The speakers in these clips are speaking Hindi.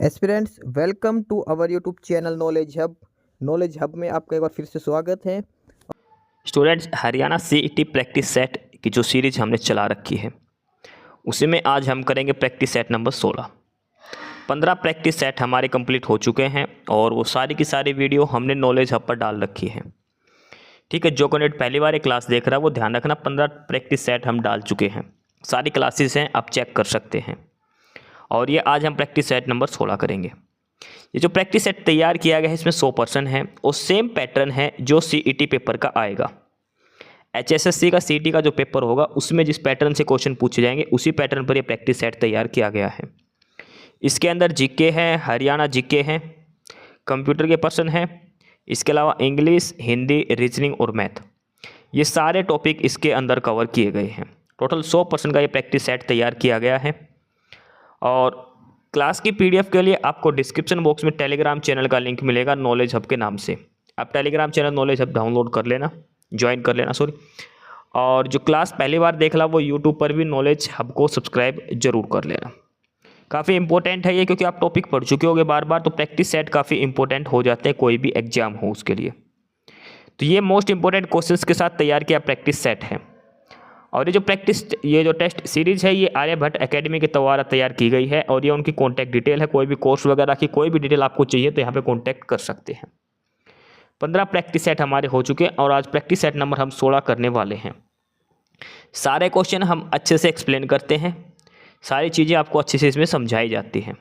Aspirants welcome to our YouTube channel knowledge hub में आपका एक बार फिर से स्वागत है। Students, Haryana CET practice set की जो सीरीज हमने चला रखी है उसी में आज हम करेंगे practice set number 16। 15 practice set हमारे कंप्लीट हो चुके हैं और वो सारी की सारी वीडियो हमने नॉलेज हब पर डाल रखी है। ठीक है, जो कैंडिडेट पहली बार ये क्लास देख रहा है वो ध्यान रखना, 15 प्रैक्टिस सेट हम डाल चुके हैं, सारी क्लासेस हैं, आप चेक कर सकते हैं। और ये आज हम प्रैक्टिस सेट नंबर 16 करेंगे। ये जो प्रैक्टिस सेट तैयार किया गया है इसमें 100% है और सेम पैटर्न है जो सीईटी पेपर का आएगा। एचएसएससी का सीईटी का जो पेपर होगा उसमें जिस पैटर्न से क्वेश्चन पूछे जाएंगे उसी पैटर्न पर ये प्रैक्टिस सेट तैयार किया गया है। इसके अंदर जीके है, हरियाणा जीके है, कंप्यूटर के पर्सन है, इसके अलावा इंग्लिश, हिंदी, रीजनिंग और मैथ, ये सारे टॉपिक इसके अंदर कवर किए गए हैं। टोटल 100% का ये प्रैक्टिस सेट तैयार किया गया है। और क्लास की पीडीएफ के लिए आपको डिस्क्रिप्शन बॉक्स में टेलीग्राम चैनल का लिंक मिलेगा नॉलेज हब के नाम से। आप Telegram channel knowledge hub download कर लेना, ज्वाइन कर लेना और जो क्लास पहली बार देख ला वो यूट्यूब पर भी नॉलेज हब को सब्सक्राइब जरूर कर लेना। काफ़ी इंपॉर्टेंट है ये, क्योंकि आप टॉपिक पढ़ चुके होगे बार बार, तो प्रैक्टिस सेट काफ़ी इंपॉर्टेंट हो जाते हैं कोई भी एग्जाम हो उसके लिए। तो ये मोस्ट इंपॉर्टेंट क्वेश्चंस के साथ तैयार किया प्रैक्टिस सेट है। और ये जो टेस्ट सीरीज है ये आर्यभट्ट एकेडमी के द्वारा तैयार की गई है और ये उनकी कॉन्टैक्ट डिटेल है। कोई भी कोर्स वगैरह की कोई भी डिटेल आपको चाहिए तो यहाँ पे कॉन्टैक्ट कर सकते हैं। 15 प्रैक्टिस सेट हमारे हो चुके हैं और आज प्रैक्टिस सेट नंबर हम 16 करने वाले हैं। सारे क्वेश्चन हम अच्छे से एक्सप्लेन करते हैं, सारी चीज़ें आपको अच्छे से इसमें समझाई जाती हैं।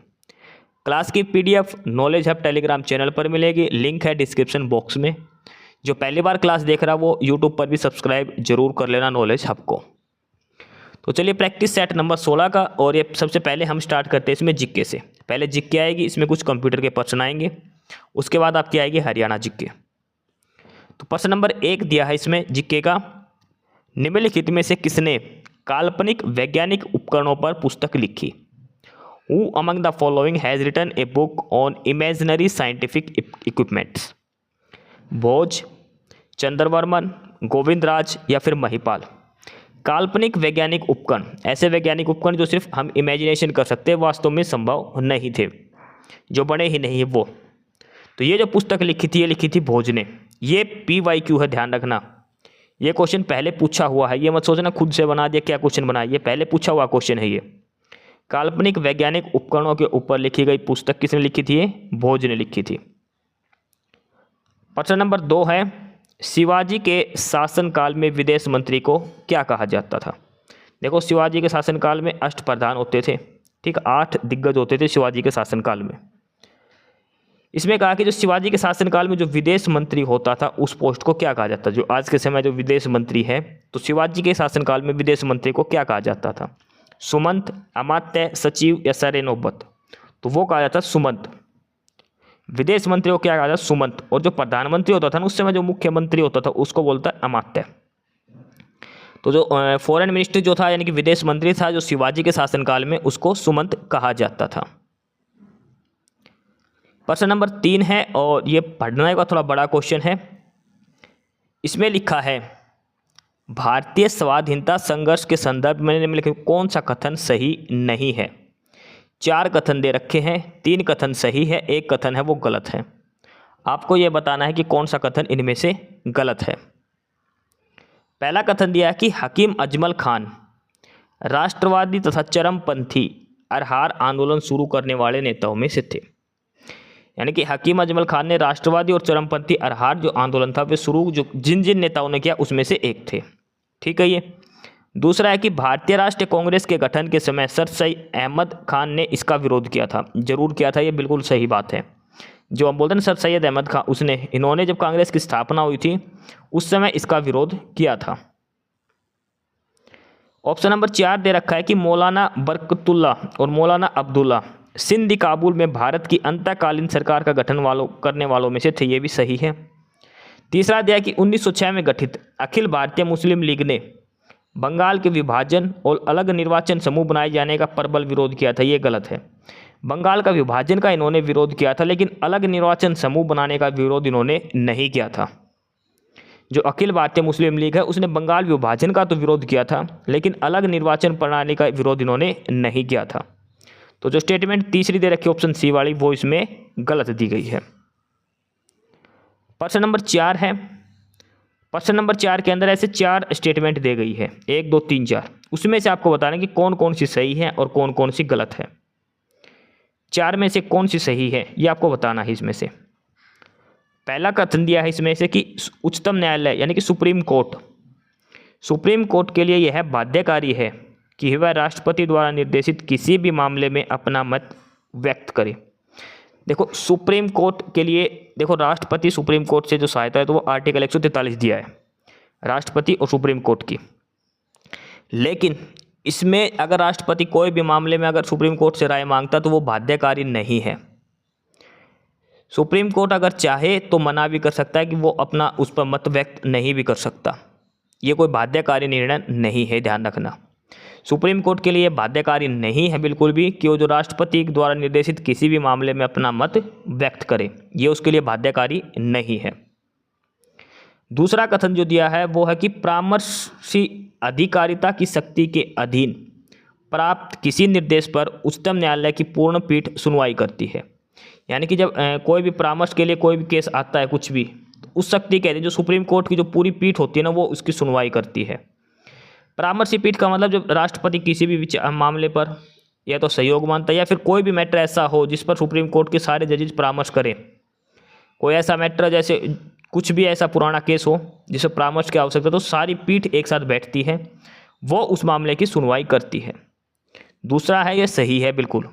क्लास की PDF knowledge hub Telegram channel पर मिलेगी, लिंक है डिस्क्रिप्शन बॉक्स में। जो पहली बार क्लास देख रहा वो यूट्यूब पर भी सब्सक्राइब जरूर कर लेना नॉलेज हब को। तो चलिए प्रैक्टिस सेट नंबर 16 का, और ये सबसे पहले हम स्टार्ट करते हैं इसमें जीके से। पहले जीके आएगी, इसमें कुछ कंप्यूटर के प्रश्न आएंगे, उसके बाद आपकी आएगी हरियाणा जीके। तो प्रश्न नंबर 1 दिया है इसमें जीके का, निम्नलिखित में से किसने काल्पनिक वैज्ञानिक उपकरणों पर पुस्तक लिखी? Who among the following has written a book on imaginary scientific equipments? Bhoj, Chandravarman, Govindraj या फिर महिपाल? काल्पनिक वैज्ञानिक उपकरण, ऐसे वैज्ञानिक उपकरण जो सिर्फ हम इमेजिनेशन कर सकते हैं, वास्तव में संभव नहीं थे, जो बने ही नहीं वो। तो ये जो पुस्तक लिखी थी ये लिखी थी भोज ने। ये PYQ है, ध्यान रखना। ये क्वेश्चन पहले पूछा हुआ है, ये मत सोचना खुद से बना दिया क्या क्वेश्चन बना, ये पहले पूछा हुआ क्वेश्चन है। ये काल्पनिक वैज्ञानिक उपकरणों के ऊपर लिखी गई पुस्तक किसने लिखी थी? ये भोज ने लिखी थी। प्रश्न नंबर 2 है, शिवाजी के शासनकाल में विदेश मंत्री को क्या कहा जाता था? देखो, शिवाजी के शासनकाल में अष्टप्रधान होते थे, ठीक, 8 दिग्गज होते थे शिवाजी के शासनकाल में। इसमें कहा कि जो शिवाजी के शासनकाल में जो विदेश मंत्री होता था उस पोस्ट को क्या कहा जाता था? जो आज के समय जो विदेश मंत्री है, तो शिवाजी के शासनकाल में विदेश मंत्री को क्या कहा जाता था? सुमंत, अमात्य, सचिव या सरे नौबत? तो वो कहा जाता सुमंत। विदेश मंत्री को क्या कहा जाता? सुमंत। और जो प्रधानमंत्री होता था ना उस समय, जो मुख्यमंत्री होता था, उसको बोलता है अमात्य। तो जो फॉरेन मिनिस्टर जो था यानी कि विदेश मंत्री था जो शिवाजी के शासनकाल में, उसको सुमंत कहा जाता था। प्रश्न नंबर 3 है और ये पढ़ने का थोड़ा बड़ा क्वेश्चन है। इसमें लिखा है, भारतीय स्वाधीनता संघर्ष के संदर्भ में निम्नलिखित कौन सा कथन सही नहीं है? 4 कथन दे रखे हैं, 3 कथन सही है, 1 कथन है वो गलत है। आपको यह बताना है कि कौन सा कथन इनमें से गलत है। पहला कथन दिया है कि हकीम अजमल खान राष्ट्रवादी तथा चरमपंथी अरहार आंदोलन शुरू करने वाले नेताओं में से थे। यानी कि हकीम अजमल खान ने राष्ट्रवादी और चरमपंथी अरहार जो आंदोलन था वे शुरू जो जिन जिन नेताओं ने किया उसमें से एक थे। ठीक है ये। दूसरा है कि भारतीय राष्ट्रीय कांग्रेस के गठन के समय सर सैयद अहमद खान ने इसका विरोध किया था। जरूर किया था, ये बिल्कुल सही बात है। जो हम बोलते हैं सर सैयद अहमद खान, इन्होंने जब कांग्रेस की स्थापना हुई थी उस समय इसका विरोध किया था। ऑप्शन नंबर 4 दे रखा है कि मौलाना बरकतुल्ला और मौलाना अब्दुल्ला सिंध काबुल में भारत की अंतकालीन सरकार का गठन करने वालों में से थे। ये भी सही है। तीसरा दिया कि 1906 में गठित अखिल भारतीय मुस्लिम लीग ने बंगाल के विभाजन और अलग निर्वाचन समूह बनाए जाने का प्रबल विरोध किया था। ये गलत है। बंगाल का विभाजन का इन्होंने विरोध किया था, लेकिन अलग निर्वाचन समूह बनाने का विरोध इन्होंने नहीं किया था। जो अखिल भारतीय मुस्लिम लीग है उसने बंगाल विभाजन का तो विरोध किया था, लेकिन अलग निर्वाचन प्रणाली का विरोध इन्होंने नहीं किया था। तो जो स्टेटमेंट तीसरी दे रखी है ऑप्शन सी वाली, वो इसमें गलत दी गई है। प्रश्न नंबर 4 है। प्रश्न नंबर 4 के अंदर ऐसे 4 स्टेटमेंट दे गई है, 1 2 3 4। उसमें से आपको बताना कि कौन कौन सी सही है और कौन कौन सी गलत है। 4 में से कौन सी सही है ये आपको बताना है। इसमें से पहला कथन दिया है इसमें से कि उच्चतम न्यायालय यानी कि सुप्रीम कोर्ट के लिए यह बाध्यकारी है कि वह राष्ट्रपति द्वारा निर्देशित किसी भी मामले में अपना मत व्यक्त करे। देखो सुप्रीम कोर्ट के लिए, देखो राष्ट्रपति सुप्रीम कोर्ट से जो सहायता है तो वो आर्टिकल 143 दिया है राष्ट्रपति और सुप्रीम कोर्ट की। लेकिन इसमें अगर राष्ट्रपति कोई भी मामले में अगर सुप्रीम कोर्ट से राय मांगता तो वो बाध्यकारी नहीं है। सुप्रीम कोर्ट अगर चाहे तो मना भी कर सकता है कि वो अपना उस पर मत व्यक्त नहीं भी कर सकता। ये कोई बाध्यकारी निर्णय नहीं है, ध्यान रखना। सुप्रीम कोर्ट के लिए बाध्यकारी नहीं है बिल्कुल भी कि वो जो राष्ट्रपति द्वारा निर्देशित किसी भी मामले में अपना मत व्यक्त करे, ये उसके लिए बाध्यकारी नहीं है। दूसरा कथन जो दिया है वो है कि परामर्शी अधिकारिता की शक्ति के अधीन प्राप्त किसी निर्देश पर उच्चतम न्यायालय की पूर्ण पीठ सुनवाई करती है। यानी कि जब कोई भी परामर्श के लिए कोई भी केस आता है कुछ भी, तो उस शक्ति कहते हैं जो सुप्रीम कोर्ट की जो पूरी पीठ होती है ना, वो उसकी सुनवाई करती है। परामर्शी पीठ का मतलब जब राष्ट्रपति किसी भी मामले पर या तो सहयोग मानता है या फिर कोई भी मैटर ऐसा हो जिस पर सुप्रीम कोर्ट के सारे जजेज परामर्श करें। कोई ऐसा मैटर जैसे कुछ भी ऐसा पुराना केस हो जिसे परामर्श की आवश्यकता, तो सारी पीठ एक साथ बैठती है, वो उस मामले की सुनवाई करती है। दूसरा है ये सही है बिल्कुल।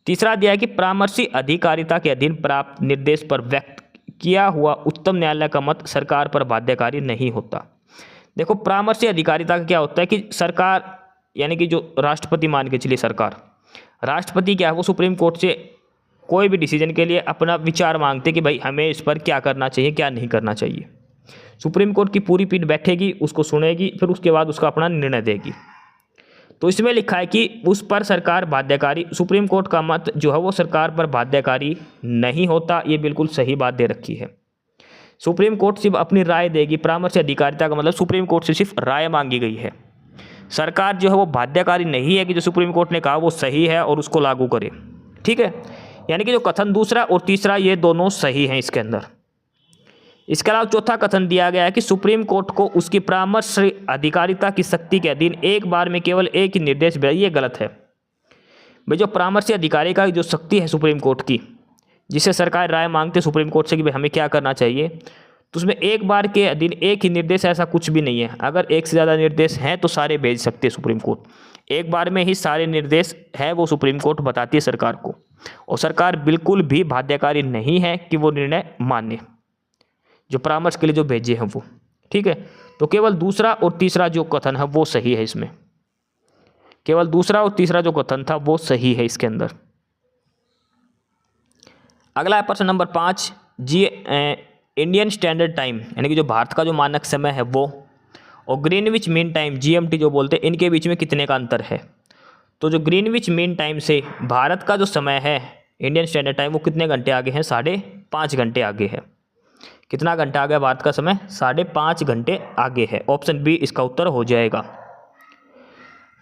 तीसरा दिया है कि परामर्शी अधिकारिता के अधीन प्राप्त निर्देश पर व्यक्त किया हुआ उच्चतम न्यायालय का मत सरकार पर बाध्यकारी नहीं होता। देखो परामर्शी अधिकारिता का क्या होता है कि सरकार यानी कि जो राष्ट्रपति मान के चलिए सरकार, राष्ट्रपति क्या है वो सुप्रीम कोर्ट से कोई भी डिसीजन के लिए अपना विचार मांगते कि भाई हमें इस पर क्या करना चाहिए क्या नहीं करना चाहिए। सुप्रीम कोर्ट की पूरी पीठ बैठेगी, उसको सुनेगी, फिर उसके बाद उसका अपना निर्णय देगी। तो इसमें लिखा है कि उस पर सरकार बाध्यकारी, सुप्रीम कोर्ट का मत जो है वो सरकार पर बाध्यकारी नहीं होता। ये बिल्कुल सही बात दे रखी है। सुप्रीम कोर्ट सिर्फ अपनी राय देगी। परामर्शी अधिकारिता का मतलब सुप्रीम कोर्ट से सिर्फ राय मांगी गई है। सरकार जो है वो बाध्यकारी नहीं है कि जो सुप्रीम कोर्ट ने कहा वो सही है और उसको लागू करे। ठीक है, यानी कि जो कथन दूसरा और तीसरा ये दोनों सही हैं इसके अंदर। इसके अलावा चौथा कथन दिया गया है कि सुप्रीम कोर्ट को उसकी परामर्श अधिकारिता की शक्ति के अधीन एक बार में केवल एक ही निर्देश दिया। ये गलत है भाई। जो परामर्शी अधिकारी का जो शक्ति है सुप्रीम कोर्ट की, जिससे सरकार राय मांगते सुप्रीम कोर्ट से कि भाई हमें क्या करना चाहिए, तो उसमें एक बार के अधीन एक ही निर्देश ऐसा कुछ भी नहीं है। अगर एक से ज़्यादा निर्देश हैं तो सारे भेज सकते हैं सुप्रीम कोर्ट। एक बार में ही सारे निर्देश है वो सुप्रीम कोर्ट बताती है सरकार को, और सरकार बिल्कुल भी बाध्यकारी नहीं है कि वो निर्णय माने जो परामर्श के लिए जो भेजे हैं वो। ठीक है, तो केवल दूसरा और तीसरा जो कथन है वो सही है। इसमें केवल दूसरा और तीसरा जो कथन था वो सही है इसके अंदर। अगला है प्रश्न नंबर 5। इंडियन स्टैंडर्ड टाइम यानी कि जो भारत का जो मानक समय है वो, और ग्रीनविच मीन टाइम GMT जो बोलते हैं, इनके बीच में कितने का अंतर है। तो जो ग्रीनविच मीन टाइम से भारत का जो समय है इंडियन स्टैंडर्ड टाइम, वो कितने घंटे आगे हैं? 5.5 घंटे आगे है। कितना घंटा आ गया भारत का समय? 5.5 घंटे आगे है। ऑप्शन बी इसका उत्तर हो जाएगा।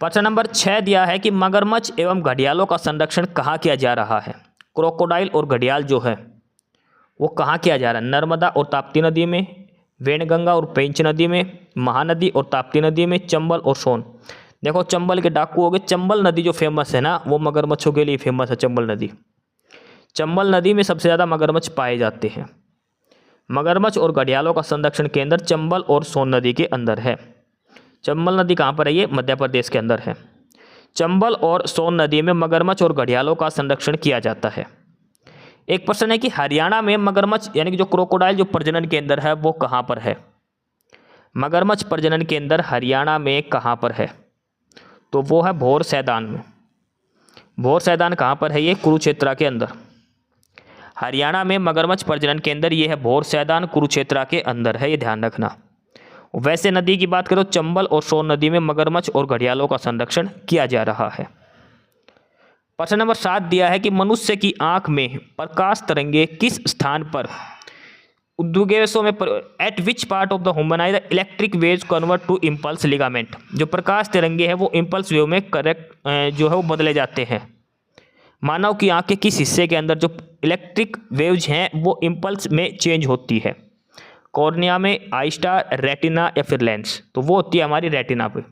प्रश्न नंबर 6 दिया है कि मगरमच्छ एवं घड़ियालों का संरक्षण कहाँ किया जा रहा है। क्रोकोडाइल और घड़ियाल जो है वो कहाँ किया जा रहा है? नर्मदा और ताप्ती नदी में, वेणगंगा और पेंच नदी में, महानदी और ताप्ती नदी में, चंबल और सोन। देखो चंबल के डाकू हो गए। चंबल नदी जो फेमस है ना, वो मगरमच्छों के लिए फेमस है। चंबल नदी, चंबल नदी में सबसे ज़्यादा मगरमच्छ पाए जाते हैं। मगरमच्छ और घड़ियालों का संरक्षण केंद्र चंबल और सोन नदी के अंदर है। चंबल नदी कहाँ पर है? ये मध्य प्रदेश के अंदर है। चंबल और सोन नदी में मगरमच्छ और घड़ियालों का संरक्षण किया जाता है। एक प्रश्न है कि हरियाणा में मगरमच्छ यानी कि जो क्रोकोडाइल जो प्रजनन केंद्र है वो कहाँ पर है। मगरमच्छ प्रजनन केंद्र हरियाणा में कहाँ पर है? तो वो है भोर सैदान में। भोर सैदान कहाँ पर है? ये कुरुक्षेत्र के अंदर। हरियाणा में मगरमच्छ प्रजनन केंद्र ये है भोर सैदान, कुरुक्षेत्र के अंदर है, ये ध्यान रखना। वैसे नदी की बात करो, चंबल और सोन नदी में मगरमच्छ और घड़ियालों का संरक्षण किया जा रहा है। प्रश्न नंबर 7 दिया है कि मनुष्य की आंख में प्रकाश तरंगे किस स्थान पर उद्देश्यों में at which part of the human eye the electric waves convert to impulse ligament. जो प्रकाश तिरंगे हैं वो इम्पल्स वेव में जो है वो बदले जाते हैं। मानव की आंख के किस हिस्से के अंदर जो इलेक्ट्रिक वेव्स हैं वो इम्पल्स में चेंज होती है? कॉर्निया में, आई स्टार, रेटिना या फिर लेंस? तो वो होती है हमारी रेटिना पे।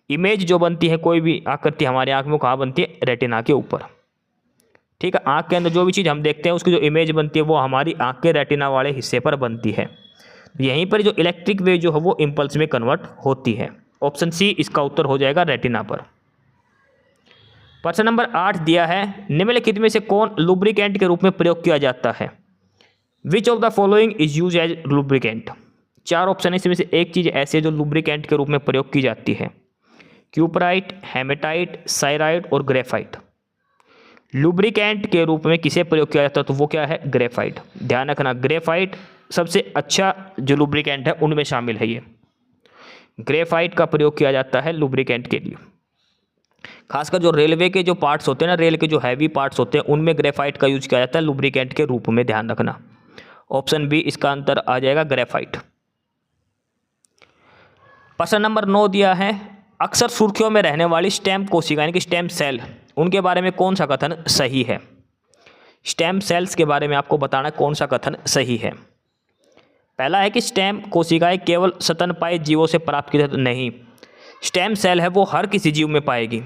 इमेज जो बनती है कोई भी आकृति हमारी आंख में कहाँ बनती है? रेटिना के ऊपर। ठीक है, आंख के अंदर जो भी चीज़ हम देखते हैं उसकी जो इमेज बनती है वो हमारी आंख के रेटिना वाले हिस्से पर बनती है। यहीं पर जो इलेक्ट्रिक वेव जो है वो इम्पल्स में कन्वर्ट होती है। ऑप्शन सी इसका उत्तर हो जाएगा रेटिना पर। प्रश्न नंबर 8 दिया है, निम्नलिखित में से कौन लुब्रिकेंट के रूप में प्रयोग किया जाता है? Which of the following is use as lubricant? 4 option इसमें से एक चीज़ ऐसी है जो लुब्रिकेंट के रूप में प्रयोग की जाती है। क्यूपराइट, हेमेटाइट, साइराइड और ग्रेफाइट। लुब्रिकेंट के रूप में किसे प्रयोग किया जाता है? तो वो क्या है? ग्रेफाइट। ध्यान रखना, ग्रेफाइट सबसे अच्छा जो लुब्रिकेंट है उनमें शामिल है। ये ग्रेफाइट का प्रयोग किया जाता है लुब्रिकेंट के लिए। खासकर जो रेलवे के जो पार्ट्स होते हैं ना, रेल के जो हैवी पार्ट्स होते हैं उनमें ग्रेफाइट का यूज किया जाता है लुब्रिकेंट के रूप में। ध्यान रखना, ऑप्शन बी इसका आंसर आ जाएगा ग्रेफाइट। प्रश्न नंबर 9 दिया है, अक्सर सुर्खियों में रहने वाली स्टेम कोशिका यानी कि स्टेम सेल, उनके बारे में कौन सा कथन सही है? स्टेम सेल्स के बारे में आपको बताना कौन सा कथन सही है। पहला है कि स्टेम कोशिकाएं केवल स्तनपायी जीवों से प्राप्त की जाती नहीं। स्टेम सेल है वो हर किसी जीव में पाएगी,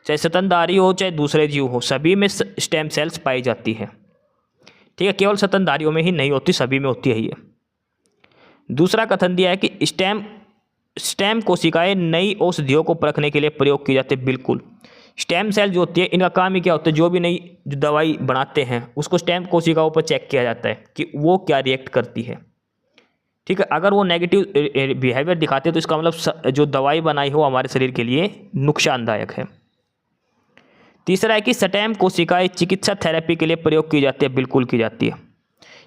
चाहे स्तनधारी हो चाहे दूसरे जीव हो, सभी में स्टेम सेल्स पाई जाती है। ठीक है, केवल स्तनधारियों में ही नहीं होती, सभी में होती है ये। दूसरा कथन दिया है कि स्टेम कोशिकाएं नई औषधियों को परखने के लिए प्रयोग की जाती है। बिल्कुल, स्टेम सेल जो होती है इनका काम ही क्या होता है? जो भी नई जो दवाई बनाते हैं उसको स्टेम कोशिकाओं पर चेक किया जाता है कि वो क्या रिएक्ट करती है। ठीक है, अगर वो नेगेटिव बिहेवियर दिखाते हैं तो इसका मतलब जो दवाई बनाई हो हमारे शरीर के लिए नुकसानदायक है। तीसरा है कि स्टेम कोशिकाएं चिकित्सा थेरेपी के लिए प्रयोग की जाती है। बिल्कुल की जाती है।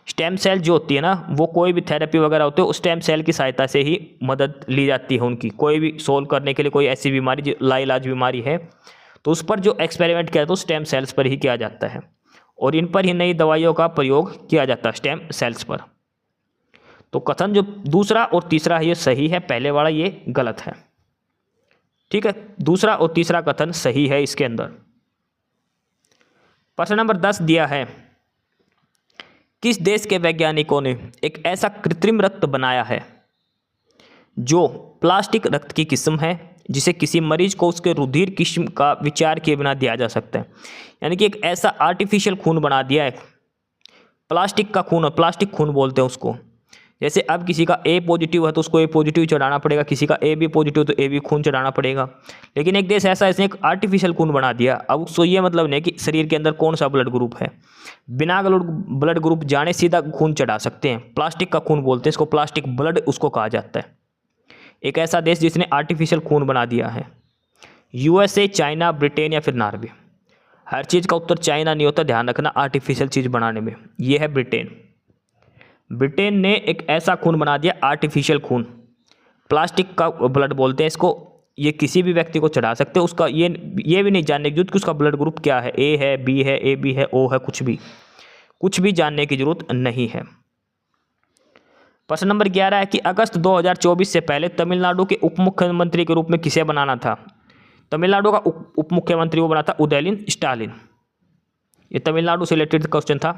स्टेम सेल जो होती है ना वो कोई भी थेरेपी वगैरह होती है उस स्टेम सेल की सहायता से ही मदद ली जाती है उनकी। कोई भी सोल्व करने के लिए कोई ऐसी बीमारी जो लाइलाज बीमारी है तो उस पर जो एक्सपेरिमेंट किया जाता है स्टेम सेल्स पर ही किया जाता है और इन पर ही नई दवाइयों का प्रयोग किया जाता है स्टेम सेल्स पर। तो कथन जो दूसरा और तीसरा है ये सही है, पहले वाला ये गलत है। ठीक है, दूसरा और तीसरा कथन सही है इसके अंदर। प्रश्न नंबर 10 दिया है, किस देश के वैज्ञानिकों ने एक ऐसा कृत्रिम रक्त बनाया है जो प्लास्टिक रक्त की किस्म है जिसे किसी मरीज को उसके रुधिर किस्म का विचार किए बिना दिया जा सकता है? यानी कि एक ऐसा आर्टिफिशियल खून बना दिया है, प्लास्टिक का खून, प्लास्टिक खून बोलते हैं उसको। जैसे अब किसी का ए पॉजिटिव है तो उसको ए पॉजिटिव चढ़ाना पड़ेगा, किसी का ए बी पॉजिटिव तो ए बी खून चढ़ाना पड़ेगा। लेकिन एक देश ऐसा इसने एक आर्टिफिशियल खून बना दिया। अब उसको ये मतलब नहीं कि शरीर के अंदर कौन सा ब्लड ग्रुप है, बिना ब्लड ग्रुप जाने सीधा खून चढ़ा सकते हैं। प्लास्टिक का खून बोलते हैं इसको, प्लास्टिक ब्लड उसको कहा जाता है। एक ऐसा देश जिसने आर्टिफिशियल खून बना दिया है, यूएसए, चाइना, ब्रिटेन या फिर नॉर्वे? हर चीज़ का उत्तर चाइना नहीं होता, ध्यान रखना आर्टिफिशियल चीज़ बनाने में। ये है ब्रिटेन। ब्रिटेन ने एक ऐसा खून बना दिया आर्टिफिशियल खून, प्लास्टिक का ब्लड बोलते हैं इसको। ये किसी भी व्यक्ति को चढ़ा सकते हैं, उसका ये भी नहीं जानने की जरूरत कि उसका ब्लड ग्रुप क्या है, ए है, बी है, ए बी है, ओ है, कुछ भी जानने की जरूरत नहीं है। प्रश्न नंबर 11 है कि अगस्त 2024 से पहले तमिलनाडु के उप मुख्यमंत्री के रूप में किसे बनाना था? तमिलनाडु का उप मुख्यमंत्री वो बना था उदयनिधि स्टालिन। ये तमिलनाडु से रिलेटेड क्वेश्चन था।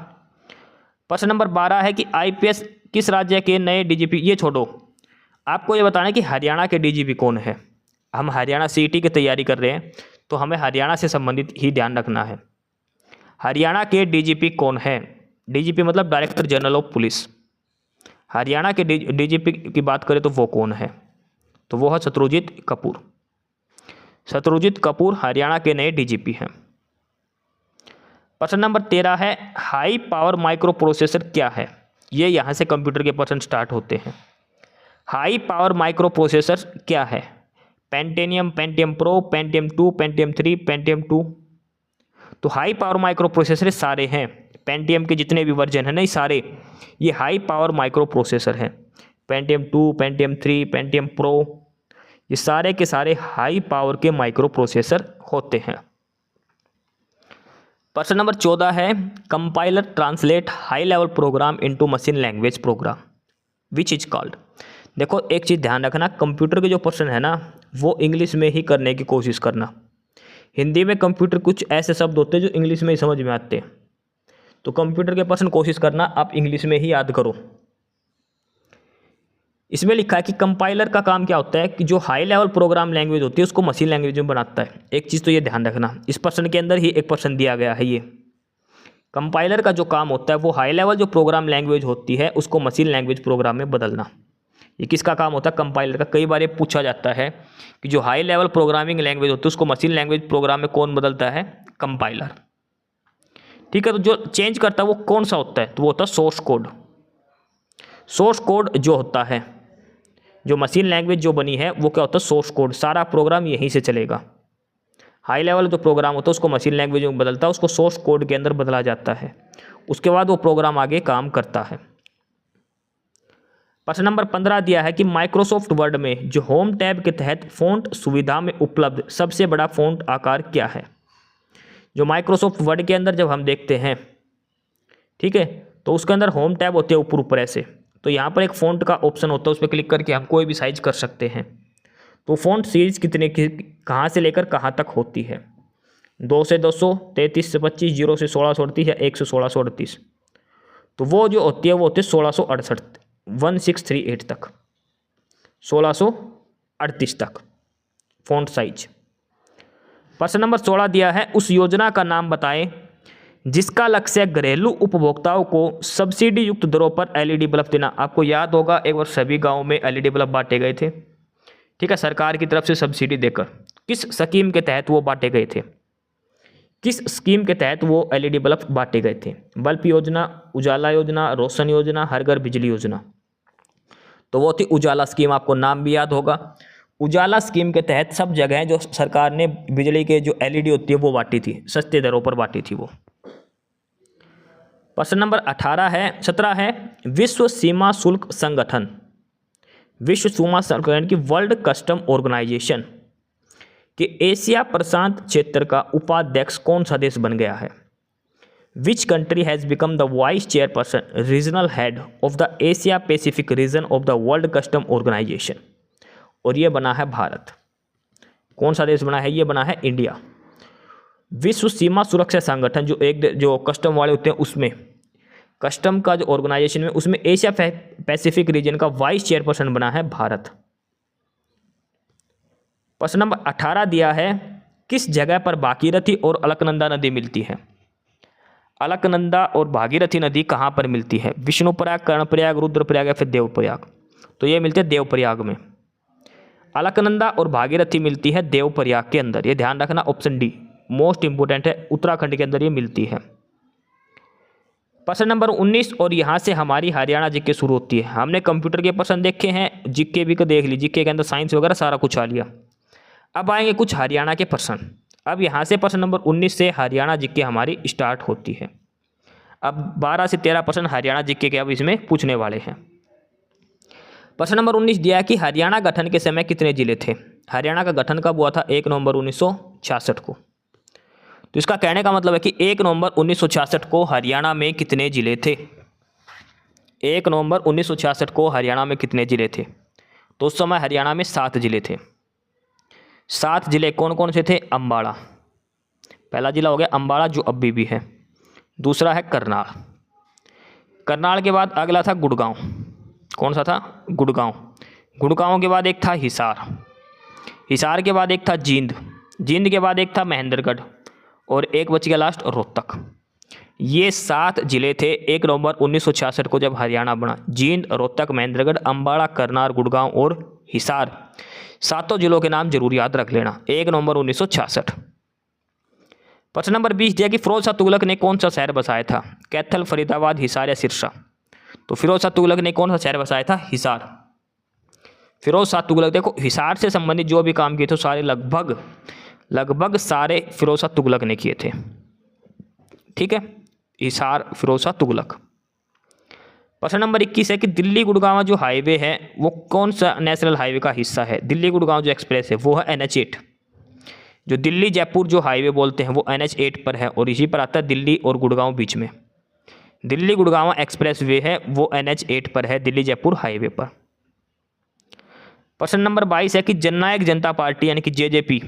प्रश्न नंबर 12 है कि आईपीएस किस राज्य के नए डीजीपी? ये छोड़ो, आपको ये बताना है कि हरियाणा के डीजीपी कौन है। हम हरियाणा सीईटी की तैयारी कर रहे हैं तो हमें हरियाणा से संबंधित ही ध्यान रखना है। हरियाणा के डीजीपी कौन है? डीजीपी मतलब director general of police. Haryana के डीजीपी की बात करें तो वो कौन है? तो वो है शत्रुजीत कपूर। शत्रुजीत कपूर हरियाणा के नए डीजीपी हैं। प्रश्न नंबर 13 है, हाई पावर माइक्रो प्रोसेसर क्या है? ये यहाँ से कंप्यूटर के प्रश्न स्टार्ट होते हैं। हाई पावर माइक्रो प्रोसेसर क्या है? Pentium, Pentium pro, Pentium 2, Pentium 3, Pentium 2। तो हाई पावर माइक्रो प्रोसेसर सारे हैं, पेंटियम के जितने भी वर्जन हैं नहीं सारे, ये हाई पावर माइक्रो प्रोसेसर हैं। पेंटियम 2, पेंटियम 3, पेंटियम प्रो, ये सारे के सारे हाई पावर के माइक्रो प्रोसेसर होते हैं। प्रश्न नंबर 14 है compiler translate high level programme into machine language program which is called. देखो एक चीज़ ध्यान रखना, कंप्यूटर के जो प्रश्न है ना वो इंग्लिश में ही करने की कोशिश करना। हिंदी में कंप्यूटर कुछ ऐसे शब्द होते हैं जो इंग्लिश में ही समझ में आते हैं, तो कंप्यूटर के प्रश्न कोशिश करना आप इंग्लिश में ही याद करो। इसमें लिखा है कि कंपाइलर का काम क्या होता है कि जो हाई लेवल प्रोग्राम लैंग्वेज होती है उसको मशीन लैंग्वेज में बनाता है। एक चीज़ तो ये ध्यान रखना, इस प्रश्न के अंदर ही एक प्रश्न दिया गया है, ये कंपाइलर का जो काम होता है वो हाई लेवल जो प्रोग्राम लैंग्वेज होती है उसको मशीन लैंग्वेज प्रोग्राम में बदलना। ये किसका काम होता है? कंपाइलर का। कई बार ये पूछा जाता है कि जो हाई लेवल प्रोग्रामिंग लैंग्वेज होती है उसको मशीन लैंग्वेज प्रोग्राम में कौन बदलता है? कंपाइलर। ठीक है, तो जो चेंज करता है वो कौन सा होता है? तो वो होता है सोर्स कोड। सोर्स कोड जो होता है, जो मशीन लैंग्वेज जो बनी है वो क्या होता है? Source code. सारा प्रोग्राम यहीं से चलेगा। हाई लेवल जो प्रोग्राम होता है उसको मशीन लैंग्वेज में बदलता है, उसको सोर्स कोड के अंदर बदला जाता है, उसके बाद वो प्रोग्राम आगे काम करता है। प्रश्न नंबर 15 दिया है कि माइक्रोसॉफ्ट वर्ड में जो होम टैब के तहत फ़ॉन्ट सुविधा में उपलब्ध सबसे बड़ा फ़ॉन्ट आकार क्या है? जो माइक्रोसॉफ्ट वर्ड के अंदर जब हम देखते हैं, ठीक है, तो उसके अंदर होम टैब होते हैं ऊपर ऊपर ऐसे, तो यहाँ पर एक फ़ॉन्ट का ऑप्शन होता है, उस पर क्लिक करके हम कोई भी साइज कर सकते हैं। तो फ़ॉन्ट सीरीज कितने की कहाँ से लेकर कहाँ तक होती है? 2 से 200, 33 से 25, 0 से 1638 या 1 से 1638। तो वो जो होती है वो होती है 1668, 1638 तक, 1638 तक फ़ॉन्ट साइज। प्रश्न नंबर 16 दिया है उस योजना का नाम बताएं जिसका लक्ष्य घरेलू उपभोक्ताओं को सब्सिडी युक्त दरों पर एलईडी बल्ब देना। आपको याद होगा एक बार सभी गाँव में एलईडी बल्ब बांटे गए थे, ठीक है, सरकार की तरफ से सब्सिडी देकर। किस स्कीम के तहत वो बांटे गए थे? किस स्कीम के तहत वो एलईडी बल्ब बांटे गए थे? बल्ब योजना, उजाला योजना, रोशन योजना, हर घर बिजली योजना। तो वो थी उजाला स्कीम, आपको नाम भी याद होगा। उजाला स्कीम के तहत सब जगह जो सरकार ने बिजली के जो एलईडी होती है वो बांटी थी, सस्ते दरों पर बांटी थी वो। प्रश्न नंबर 17 है विश्व सीमा शुल्क संगठन, विश्व सीमा संगठन की वर्ल्ड कस्टम ऑर्गेनाइजेशन कि एशिया प्रशांत क्षेत्र का उपाध्यक्ष कौन सा देश बन गया है? Which country has become the vice chairperson regional head of the Asia Pacific region of the world custom organisation? और ये बना है भारत। कौन सा देश बना है? ये बना है इंडिया। विश्व सीमा सुरक्षा संगठन जो कस्टम वाले होते हैं उसमें, कस्टम का जो ऑर्गेनाइजेशन में, उसमें एशिया पैसिफिक रीजन का वाइस चेयरपर्सन बना है भारत। प्रश्न नंबर 18 दिया है किस जगह पर भागीरथी और अलकनंदा नदी मिलती है? अलकनंदा और भागीरथी नदी कहाँ पर मिलती है? विष्णुप्रयाग, कर्णप्रयाग, रुद्रप्रयाग या फिर देवप्रयाग? तो ये मिलते हैं देवप्रयाग में। अलकनंदा और भागीरथी मिलती है देवप्रयाग के अंदर, ये ध्यान रखना, ऑप्शन डी मोस्ट इंपोर्टेंट है, उत्तराखंड के अंदर ये मिलती है। प्रश्न नंबर 19 और यहाँ से हमारी हरियाणा जीके शुरू होती है। हमने कंप्यूटर के प्रश्न देखे हैं, जीके भी को देख ली, जीके के अंदर साइंस वगैरह सारा कुछ आ लिया। अब आएंगे कुछ हरियाणा के प्रश्न। अब यहाँ से प्रश्न नंबर 19 से हरियाणा जीके हमारी स्टार्ट होती है। अब 12 से 13 प्रश्न हरियाणा जीके के अब इसमें पूछने वाले हैं। प्रश्न नंबर 19 दिया है कि हरियाणा गठन के समय कितने जिले थे? हरियाणा का गठन कब हुआ था? 1 नवंबर 1966 को। तो इसका कहने का मतलब है कि 1 नवंबर 1966 को हरियाणा में कितने जिले थे? 1 नवंबर 1966 को हरियाणा में कितने जिले थे? तो उस समय हरियाणा में 7 जिले थे। 7 जिले कौन कौन से थे? अम्बाड़ा, पहला जिला हो गया अम्बाड़ा जो अभी भी है। दूसरा है करनाल, करनाल के बाद अगला था गुड़गांव। कौन सा था? गुड़गांव। गुड़गांव के बाद एक था हिसार, हिसार के बाद एक था जींद, जींद के बाद एक था महेंद्रगढ़ और एक बच गया लास्ट रोहतक। ये 7 जिले थे 1 नवंबर 1966 को जब हरियाणा बना। जींद, रोहतक, महेंद्रगढ़, अम्बाड़ा, करनाल, गुड़गांव और हिसार, 7 जिलों के नाम जरूर याद रख लेना। 1 नवंबर 1966। प्रश्न नंबर 20 दिया कि फिरोज शाह तुगलक ने कौन सा शहर बसाया था? कैथल, फरीदाबाद, हिसार या सिरसा? तो फिरोज शाह तुगलक ने कौन सा शहर बसाया था? हिसार। फिरोज शाह तुगलक, देखो हिसार से संबंधित जो भी काम किए थे सारे लगभग सारे फिरोज शाह तुगलक ने किए थे। ठीक है, हिसार फिरोज शाह तुगलक। प्रश्न नंबर 21 है कि दिल्ली गुड़गांव जो हाईवे है वो कौन सा नेशनल हाईवे का हिस्सा है? दिल्ली गुड़गांव जो एक्सप्रेस है वो है NH8। जो दिल्ली जयपुर जो हाईवे बोलते हैं वो NH8 पर है और इसी पर आता है दिल्ली और गुड़गांव बीच में। दिल्ली गुड़गांव एक्सप्रेस वे है वो NH8 पर है, दिल्ली जयपुर हाईवे पर। प्रश्न नंबर 22 है कि जननायक जनता पार्टी यानी कि JJP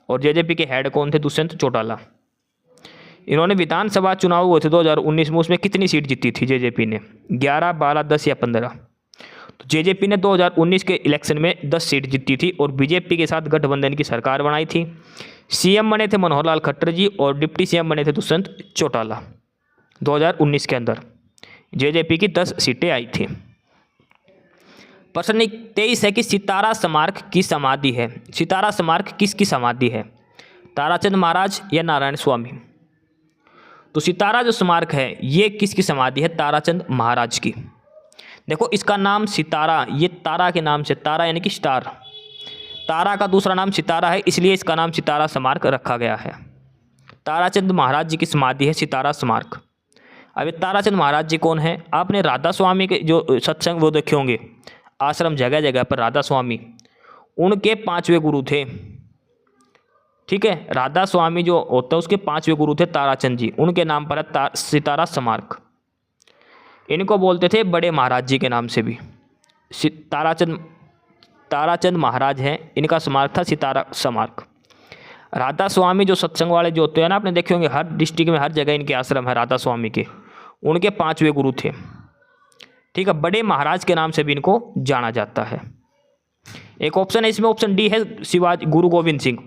और JJP के हेड कौन थे? दुष्यंत चौटाला। इन्होंने विधानसभा चुनाव हुए थे 2019 में, उसमें कितनी सीट जीती थी JJP ने? 11, 12, 10 या 15? तो JJP ने 2019 के इलेक्शन में 10 सीट जीती थी और BJP के साथ गठबंधन की सरकार बनाई थी। CM बने थे मनोहर लाल खट्टर जी और डिप्टी CM बने थे दुष्यंत चौटाला। 2019 के अंदर JJP की 10 सीटें आई थी। प्रश्न 23 है कि सितारा स्मारक की समाधि है। सितारा स्मारक किसकी समाधि है? ताराचंद महाराज या नारायण स्वामी? तो सितारा जो स्मारक है ये किसकी समाधि है? ताराचंद महाराज की। देखो इसका नाम सितारा, ये तारा के नाम से, तारा यानी कि स्टार, तारा का दूसरा नाम सितारा है, इसलिए इसका नाम सितारा स्मारक रखा गया है। ताराचंद महाराज जी की समाधि है सितारा स्मारक। अब ये ताराचंद महाराज जी कौन है? आपने राधा स्वामी के जो सत्संग वो देखे होंगे, आश्रम जगह जगह पर राधा स्वामी, उनके 5वें गुरु थे। ठीक है, राधा स्वामी जो होता है उसके 5वें गुरु थे ताराचंद जी, उनके नाम पर है सितारा स्मारक। इनको बोलते थे बड़े महाराज जी के नाम से भी। ताराचंद महाराज हैं, इनका स्मारक था सितारा स्मारक। राधा स्वामी जो सत्संग वाले जो होते हैं ना, आपने देखे होंगे हर डिस्ट्रिक्ट में हर जगह इनके आश्रम है राधा स्वामी के, उनके 5वें गुरु थे। ठीक है, बड़े महाराज के नाम से भी इनको जाना जाता है। एक ऑप्शन है इसमें, ऑप्शन डी है शिवाजी गुरु गोविंद सिंह।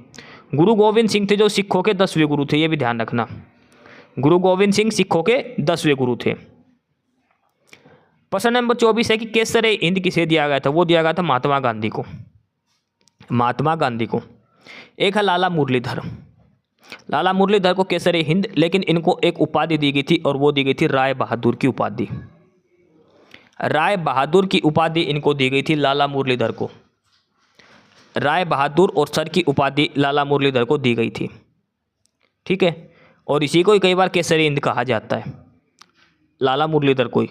गुरु गोविंद सिंह थे जो सिखों के 10वें गुरु थे, ये भी ध्यान रखना। गुरु गोविंद सिंह सिखों के 10वें गुरु थे। प्रश्न नंबर 24 है कि केसर हिंद किसे दिया गया था? वो दिया गया था महात्मा गांधी को। महात्मा गांधी को। एक है लाला मुरलीधर। लाला मुरलीधर को केसर हिंद, लेकिन इनको एक उपाधि दी गई थी और वो दी गई थी राय बहादुर की उपाधि। राय बहादुर की उपाधि इनको दी गई थी लाला मुरलीधर को। राय बहादुर और सर की उपाधि लाला मुरलीधर को दी गई थी। ठीक है, और इसी को ही कई बार केसरी हिंद कहा जाता है, लाला मुरलीधर को ही।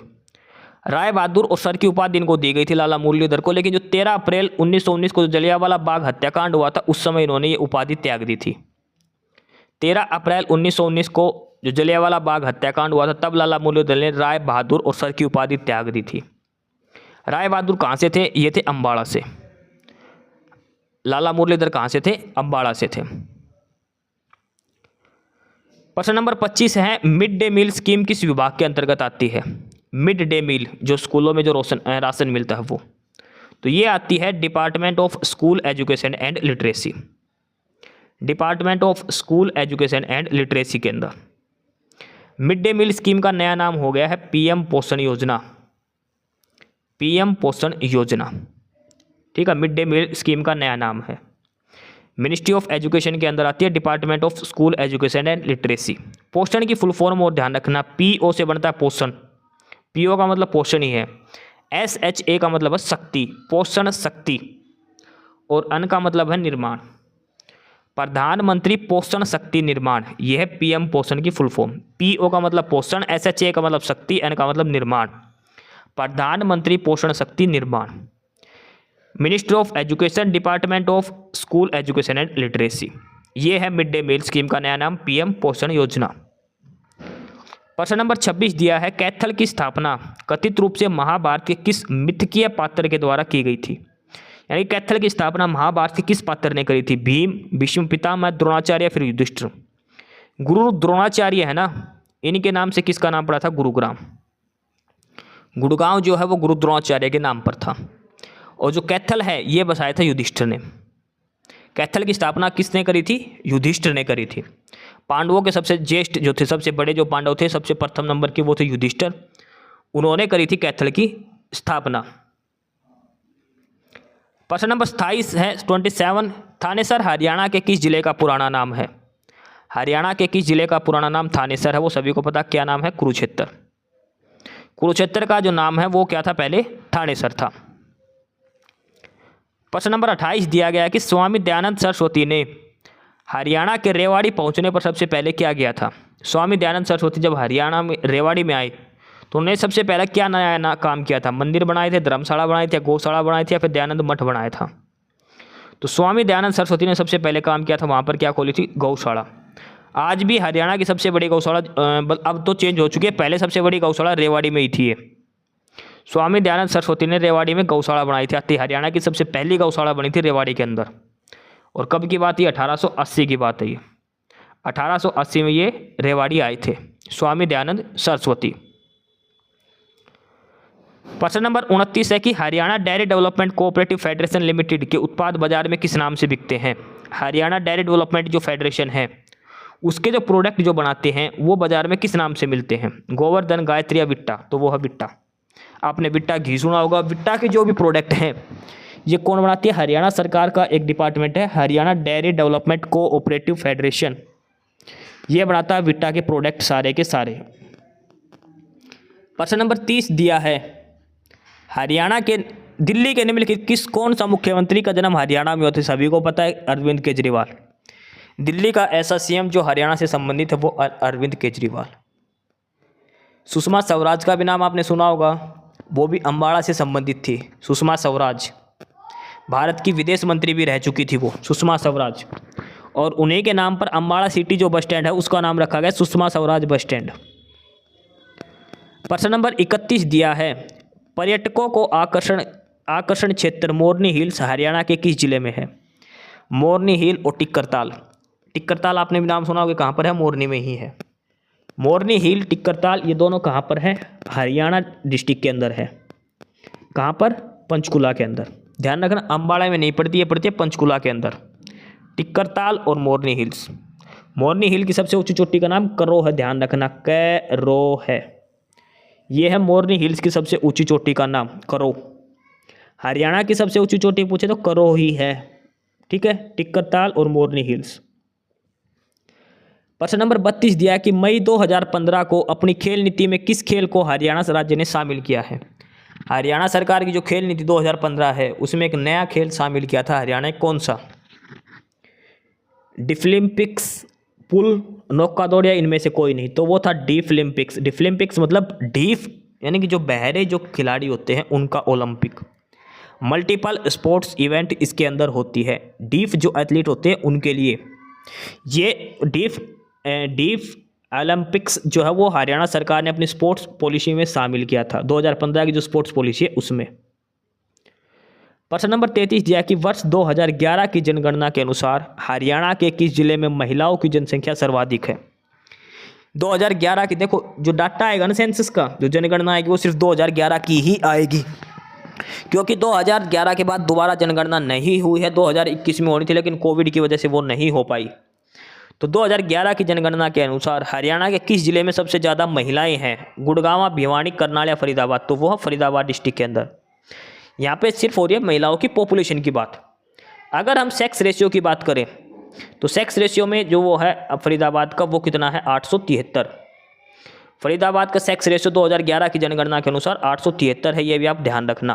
राय बहादुर और सर की उपाधि इनको दी गई थी लाला मुरलीधर को, लेकिन जो 13 अप्रैल 1919 को जो जलियांवाला बाग हत्याकांड हुआ था उस समय इन्होंने ये उपाधि त्याग दी थी। 13 अप्रैल 1919 को जो जलियांवाला बाग हत्याकांड हुआ था तब लाला मुरलीधर ने राय बहादुर और सर की उपाधि त्याग दी थी। राय बहादुर कहाँ से थे? ये थे अम्बाड़ा से। लाला मुरलीधर कहाँ से थे? अम्बाड़ा से थे। प्रश्न नंबर 25 है मिड डे मील स्कीम किस विभाग के अंतर्गत आती है? मिड डे मील जो स्कूलों में जो राशन मिलता है वो, तो ये आती है department of school education and literacy. Department of school education and literacy के अंदर। मिड डे मील स्कीम का नया नाम हो गया है PM पोषण योजना। PM पोषण योजना। ठीक है, मिड डे मील स्कीम का नया नाम है। मिनिस्ट्री ऑफ एजुकेशन के अंदर आती है department of school education and literacy. पोषण की फुल फॉर्म और ध्यान रखना, PO से बनता है पोषण, PO का मतलब पोषण ही है, SHA का मतलब है शक्ति, पोषण शक्ति, और N का मतलब है निर्माण। प्रधानमंत्री पोषण शक्ति निर्माण, यह है PM पोषण की फुल फॉर्म। PO का मतलब पोषण, SHA का मतलब शक्ति, N का मतलब निर्माण। प्रधानमंत्री पोषण शक्ति निर्माण। Ministry of education, department of school education and literacy, ये है मिड डे मील स्कीम का नया नाम PM पोषण योजना। प्रश्न नंबर 26 दिया है कैथल की स्थापना कथित रूप से महाभारत के किस मिथकीय पात्र के द्वारा की गई थी? यानी कैथल की स्थापना महाभारत के किस पात्र ने करी थी? भीम, भीष्म पितामह, द्रोणाचार्य, फिर युधिष्ठिर। गुरु द्रोणाचार्य है ना, इनके नाम से किसका नाम पड़ा था? गुरुग्राम। गुड़गांव जो है वो गुरु द्रोणाचार्य के नाम पर था। और जो कैथल है ये बसाया था युधिष्ठिर ने। कैथल की स्थापना किसने करी थी? युधिष्ठिर ने करी थी। पांडवों के सबसे ज्येष्ठ जो थे, सबसे बड़े जो पांडव थे, सबसे प्रथम नंबर के वो थे युधिष्ठिर, उन्होंने करी थी कैथल की स्थापना। प्रश्न नंबर 27 है 27, थानेसर हरियाणा के किस जिले का पुराना नाम है? हरियाणा के किस जिले का पुराना नाम थानेसर है? वो सभी को पता, क्या नाम है? कुरुक्षेत्र। कुरुक्षेत्र का जो नाम है वो क्या था? पहले थानेसर था। प्रश्न नंबर 28 दिया गया है कि स्वामी दयानंद सरस्वती ने हरियाणा के रेवाड़ी पहुंचने पर सबसे पहले क्या किया था? स्वामी दयानंद सरस्वती जब हरियाणा में रेवाड़ी में आए तो उन्होंने सबसे पहले क्या नया काम किया था? मंदिर बनाए थे, धर्मशाला बनाई थी, गौशाला बनाई थी, या फिर दयानंद मठ बनाया था? तो स्वामी दयानंद सरस्वती ने सबसे पहले काम किया था, वहाँ पर क्या खोली थी? गौशाला। आज भी हरियाणा की सबसे बड़ी गौशाला, अब तो चेंज हो चुकी है, पहले सबसे बड़ी गौशाला रेवाड़ी में ही थी ये। स्वामी दयानंद सरस्वती ने रेवाड़ी में गौशाला बनाई थी। हरियाणा की सबसे पहली गौशाला बनी थी रेवाड़ी के अंदर। और कब की बात? ये 1880 की बात है। ये 1880 में ये रेवाड़ी आए थे स्वामी दयानंद सरस्वती। प्रश्न नंबर 29 है कि Haryana dairy development cooperative federation limited के उत्पाद बाजार में किस नाम से बिकते हैं? हरियाणा डेयरी डेवलपमेंट जो फेडरेशन है उसके जो प्रोडक्ट जो बनाते हैं वो बाजार में किस नाम से मिलते हैं? गोवर्धन, गायत्री या बिट्टा? तो वो है बिट्टा। आपने बिट्टा घी सुना होगा। बिट्टा के जो भी प्रोडक्ट हैं ये कौन बनाती है? हरियाणा सरकार का एक डिपार्टमेंट है, Haryana dairy development cooperative federation, ये बनाता है बिट्टा के प्रोडक्ट सारे के सारे। प्रश्न नंबर 30 दिया है, हरियाणा के दिल्ली के निम्नलिखित किस कौन सा मुख्यमंत्री का जन्म हरियाणा में होता है? सभी को पता है, अरविंद केजरीवाल। दिल्ली का ऐसा सीएम जो हरियाणा से संबंधित है वो अरविंद केजरीवाल। सुषमा स्वराज का भी नाम आपने सुना होगा, वो भी अम्बाड़ा से संबंधित थी। सुषमा स्वराज भारत की विदेश मंत्री भी रह चुकी थी वो, सुषमा स्वराज। और उन्हीं के नाम पर अम्बाड़ा सिटी जो बस स्टैंड है उसका नाम रखा गया सुषमा स्वराज बस स्टैंड। प्रश्न नंबर 31 दिया है, पर्यटकों को आकर्षण क्षेत्र मोरनी हिल्स हरियाणा के किस जिले में है? मोरनी हिल और टिक्करताल। टिक्करताल आपने भी नाम सुना होगा, कहाँ पर है? मोरनी में ही है। मोरनी हिल, टिक्करताल, ये दोनों कहाँ पर है? हरियाणा डिस्ट्रिक्ट के अंदर है। कहाँ पर? पंचकुला के अंदर। ध्यान रखना, अम्बाड़ा में नहीं पड़ती, ये पड़ती है पंचकुला के अंदर। टिक्करताल और मोरनी हिल्स। मोरनी हिल की सबसे ऊंची चोटी का नाम करो है, ध्यान रखना, कैरो है। ये है मोरनी हिल्स की सबसे ऊंची चोटी का नाम, करो। हरियाणा की सबसे ऊंची चोटी पूछे तो करो ही है, ठीक है, टिक्करताल और मोरनी हिल्स। प्रश्न नंबर 32 दिया कि मई 2015 को अपनी खेल नीति में किस खेल को हरियाणा राज्य ने शामिल किया है? हरियाणा सरकार की जो खेल नीति 2015 है उसमें एक नया खेल शामिल किया था हरियाणा, कौन सा? डिफलिम्पिक्स, पुल, नौका दौड़ या इनमें से कोई नहीं? तो वो था डिफलिम्पिक्स। डिफलिम्पिक्स मतलब डीफ यानी कि जो बहरे जो खिलाड़ी होते हैं उनका ओलंपिक। मल्टीपल स्पोर्ट्स इवेंट इसके अंदर होती है। डीफ जो एथलीट होते हैं उनके लिए ये डीफ ओलंपिक्स जो है वो हरियाणा सरकार ने अपनी स्पोर्ट्स पॉलिसी में शामिल किया था। 2015 की जो स्पोर्ट्स पॉलिसी है उसमें। प्रश्न नंबर 33 दिया कि वर्ष 2011 की जनगणना के अनुसार हरियाणा के किस जिले में महिलाओं की जनसंख्या सर्वाधिक है? 2011 की, देखो जो डाटा आएगा ना सेंसस का, जो जनगणना आएगी वो सिर्फ 2011 की ही आएगी, क्योंकि 2011 के बाद दोबारा जनगणना नहीं हुई है। 2021 में होनी थी लेकिन कोविड की वजह से वो नहीं हो पाई। तो 2011 की जनगणना के अनुसार हरियाणा के किस जिले में सबसे ज़्यादा महिलाएं हैं? गुड़गांव, भिवानी, करनाल या फरीदाबाद? तो वो है फरीदाबाद डिस्ट्रिक्ट के अंदर। यहाँ पे सिर्फ हो रही है महिलाओं की पॉपुलेशन की बात। अगर हम सेक्स रेशियो की बात करें तो सेक्स रेशियो में जो वो है अब फरीदाबाद का वो कितना है? 873। फरीदाबाद का सेक्स रेशियो 2011 की जनगणना के अनुसार 873 है, ये भी आप ध्यान रखना।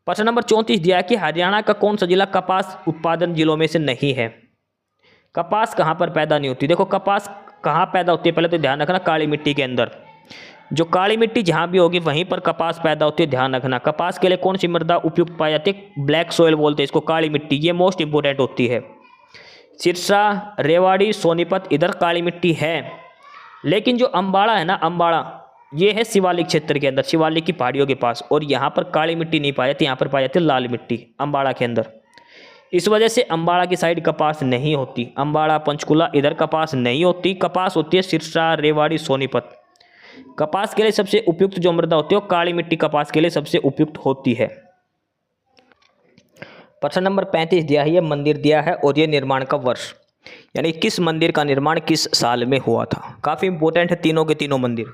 प्रश्न नंबर 34 दिया कि हरियाणा का कौन सा जिला कपास उत्पादन जिलों में से नहीं है? कपास कहाँ पर पैदा नहीं होती? देखो कपास कहाँ पैदा होती है पहले तो ध्यान रखना, काली मिट्टी के अंदर। जो काली मिट्टी जहाँ भी होगी वहीं पर कपास पैदा होती है, ध्यान रखना। कपास के लिए कौन सी मृदा उपयुक्त पाई जाती है? ब्लैक सोइल बोलते हैं इसको, काली मिट्टी, ये मोस्ट इंपोर्टेंट होती है। सिरसा, रेवाड़ी, सोनीपत, इधर काली मिट्टी है। लेकिन जो अम्बाड़ा है ना, अम्बाड़ा ये है शिवालिक क्षेत्र के अंदर, शिवालिक की पहाड़ियों के पास, और यहाँ पर काली मिट्टी नहीं पाई जाती, यहाँ पर पाई जाती है लाल मिट्टी अम्बाड़ा के अंदर। इस वजह से अम्बाड़ा की साइड कपास नहीं होती। अम्बाड़ा, पंचकुला, इधर कपास नहीं होती। कपास होती है सिरसा, रेवाड़ी, सोनीपत। कपास के लिए सबसे उपयुक्त जो मृदा होती है वो काली मिट्टी कपास के लिए सबसे उपयुक्त होती है। प्रश्न नंबर 35 दिया है, ये मंदिर दिया है और ये निर्माण का वर्ष, यानी किस मंदिर का निर्माण किस साल में हुआ था। काफ़ी इंपॉर्टेंट है तीनों के तीनों मंदिर।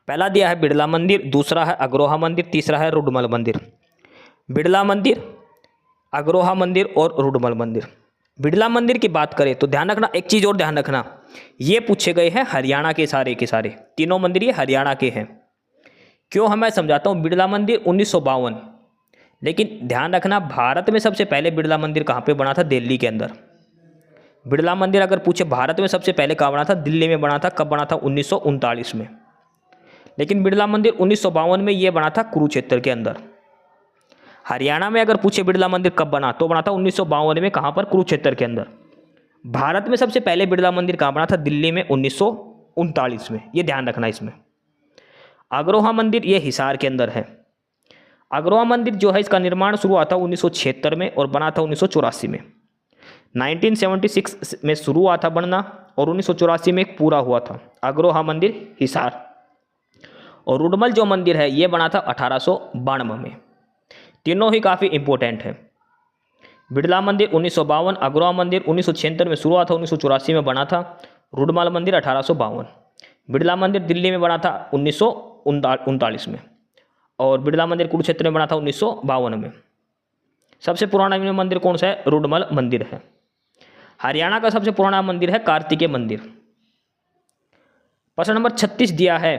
पहला दिया है बिड़ला मंदिर, दूसरा है अग्रोहा मंदिर, तीसरा है रुडमल मंदिर। बिड़ला मंदिर, अग्रोहा मंदिर और रुडमल मंदिर। बिड़ला मंदिर की बात करें तो ध्यान रखना, एक चीज़ और ध्यान रखना, ये पूछे गए हैं हरियाणा के सारे तीनों मंदिर ये हरियाणा के हैं। क्यों है मैं समझाता हूँ। बिड़ला मंदिर 1952, लेकिन ध्यान रखना भारत में सबसे पहले बिड़ला मंदिर कहाँ पे बना था? दिल्ली के अंदर। बिड़ला मंदिर अगर पूछे भारत में सबसे पहले कहाँ बना था? दिल्ली में बना था। कब बना था? 1939 में। लेकिन बिड़ला मंदिर 1952 में ये बना था कुरुक्षेत्र के अंदर। हरियाणा में अगर पूछे बिरला मंदिर कब बना, तो बना था 1952 में। कहाँ पर? कुरुक्षेत्र के अंदर। भारत में सबसे पहले बिरला मंदिर कहाँ बना था? दिल्ली में 1939 में। ये ध्यान रखना इसमें। अग्रोहा मंदिर ये हिसार के अंदर है। अग्रोहा मंदिर जो है इसका निर्माण शुरू हुआ था 1976 में और बना था 1984 में। 1976 में शुरू हुआ था बनना और 1984 में पूरा हुआ था अग्रोहा मंदिर हिसार। और रुडमल जो मंदिर है ये बना था 1892 में। तीनों ही काफ़ी इंपॉर्टेंट है। बिरला मंदिर 1952, अग्रोहा मंदिर 1976 में शुरू हुआ था, 1984 में बना था। रुडमल मंदिर 1852। बिरला मंदिर दिल्ली में बना था 1939 में और बिरला मंदिर कुरुक्षेत्र में बना था 1952 में। सबसे पुराना मंदिर कौन सा है? रुडमल मंदिर है। हरियाणा का सबसे पुराना मंदिर है कार्तिकेय मंदिर। प्रश्न नंबर 36 दिया है,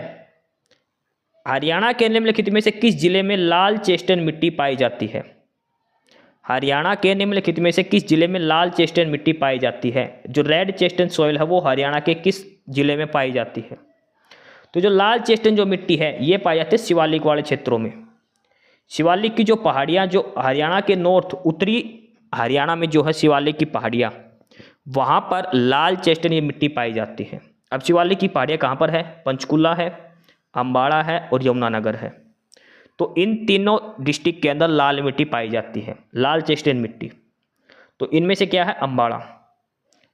हरियाणा के निम्नलिखित में से किस जिले में लाल चेस्टन मिट्टी पाई जाती है? हरियाणा के निम्नलिखित में से किस जिले में लाल चेस्टन मिट्टी पाई जाती है? जो रेड चेस्टन सॉइल है वो हरियाणा के किस जिले में पाई जाती है? तो जो लाल चेस्टन जो मिट्टी है ये पाई जाती है शिवालिक वाले क्षेत्रों में। शिवालिक की जो पहाड़ियाँ जो हरियाणा के नॉर्थ उत्तरी हरियाणा में जो है शिवालिक की पहाड़ियाँ, वहाँ पर लाल चेस्टन ये मिट्टी पाई जाती है। अब शिवालिक की पहाड़ियाँ कहाँ पर है? पंचकुला है, अम्बाड़ा है और यमुनानगर है। तो इन तीनों डिस्ट्रिक्ट के अंदर लाल मिट्टी पाई जाती है, लाल चेस्टन मिट्टी। तो इनमें से क्या है?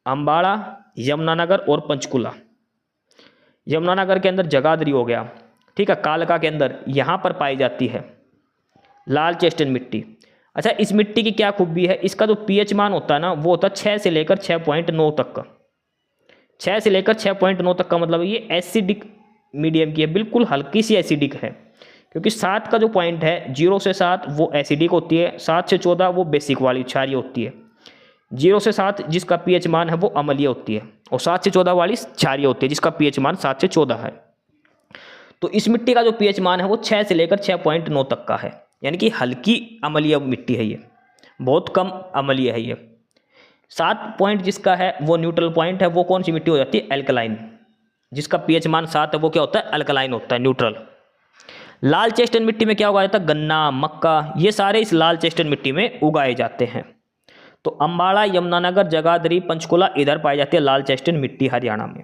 अम्बाड़ा, यमुनानगर और पंचकुला। यमुनानगर के अंदर जगाधरी हो गया, ठीक है, कालका के अंदर, यहाँ पर पाई जाती है लाल चेस्टन मिट्टी। अच्छा, इस मिट्टी की क्या खूबी है? इसका जो पीएच मान होता है ना वो होता है 6 से लेकर 6.9 तक का। 6 से लेकर 6.9 तक का मतलब ये एसिडिक मीडियम की है, बिल्कुल हल्की सी एसिडिक है। क्योंकि 7 का जो पॉइंट है 0 से 7 वो एसिडिक होती है, 7 से 14 वो बेसिक वाली क्षारीय होती है, 0 से 7 जिसका पीएच मान है वो अम्लीय होती है और 7 से 14 वाली क्षारीय होती है जिसका पीएच मान 7 से 14 है। तो इस मिट्टी का जो पीएच मान है वो 6 से लेकर 6.9 तक का है, यानी कि हल्की अम्लीय मिट्टी है ये, बहुत कम अम्लीय है ये। 7 पॉइंट जिसका है वो न्यूट्रल पॉइंट है, वो कौन सी मिट्टी हो जाती है? एल्कलाइन। जिसका पीएच मान 7 है वो क्या होता है? अल्कलाइन होता है, न्यूट्रल। लाल चेस्टन मिट्टी में क्या उगाया जाता है? गन्ना, मक्का, ये सारे इस लाल चेस्टन मिट्टी में उगाए जाते हैं। तो अम्बाड़ा, यमुनानगर, जगाधरी, पंचकुला इधर पाई जाती है लाल चेस्टन मिट्टी हरियाणा में।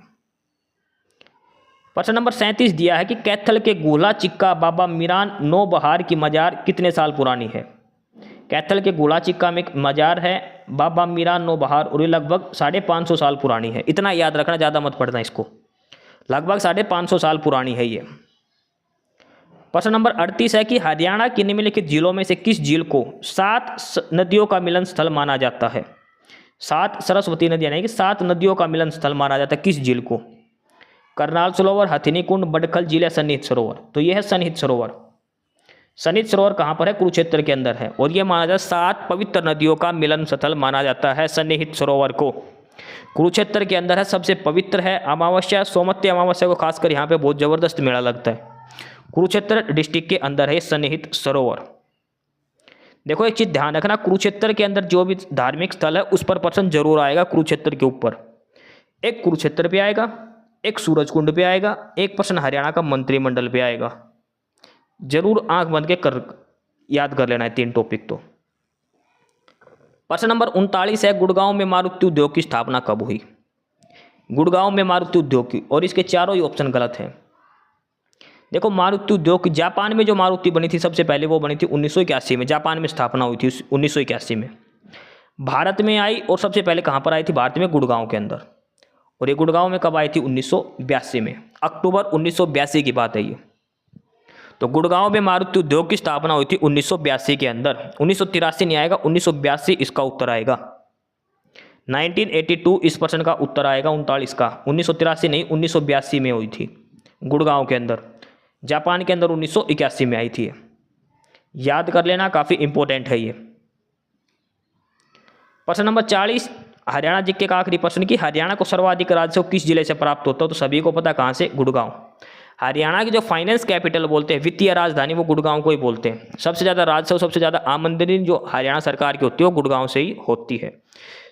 प्रश्न नंबर 37 दिया है कि कैथल के गोला चिक्का बाबा मीरान नौबहार की मजार कितने साल पुरानी है? कैथल के गोला चिक्का में एक मजार है बाबा मीरान नौबहार और ये लगभग 550 साल पुरानी है। इतना याद रखना, ज़्यादा मत पढ़ना इसको, लगभग 550 साल पुरानी है ये। प्रश्न नंबर 38 है कि हरियाणा की निम्नलिखित झीलों में से किस झील को 7 नदियों का मिलन स्थल माना जाता है? 7 सरस्वती नदियाँ नहीं कि 7 नदियों का मिलन स्थल माना जाता है, किस झील को? करनाल सरोवर, हथिनी कुंड, बडखल झील या सन्निहित सरोवर? तो यह है सन्निहित सरोवर। सन्निहित सरोवर कहाँ पर है? कुरुक्षेत्र के अंदर है और यह माना जाता है 7 पवित्र नदियों का मिलन स्थल माना जाता है सन्निहित सरोवर को। कुरुक्षेत्र के अंदर है, सबसे पवित्र है। अमावस्या, सोमवती अमावस्या को खासकर यहाँ पे बहुत जबरदस्त मेला लगता है। कुरुक्षेत्र डिस्ट्रिक्ट के अंदर है सन्निहित सरोवर। देखो एक चीज ध्यान रखना, कुरुक्षेत्र के अंदर जो भी धार्मिक स्थल है उस पर प्रश्न जरूर आएगा। कुरुक्षेत्र के ऊपर एक कुरुक्षेत्र पे आएगा, एक सूरजकुंड पे आएगा, एक प्रश्न हरियाणा का मंत्रिमंडल पे आएगा। जरूर आंख बंद के कर याद कर लेना है 3 टॉपिक। तो प्रश्न नंबर 39 है, गुड़गांव में मारुति उद्योग की स्थापना कब हुई? गुड़गांव में मारुति उद्योग की, और इसके चारों ही ऑप्शन गलत हैं। देखो मारुति उद्योग की जापान में जो मारुति बनी थी सबसे पहले वो बनी थी 1981 में, जापान में स्थापना हुई थी 1981 में। भारत में आई और सबसे पहले कहाँ पर आई थी? भारत में गुड़गांव के अंदर। और ये गुड़गांव में कब आई थी? 1982 में, अक्टूबर 1982 की बात है ये। तो गुड़गांव में मारुति उद्योग की स्थापना हुई थी 1982 के अंदर। 1983 नहीं आएगा, 1982 इसका उत्तर आएगा। 1982 इस प्रश्न का उत्तर आएगा 39 का। 1983 नहीं, 1982 में हुई थी गुड़गांव के अंदर। जापान के अंदर 1981 में आई थी। याद कर लेना, काफ़ी इंपॉर्टेंट है ये। प्रश्न नंबर 40 हरियाणा जीके का आखिरी प्रश्न की हरियाणा को सर्वाधिक राजस्व किस जिले से प्राप्त होता है? तो सभी को पता कहाँ से? गुड़गांव। हरियाणा की जो फाइनेंस कैपिटल बोलते हैं, वित्तीय राजधानी, वो गुड़गांव को ही बोलते हैं। सबसे ज़्यादा राजस्व, सबसे ज़्यादा आमदनी जो हरियाणा सरकार की होती है वो गुड़गांव से ही होती है।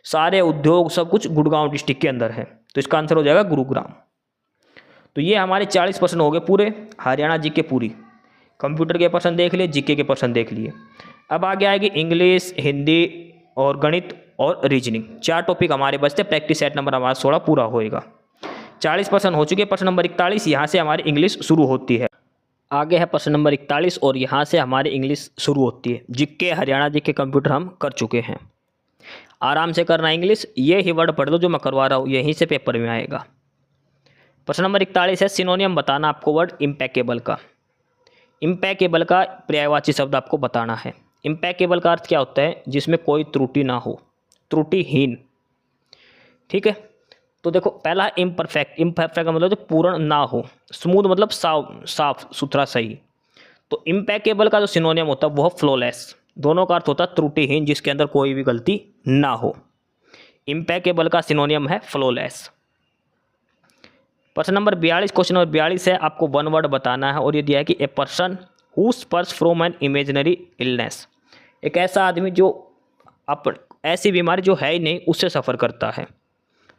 सारे उद्योग सब कुछ गुड़गांव डिस्ट्रिक्ट के अंदर है। तो इसका आंसर हो जाएगा गुरुग्राम। तो ये हमारे 40 प्रश्न हो गए पूरे हरियाणा जीके पूरी। कंप्यूटर के प्रश्न देख लिए, जीके के प्रश्न देख लिए। अब आगे आएगी इंग्लिश, हिंदी और गणित और रीजनिंग। 4 टॉपिक हमारे बचते, प्रैक्टिस सेट नंबर हमारा 16 पूरा होएगा। 40% हो चुके। प्रश्न नंबर 41, यहाँ से हमारी इंग्लिश शुरू होती है। आगे है प्रश्न नंबर 41 और यहाँ से हमारी इंग्लिश शुरू होती है। जीके, हरियाणा जीके कंप्यूटर हम कर चुके हैं। आराम से करना इंग्लिश, ये ही वर्ड पढ़ लो जो मैं करवा रहा हूँ, यहीं से पेपर में आएगा। प्रश्न नंबर 41 है सिनोनियम बताना आपको वर्ड इम्पेकेबल का। इम्पेकेबल का पर्यायवाची शब्द आपको बताना है। इम्पेकेबल का अर्थ क्या होता है? जिसमें कोई त्रुटि ना हो, त्रुटिहीन। ठीक है, तो देखो पहला इम्परफेक्ट। इम्परफेक्ट का मतलब जो पूर्ण ना हो। स्मूथ मतलब साफ सुथरा, सही। तो इम्पेकेबल का जो सिनोनियम होता है वो फ्लॉलेस। दोनों का अर्थ होता है त्रुटिहीन, जिसके अंदर कोई भी गलती ना हो। इम्पेकेबल का सिनोनियम है फ्लॉलेस। प्रश्न नंबर 42, क्वेश्चन नंबर 42 है, आपको वन वर्ड बताना है और ये दिया है कि a person who suffers from an imaginary illness. एक ऐसा आदमी जो ऐसी बीमारी जो है ही नहीं उससे सफ़र करता है,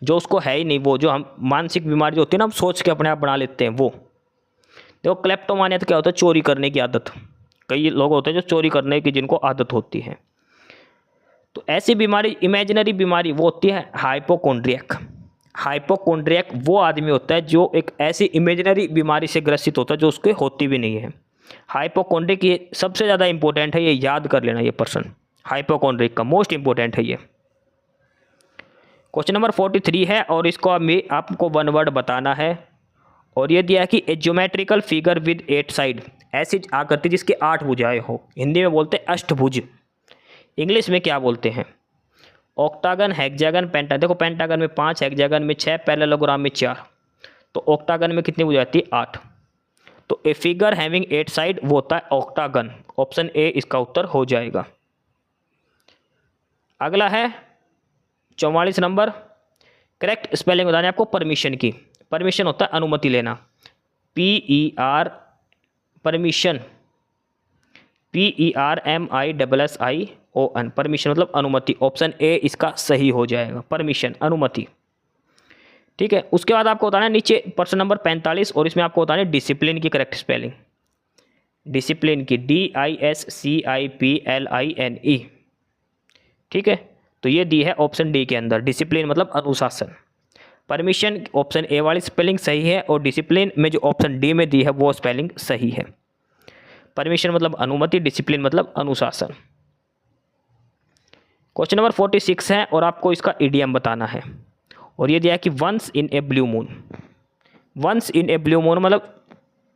जो उसको है ही नहीं, वो जो हम मानसिक बीमारी जो होती है ना, हम सोच के अपने आप बना लेते हैं वो। देखो क्लेप्टोमानिया तो क्या होता है? चोरी करने की आदत। कई लोग होते हैं जो चोरी करने की जिनको आदत होती है। तो ऐसी बीमारी, इमेजिनरी बीमारी, वो होती है हाइपोकोंड्रियक। हाइपोकोंड्रियक वो आदमी होता है जो एक ऐसी इमेजिनरी बीमारी से ग्रसित होता है जो उसके होती भी नहीं है। हाइपोकोंड्रिक ये सबसे ज़्यादा इंपॉर्टेंट है, ये याद कर लेना। ये पर्सन हाइपोकोंड्रिक का मोस्ट इंपॉर्टेंट है ये। क्वेश्चन नंबर 43 है और इसको आपको वन वर्ड बताना है और ये दिया है कि ए ज्योमेट्रिकल फिगर विद 8 साइड। ऐसी आकृति जिसके 8 भुजाएं हो। हिंदी में बोलते हैं अष्टभुज। इंग्लिश में क्या बोलते हैं? Octagon, hexagon, pentagon. देखो पेंटागन में 5, हेक्सागन में 6, पैरेललोग्राम में 4। तो ऑक्टागन में कितनी भुजाएं आती है? 8। तो ए फिगर हैविंग 8 साइड वो होता है ऑक्टागन। ऑप्शन ए इसका उत्तर हो जाएगा। अगला है 44 नंबर। करेक्ट स्पेलिंग बताने आपको परमिशन की। परमिशन होता है अनुमति लेना। PER परमिशन, PERMISSION, परमिशन मतलब अनुमति। ऑप्शन ए इसका सही हो जाएगा, परमिशन, अनुमति। ठीक है, उसके बाद आपको बताना है नीचे प्रश्न नंबर 45 और इसमें आपको बताना है डिसिप्लिन की करेक्ट स्पेलिंग। डिसिप्लिन की DISCIPLINE। ठीक है, तो ये दी है ऑप्शन डी के अंदर। डिसिप्लिन मतलब अनुशासन। परमिशन ऑप्शन ए वाली स्पेलिंग सही है और डिसिप्लिन में जो ऑप्शन डी में दी है वो स्पेलिंग सही है। परमिशन मतलब अनुमति, डिसिप्लिन मतलब अनुशासन। क्वेश्चन नंबर 46 है और आपको इसका इडियम बताना है और ये दिया है कि once in a blue moon. Once in a blue moon मतलब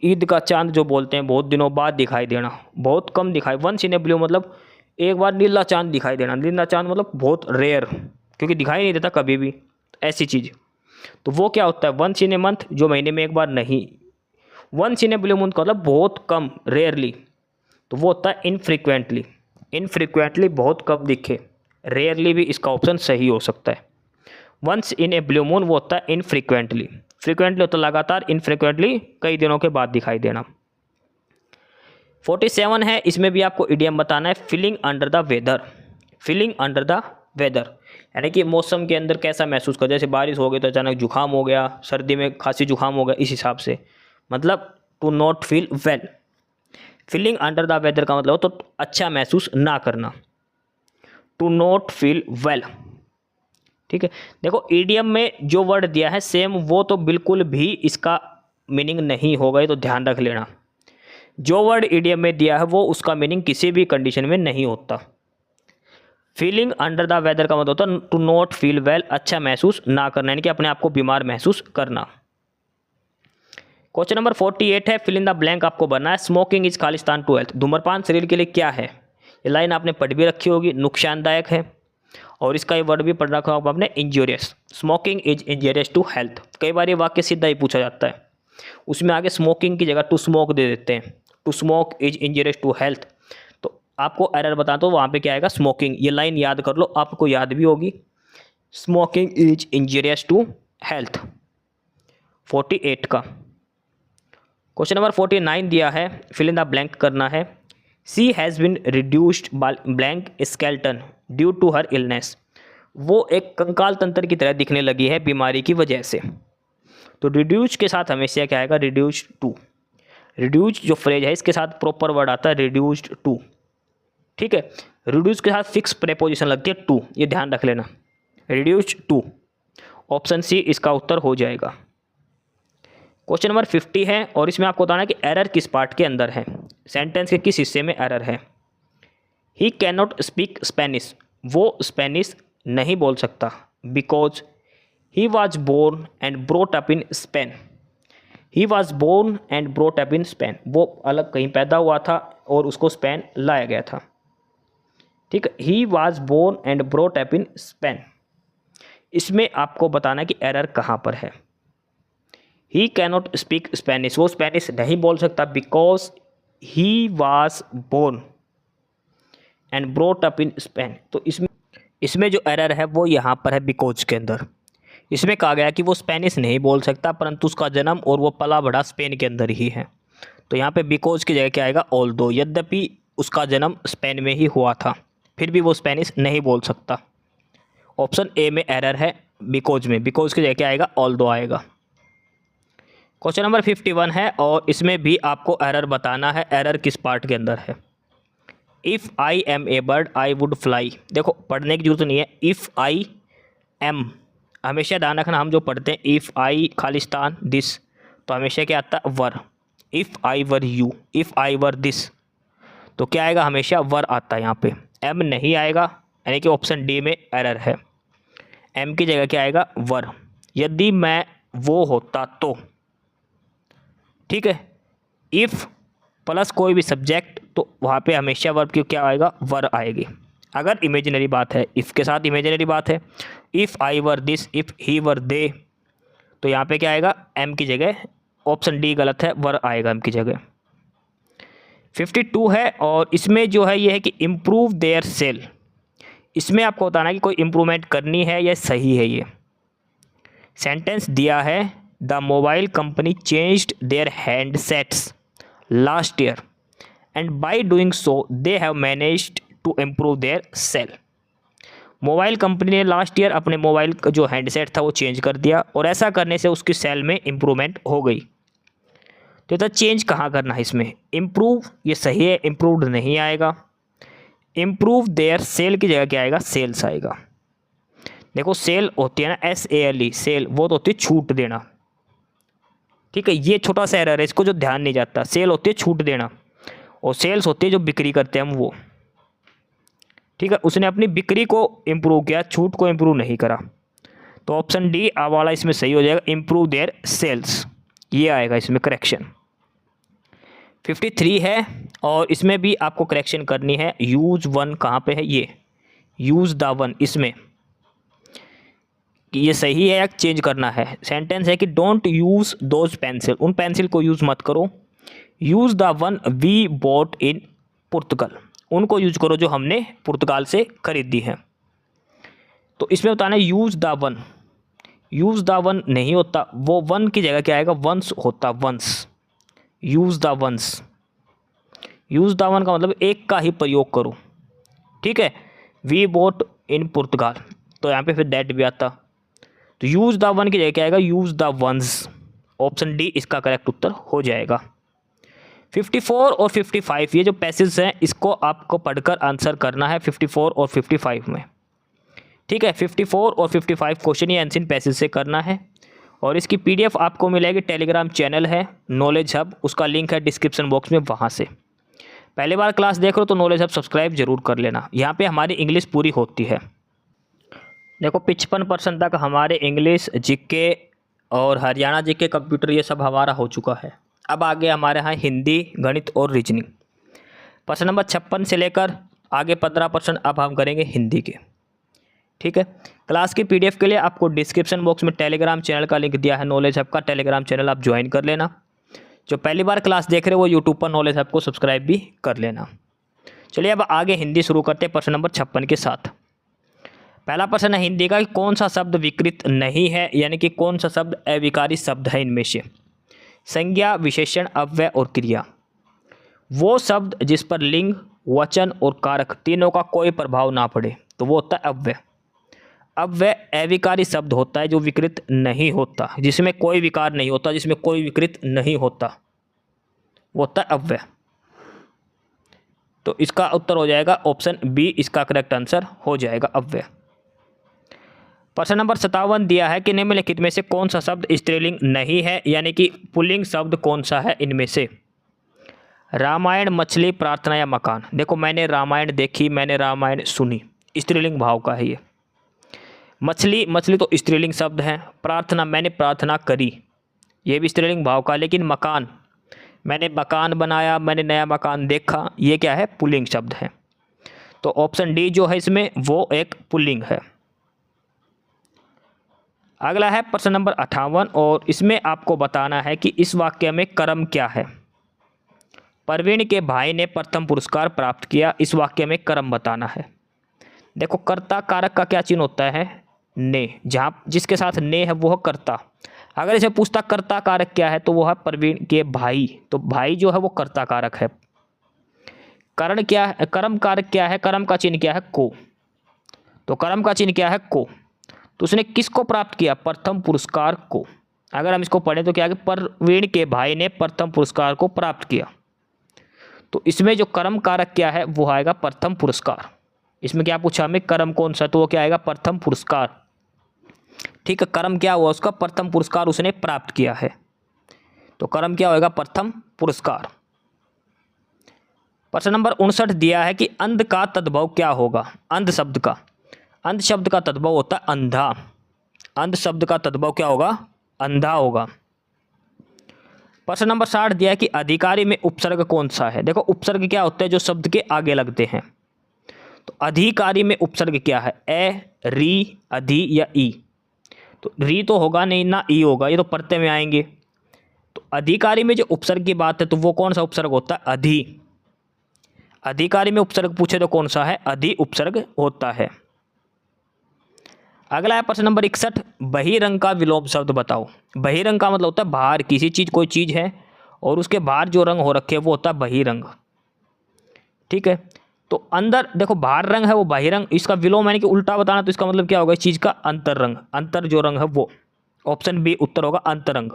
ईद का चांद जो बोलते हैं, बहुत दिनों बाद दिखाई देना, बहुत कम दिखाई। वंस इन ए ब्लू मतलब एक बार नीला चांद दिखाई देना। नीला चांद मतलब बहुत रेयर, क्योंकि दिखाई नहीं देता कभी भी, ऐसी चीज़। तो वो क्या होता है? वंस इन ए मंथ, जो महीने में एक बार नहीं। Once in a blue moon का मतलब बहुत कम, रेयरली। तो वो होता है इनफ्रीक्वेंटली। इनफ्रीक्वेंटली बहुत कम दिखे। रेयरली भी इसका ऑप्शन सही हो सकता है। Once in a blue moon वो होता है इनफ्रीक्वेंटली। फ्रीक्वेंटली होता है लगातार, इनफ्रीक्वेंटली कई दिनों के बाद दिखाई देना। 47 है, इसमें भी आपको इडियम बताना है feeling under the weather. Feeling under the weather यानी कि मौसम के अंदर कैसा महसूस कर। जैसे बारिश हो गई तो अचानक जुकाम हो गया, सर्दी में खांसी जुकाम हो गया, इस हिसाब से। मतलब to not feel well. Feeling under the weather का मतलब हो तो अच्छा महसूस ना करना, टू नॉट फील वेल। ठीक है, देखो ईडियम में जो वर्ड दिया है सेम, वो तो बिल्कुल भी इसका मीनिंग नहीं होगा, ये तो ध्यान रख लेना। जो वर्ड ईडियम में दिया है वो उसका मीनिंग किसी भी कंडीशन में नहीं होता। फीलिंग अंडर द वेदर का मतलब होता है टू नॉट फील वेल, अच्छा महसूस ना करना, यानी कि अपने आप को बीमार महसूस करना। क्वेश्चन नंबर 48 है, फिल इन द ब्लैंक आपको बनना है। स्मोकिंग इज खालिस्तान टू हेल्थ। धूम्रपान शरीर के लिए क्या है? ये लाइन आपने पढ़ भी रखी होगी, नुकसानदायक है। और इसका ये वर्ड भी पढ़ रखा होगा आपने, injurious. Smoking is injurious to health. कई बार ये वाक्य सीधा ही पूछा जाता है, उसमें आगे स्मोकिंग की जगह टू स्मोक दे देते हैं। To smoke is injurious to health, तो आपको एरर बता दो, वहाँ पे क्या आएगा? स्मोकिंग। ये लाइन याद कर लो, आपको याद भी होगी। Smoking is injurious to health. 48 का क्वेश्चन नंबर 49 दिया है, फिल इन द ब्लैंक करना है। She has been reduced blank skeleton due to her illness. वो एक कंकाल तंत्र की तरह दिखने लगी है बीमारी की वजह से। तो रिड्यूस के साथ हमेशा क्या आएगा? Reduced to. रिड्यूस जो फ्रेज है इसके साथ प्रॉपर वर्ड आता है रिड्यूस्ड टू। ठीक है। रिड्यूस के साथ फिक्स प्रेपोजिशन लगती है टू, ये ध्यान रख लेना, रिड्यूस टू। ऑप्शन सी इसका उत्तर हो जाएगा। क्वेश्चन नंबर 50 है और इसमें आपको बताना है कि एरर किस पार्ट के अंदर है, सेंटेंस के किस हिस्से में एरर है। He can not speak Spanish, वो स्पेनिश नहीं बोल सकता, because he was born and brought up in Spain. He was born and brought up in Spain, वो अलग कहीं पैदा हुआ था और उसको स्पेन लाया गया था। ठीक है, he was born and brought up in Spain. इसमें आपको बताना है कि एरर कहाँ पर है। He can not speak Spanish, वो स्पेनिश नहीं बोल सकता, because he was born and brought up in Spain. तो इसमें जो एरर है वो यहाँ पर है बिकॉज के अंदर। इसमें कहा गया कि वो स्पेनिश नहीं बोल सकता, परंतु उसका जन्म और वो पला बढ़ा स्पेन के अंदर ही है। तो यहाँ पे बिकॉज की जगह क्या आएगा, ऑल्दो। यद्यपि उसका जन्म स्पेन में ही हुआ था, फिर भी वो स्पेनिश नहीं बोल सकता। ऑप्शन ए में एरर है बिकॉज में, बिकॉज की जगह क्या आएगा, ऑल्दो आएगा। क्वेश्चन नंबर 51 है और इसमें भी आपको एरर बताना है, एरर किस पार्ट के अंदर है। If I am a bird I would fly. देखो पढ़ने की जरूरत नहीं है, इफ़ आई एम, हमेशा ध्यान रखना, हम जो पढ़ते हैं इफ़ आई खालिस्तान दिस, तो हमेशा क्या आता है, were. If I were you, if I were this, तो क्या आएगा, हमेशा वर आता है। यहाँ पे एम नहीं आएगा, यानी कि ऑप्शन डी में एरर है। एम की जगह क्या आएगा, वर। यदि मैं वो होता तो, ठीक है, इफ़ प्लस कोई भी सब्जेक्ट, तो वहाँ पे हमेशा वर्ब की क्या आएगा, वर आएगी। अगर इमेजिनरी बात है, इफ़ के साथ इमेजिनरी बात है, if I were this, if he were they, तो यहाँ पे क्या आएगा, एम की जगह, ऑप्शन डी गलत है, वर आएगा एम की जगह। 52 है और इसमें जो है ये है कि इम्प्रूव देयर सेल। इसमें आपको बताना है कि कोई इम्प्रूवमेंट करनी है या सही है। ये सेंटेंस दिया है, the mobile company changed their handsets last year and by doing so they have managed to improve their sale. Mobile company ने लास्ट ईयर अपने मोबाइल का जो हैंडसेट था वो चेंज कर दिया और ऐसा करने से उसकी सेल में इम्प्रूवमेंट हो गई। तो ये चेंज कहाँ करना है इसमें, इम्प्रूव, ये सही है, इम्प्रूव्ड नहीं आएगा। इम्प्रूव देयर सेल की जगह क्या आएगा, सेल्स आएगा। देखो सेल होती है ना, SALE, सेल, वो तो होती है छूट देना। ठीक है, ये छोटा सा एरर है, इसको जो ध्यान नहीं जाता। सेल होती है छूट देना और सेल्स होती है जो बिक्री करते हैं हम, वो। ठीक है, उसने अपनी बिक्री को इम्प्रूव किया, छूट को इम्प्रूव नहीं करा। तो ऑप्शन डी वाला इसमें सही हो जाएगा, इम्प्रूव देयर सेल्स, ये आएगा इसमें करेक्शन। 53 है और इसमें भी आपको करेक्शन करनी है। यूज़ वन कहाँ पे है, ये यूज़ द वन, इसमें ये सही है या चेंज करना है। सेंटेंस है कि डोंट यूज़ दोज पेंसिल, उन पेंसिल को यूज़ मत करो। Use the one we bought in Portugal, उनको यूज करो जो हमने पुर्तगाल से खरीदी है। तो इसमें बताना है use the one, use the one नहीं होता, वो वन की जगह क्या आएगा, वंस होता, once. Use the once, use the one का मतलब एक का ही प्रयोग करो। ठीक है, वी बोट इन पुर्तगाल, तो यहाँ पे फिर दैट भी आता। तो यूज़ द वन की जगह क्या आएगा, use the once. Option D इसका करेक्ट उत्तर हो जाएगा। 54 और 55 ये जो पैसेज हैं इसको आपको पढ़कर आंसर करना है 54 और 55 में। ठीक है, 54 और 55 क्वेश्चन ये एंशिएंट पैसेज से करना है और इसकी PDF आपको मिलेगी, टेलीग्राम चैनल है नॉलेज हब, उसका लिंक है डिस्क्रिप्शन बॉक्स में, वहाँ से। पहली बार क्लास देख रहे हो तो नॉलेज हब सब्सक्राइब जरूर कर लेना। यहाँ पे हमारी इंग्लिश पूरी होती है। देखो 55% तक हमारे इंग्लिश, GK और हरियाणा GK, कंप्यूटर, ये सब हमारा हो चुका है। अब आगे हमारे यहाँ हिंदी, गणित और रीजनिंग। प्रश्न नंबर 56 से लेकर आगे 15% अब हम करेंगे हिंदी के। ठीक है, क्लास की PDF के लिए आपको डिस्क्रिप्शन बॉक्स में टेलीग्राम चैनल का लिंक दिया है, नॉलेज हब का टेलीग्राम चैनल, आप ज्वाइन कर लेना। जो पहली बार क्लास देख रहे हो वो यूट्यूब पर नॉलेज हब को सब्सक्राइब भी कर लेना। चलिए अब आगे हिंदी शुरू करते हैं प्रश्न नंबर 56 के साथ। पहला प्रश्न है हिंदी का कि कौन सा शब्द विकृत नहीं है, यानी कि कौन सा शब्द अविकारी शब्द है इनमें से। संज्ञा, विशेषण, अव्यय और क्रिया। वो शब्द जिस पर लिंग, वचन और कारक तीनों का कोई प्रभाव ना पड़े तो वो होता है अव्यय। अव्यय अविकारी शब्द होता है जो विकृत नहीं होता, जिसमें कोई विकार नहीं होता, जिसमें कोई विकृत नहीं होता, वो होता है अव्यय। तो इसका उत्तर हो जाएगा ऑप्शन बी, इसका करेक्ट आंसर हो जाएगा अव्यय। प्रश्न नंबर 57 दिया है कि निम्नलिखित में से कौन सा शब्द स्त्रीलिंग नहीं है, यानी कि पुल्लिंग शब्द कौन सा है इनमें से। रामायण, मछली, प्रार्थना या मकान। देखो मैंने रामायण देखी, मैंने रामायण सुनी, स्त्रीलिंग भाव का है ये। मछली, मछली तो स्त्रीलिंग शब्द है। प्रार्थना, मैंने प्रार्थना करी, ये भी स्त्रीलिंग भाव का। लेकिन मकान, मैंने मकान बनाया, मैंने नया मकान देखा, ये क्या है, पुल्लिंग शब्द है। तो ऑप्शन डी जो है इसमें वो एक पुल्लिंग है। अगला है प्रश्न नंबर 58 और इसमें आपको बताना है कि इस वाक्य में कर्म क्या है। प्रवीण के भाई ने प्रथम पुरस्कार प्राप्त किया, इस वाक्य में कर्म बताना है। देखो कर्ता कारक का क्या चिन्ह होता है, ने, जहाँ जिसके साथ ने है वो है कर्ता। अगर इसे पूछता कर्ता कारक क्या है तो वो है प्रवीण के भाई, तो भाई जो है वो कर्ता कारक है। करण क्या है, कर्म कारक क्या है, कर्म का चिन्ह क्या है, को, तो कर्म का चिन्ह क्या है, को। तो उसने किसको प्राप्त किया, प्रथम पुरस्कार को। अगर हम इसको पढ़ें तो क्या है, प्रवीण के भाई ने प्रथम पुरस्कार को प्राप्त किया। तो इसमें जो कर्म कारक क्या है वो आएगा प्रथम पुरस्कार। इसमें क्या पूछा हमें, कर्म कौन सा, तो वो क्या आएगा, प्रथम पुरस्कार। ठीक है, कर्म क्या हुआ उसका, प्रथम पुरस्कार उसने प्राप्त किया है, तो कर्म क्या होगा, प्रथम पुरस्कार। प्रश्न नंबर 59 दिया है कि अंध का तद्भव क्या होगा। अंध शब्द का, अंध शब्द का तद्भव होता है अंधा। अंध शब्द का तद्भव क्या होगा, अंधा होगा। प्रश्न नंबर 60 दिया है कि अधिकारी में उपसर्ग कौन सा है। देखो उपसर्ग क्या होता है, जो शब्द के आगे लगते हैं। तो अधिकारी में उपसर्ग क्या है, ए, री, अधि या ई। तो री तो होगा नहीं, ना ई होगा, ये तो प्रत्यय में आएंगे। तो अधिकारी में जो उपसर्ग की बात है तो वो कौन सा उपसर्ग होता है, अधि। अधिकारी में उपसर्ग पूछे तो कौन सा है, अधि उपसर्ग होता है। अगला है प्रश्न नंबर 61, बहिरंग का विलोम शब्द बताओ। बहिरंग का मतलब होता है बाहर, किसी चीज, कोई चीज है और उसके बाहर जो रंग हो रखे वो होता है बहिरंग। ठीक है, तो अंदर देखो बाहर रंग है वो बहिरंग, इसका विलोम यानी कि उल्टा बताना, तो इसका मतलब क्या होगा, इस चीज का अंतर रंग, अंतर जो रंग है वो। ऑप्शन बी उत्तर होगा अंतरंग।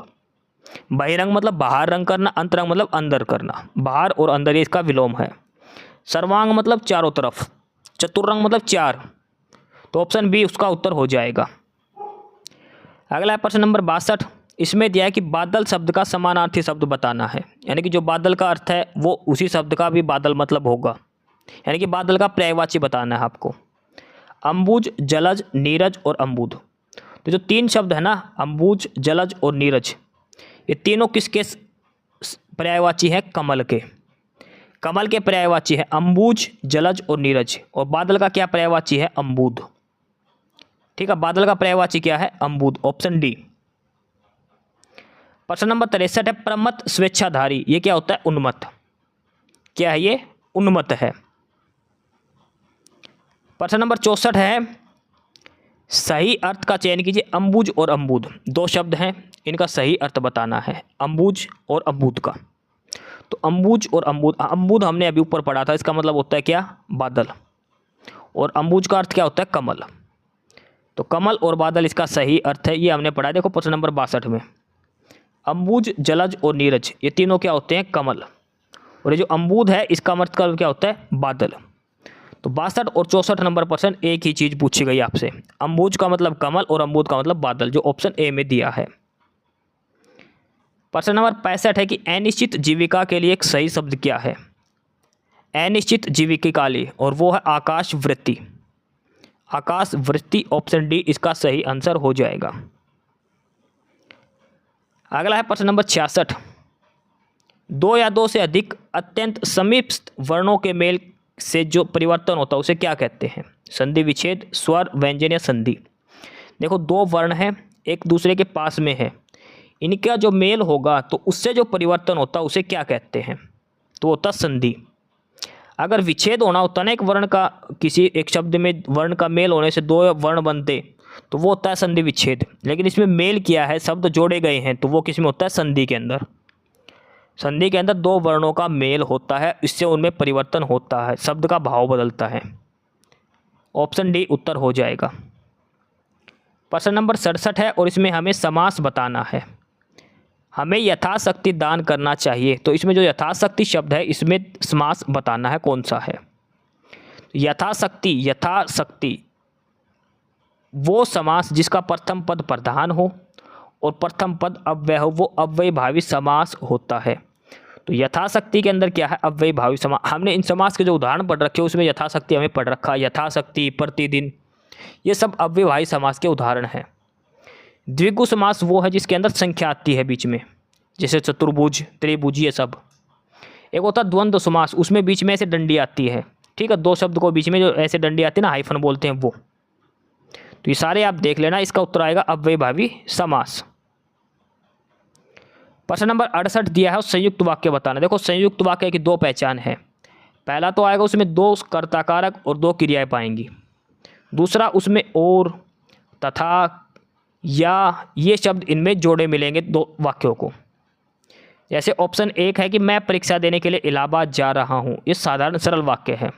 बहिरंग मतलब बाहर रंग करना, अंतरंग मतलब अंदर करना, बाहर और अंदर, ये इसका विलोम है। सर्वांग मतलब चारों तरफ, चतुरंग मतलब चार, तो ऑप्शन बी उसका उत्तर हो जाएगा। अगला है प्रश्न नंबर 62, इसमें दिया है कि बादल शब्द का समानार्थी शब्द बताना है, यानी कि जो बादल का अर्थ है वो उसी शब्द का भी बादल मतलब होगा, यानी कि बादल का पर्यायवाची बताना है आपको। अंबुज, जलज, नीरज और अंबुद। तो जो तीन शब्द है ना, अंबुज, जलज और नीरज, ये तीनों किसके पर्यायवाची है, कमल के। कमल के पर्यायवाची है अंबुज, जलज और नीरज, और बादल का क्या पर्यायवाची है, अंबुद। ठीक है, बादल का पर्यायवाची क्या है, अंबुद, ऑप्शन डी। प्रश्न नंबर 63 है, प्रमत्त स्वेच्छाधारी, ये क्या होता है, उन्मत्त। क्या है ये, उन्मत्त है। प्रश्न नंबर 64 है, सही अर्थ का चयन कीजिए। अंबुज और अंबुद दो शब्द हैं, इनका सही अर्थ बताना है, अंबुज और अंबुद का। तो अंबुज और अंबुद, अंबुद हमने अभी ऊपर पढ़ा था, इसका मतलब होता है क्या, बादल, और अंबुज का अर्थ क्या होता है, कमल। तो कमल और बादल इसका सही अर्थ है, ये हमने पढ़ा है। देखो प्रश्न नंबर 62 में, अंबुज, जलज और नीरज, ये तीनों क्या होते हैं, कमल, और ये जो अंबुद है इसका मतलब क्या होता है, बादल। तो 62 और 64 नंबर प्रश्न एक ही चीज पूछी गई आपसे, अंबुज का मतलब कमल और अंबुद का मतलब बादल, जो ऑप्शन ए में दिया है। प्रश्न नंबर 65 है कि अनिश्चित जीविका के लिए एक सही शब्द क्या है। अनिश्चित जीविका लिए, और वो है आकाश वृत्ति। आकाश वृत्ति, ऑप्शन डी इसका सही आंसर हो जाएगा। अगला है प्रश्न नंबर 66, दो या दो से अधिक अत्यंत समीपस्थ वर्णों के मेल से जो परिवर्तन होता है उसे क्या कहते हैं। संधि, विच्छेद, स्वर, व्यंजन या संधि। देखो दो वर्ण हैं, एक दूसरे के पास में है, इनका जो मेल होगा तो उससे जो परिवर्तन होता है उसे क्या कहते हैं, तो होता संधि। अगर विच्छेद होना होता ना एक वर्ण का, किसी एक शब्द में वर्ण का मेल होने से दो वर्ण बनते तो वो होता है संधि विच्छेद। लेकिन इसमें मेल किया है, शब्द जोड़े गए हैं, तो वो किस में होता है, संधि के अंदर। संधि के अंदर दो वर्णों का मेल होता है, इससे उनमें परिवर्तन होता है, शब्द का भाव बदलता है। ऑप्शन डी उत्तर हो जाएगा। प्रश्न नंबर 67 है और इसमें हमें समास बताना है। हमें यथाशक्ति दान करना चाहिए। तो इसमें जो यथाशक्ति शब्द है इसमें समास बताना है कौन सा है। यथाशक्ति, यथाशक्ति वो समास जिसका प्रथम पद प्रधान हो और प्रथम पद अव्यय हो, वो अव्ययभावी समास होता है। तो यथाशक्ति के अंदर क्या है, अव्ययभावी समास। हमने इन समास के जो उदाहरण पढ़ रखे उसमें यथाशक्ति हमें पढ़ रखा, यथाशक्ति, प्रतिदिन, ये सब अव्ययभावी समास के उदाहरण हैं। द्विगु समास वो है जिसके अंदर संख्या आती है बीच में, जैसे चतुर्भुज, त्रिभुज, ये सब। एक होता है द्वंद्व समास, उसमें बीच में ऐसे डंडी आती है, ठीक है, दो शब्द को बीच में जो ऐसे डंडी आती है ना, हाइफन बोलते हैं वो। तो ये सारे आप देख लेना, इसका उत्तर आएगा अव्ययभावी समास। प्रश्न नंबर 68 दिया है, संयुक्त वाक्य बताना। देखो संयुक्त वाक्य की दो पहचान है। पहला तो आएगा उसमें दो कर्ताकारक और दो क्रियाएं पाएंगी। दूसरा उसमें और, तथा, या, ये शब्द इनमें जोड़े मिलेंगे दो वाक्यों को। जैसे ऑप्शन 1 है कि मैं परीक्षा देने के लिए इलाहाबाद जा रहा हूँ, ये साधारण सरल वाक्य है।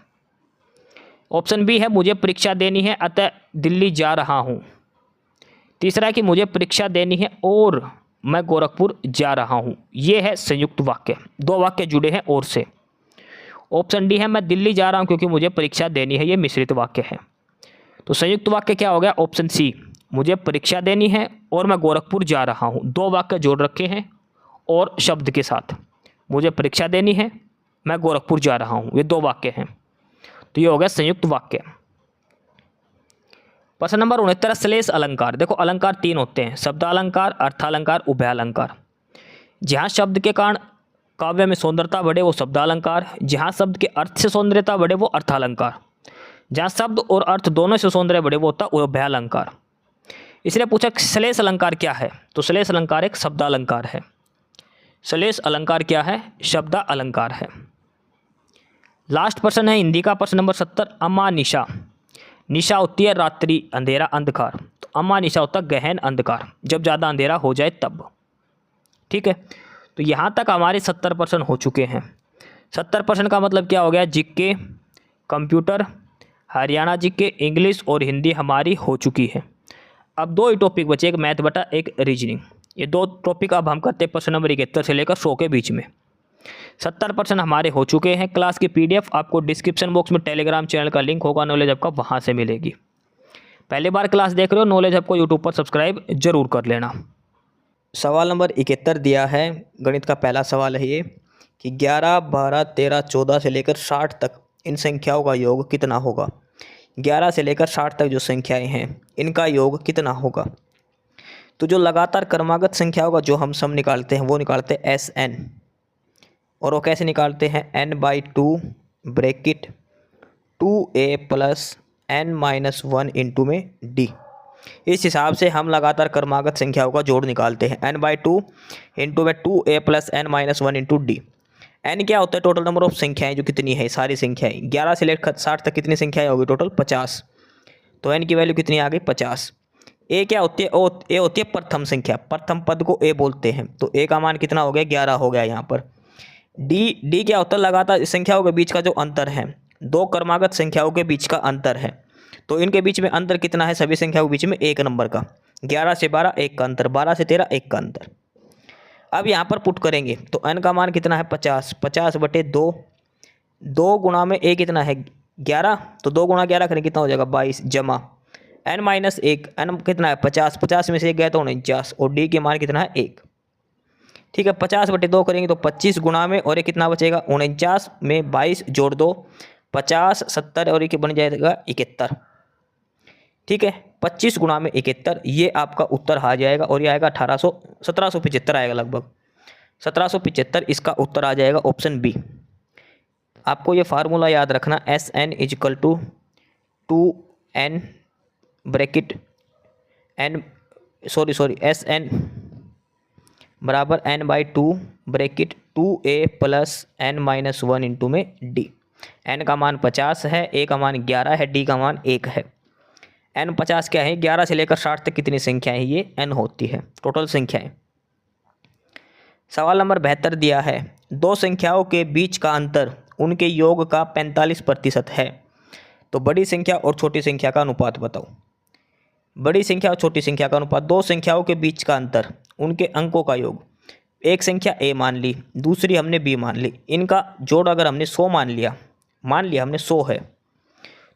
ऑप्शन बी है मुझे परीक्षा देनी है अतः दिल्ली जा रहा हूँ। तीसरा है कि मुझे परीक्षा देनी है और मैं गोरखपुर जा रहा हूँ, ये है संयुक्त वाक्य। दो वाक्य जुड़े हैं और से। ऑप्शन डी है मैं दिल्ली जा रहा हूँ क्योंकि मुझे परीक्षा देनी है, ये मिश्रित वाक्य है। तो संयुक्त वाक्य क्या हो गया, ऑप्शन सी, मुझे परीक्षा देनी है और मैं गोरखपुर जा रहा हूँ। दो वाक्य जोड़ रखे हैं और शब्द के साथ, मुझे परीक्षा देनी है, मैं गोरखपुर जा रहा हूँ, ये दो वाक्य हैं। तो ये हो गया संयुक्त वाक्य। प्रश्न नंबर 69, श्लेष अलंकार। देखो अलंकार तीन होते हैं, शब्दालंकार, अर्थालंकार, उभयालंकार। जहाँ शब्द के कारण काव्य में सौंदर्यता बढ़े वो शब्दालंकार, जहाँ शब्द के अर्थ से सौंदर्यता बढ़े वो अर्थालंकार, जहाँ शब्द और अर्थ दोनों से सौंदर्य बढ़े वो होता उभयालंकार। इसलिए पूछा श्लेष अलंकार क्या है, तो श्लेष अलंकार एक शब्दालंकार है। श्लेष अलंकार क्या है, शब्द अलंकार है। लास्ट प्रश्न है हिंदी का, प्रश्न नंबर 70, अमा निशा। निशा होती है रात्रि, अंधेरा, अंधकार। तो अमा निशा होता है गहन अंधकार, जब ज़्यादा अंधेरा हो जाए तब। ठीक है, तो यहाँ तक हमारे 70% हो चुके हैं। 70% का मतलब क्या हो गया, GK, computer, Haryana GK, English और हिंदी हमारी हो चुकी है। अब दो ही टॉपिक बचे, एक मैथ बटा एक रीजनिंग। ये दो टॉपिक अब हम करते हैं प्रश्न नंबर 71 से लेकर 100 के बीच में। 70% हमारे हो चुके हैं। क्लास की PDF आपको डिस्क्रिप्शन बॉक्स में टेलीग्राम चैनल का लिंक होगा नॉलेज हब का, वहाँ से मिलेगी। पहली बार क्लास देख रहे हो, नॉलेज हब को यूट्यूब पर सब्सक्राइब जरूर कर लेना। सवाल नंबर 71 दिया है, गणित का पहला सवाल है ये कि 11, 12, 13, 14 से लेकर 60 तक इन संख्याओं का योग कितना होगा। 11 से लेकर 60 तक जो संख्याएं हैं इनका योग कितना होगा। तो जो लगातार क्रमागत संख्याओं का जो हम सम निकालते हैं वो निकालते हैं SN, और वो कैसे निकालते हैं, n/2 bracket 2a + n-1 into में d। इस हिसाब से हम लगातार क्रमागत संख्याओं का जोड़ निकालते हैं, n/2 इंटू में 2a + n-1 into d। n क्या होता है, टोटल नंबर ऑफ संख्याएं जो कितनी है, सारी संख्याएं। 11 से लेकर 60 तक कितनी संख्याएं होगी, टोटल 50। तो n की वैल्यू कितनी आ गई, 50। a क्या होती है, a होती है प्रथम संख्या, प्रथम पद को a बोलते हैं। तो a का मान कितना हो गया, 11 हो गया यहाँ पर। d क्या होता है, लगातार संख्याओं के बीच का जो अंतर है, दो क्रमागत संख्याओं के बीच का अंतर है। तो इनके बीच में अंतर कितना है, सभी संख्याओं के बीच में 1 नंबर का। 11 से 12 1 का अंतर, 12 से 13 1 का अंतर। अब यहाँ पर पुट करेंगे तो n का मान कितना है, 50। 50/2, 2 गुणा में a कितना है, 11। तो 2 गुणा 11 करें कितना हो जाएगा, 22, जमा n-1, n कितना है 50, 50 में से 1 गया तो 49, और d के मान कितना है 1। ठीक है, 50/2 करेंगे तो 25 गुणा में, और ये कितना बचेगा, 49 में 22 जोड़ दो, 50, 70 और ये बन जाएगा 71। ठीक है, 25 गुणा में 71, ये आपका उत्तर आ जाएगा, और ये आएगा 1775 आएगा लगभग, 1775 इसका उत्तर आ जाएगा, ऑप्शन बी। आपको ये फार्मूला याद रखना, SN = 2n bracket n SN बराबर n/2 bracket 2a + n-1 into में d। n का मान 50 है, a का मान 11 है, d का मान 1 है। n 50 क्या है, 11 से लेकर 60 तक कितनी संख्याएं, ये n होती है टोटल संख्याएं। सवाल नंबर 72 दिया है, दो संख्याओं के बीच का अंतर उनके योग का 45% है। तो बड़ी संख्या और छोटी संख्या का अनुपात बताओ। बड़ी संख्या और छोटी संख्या का अनुपात, दो संख्याओं के बीच का अंतर, उनके अंकों का योग एक संख्या a मान ली, दूसरी हमने b मान ली, इनका जोड़ अगर हमने 100 मान लिया हमने 100 है,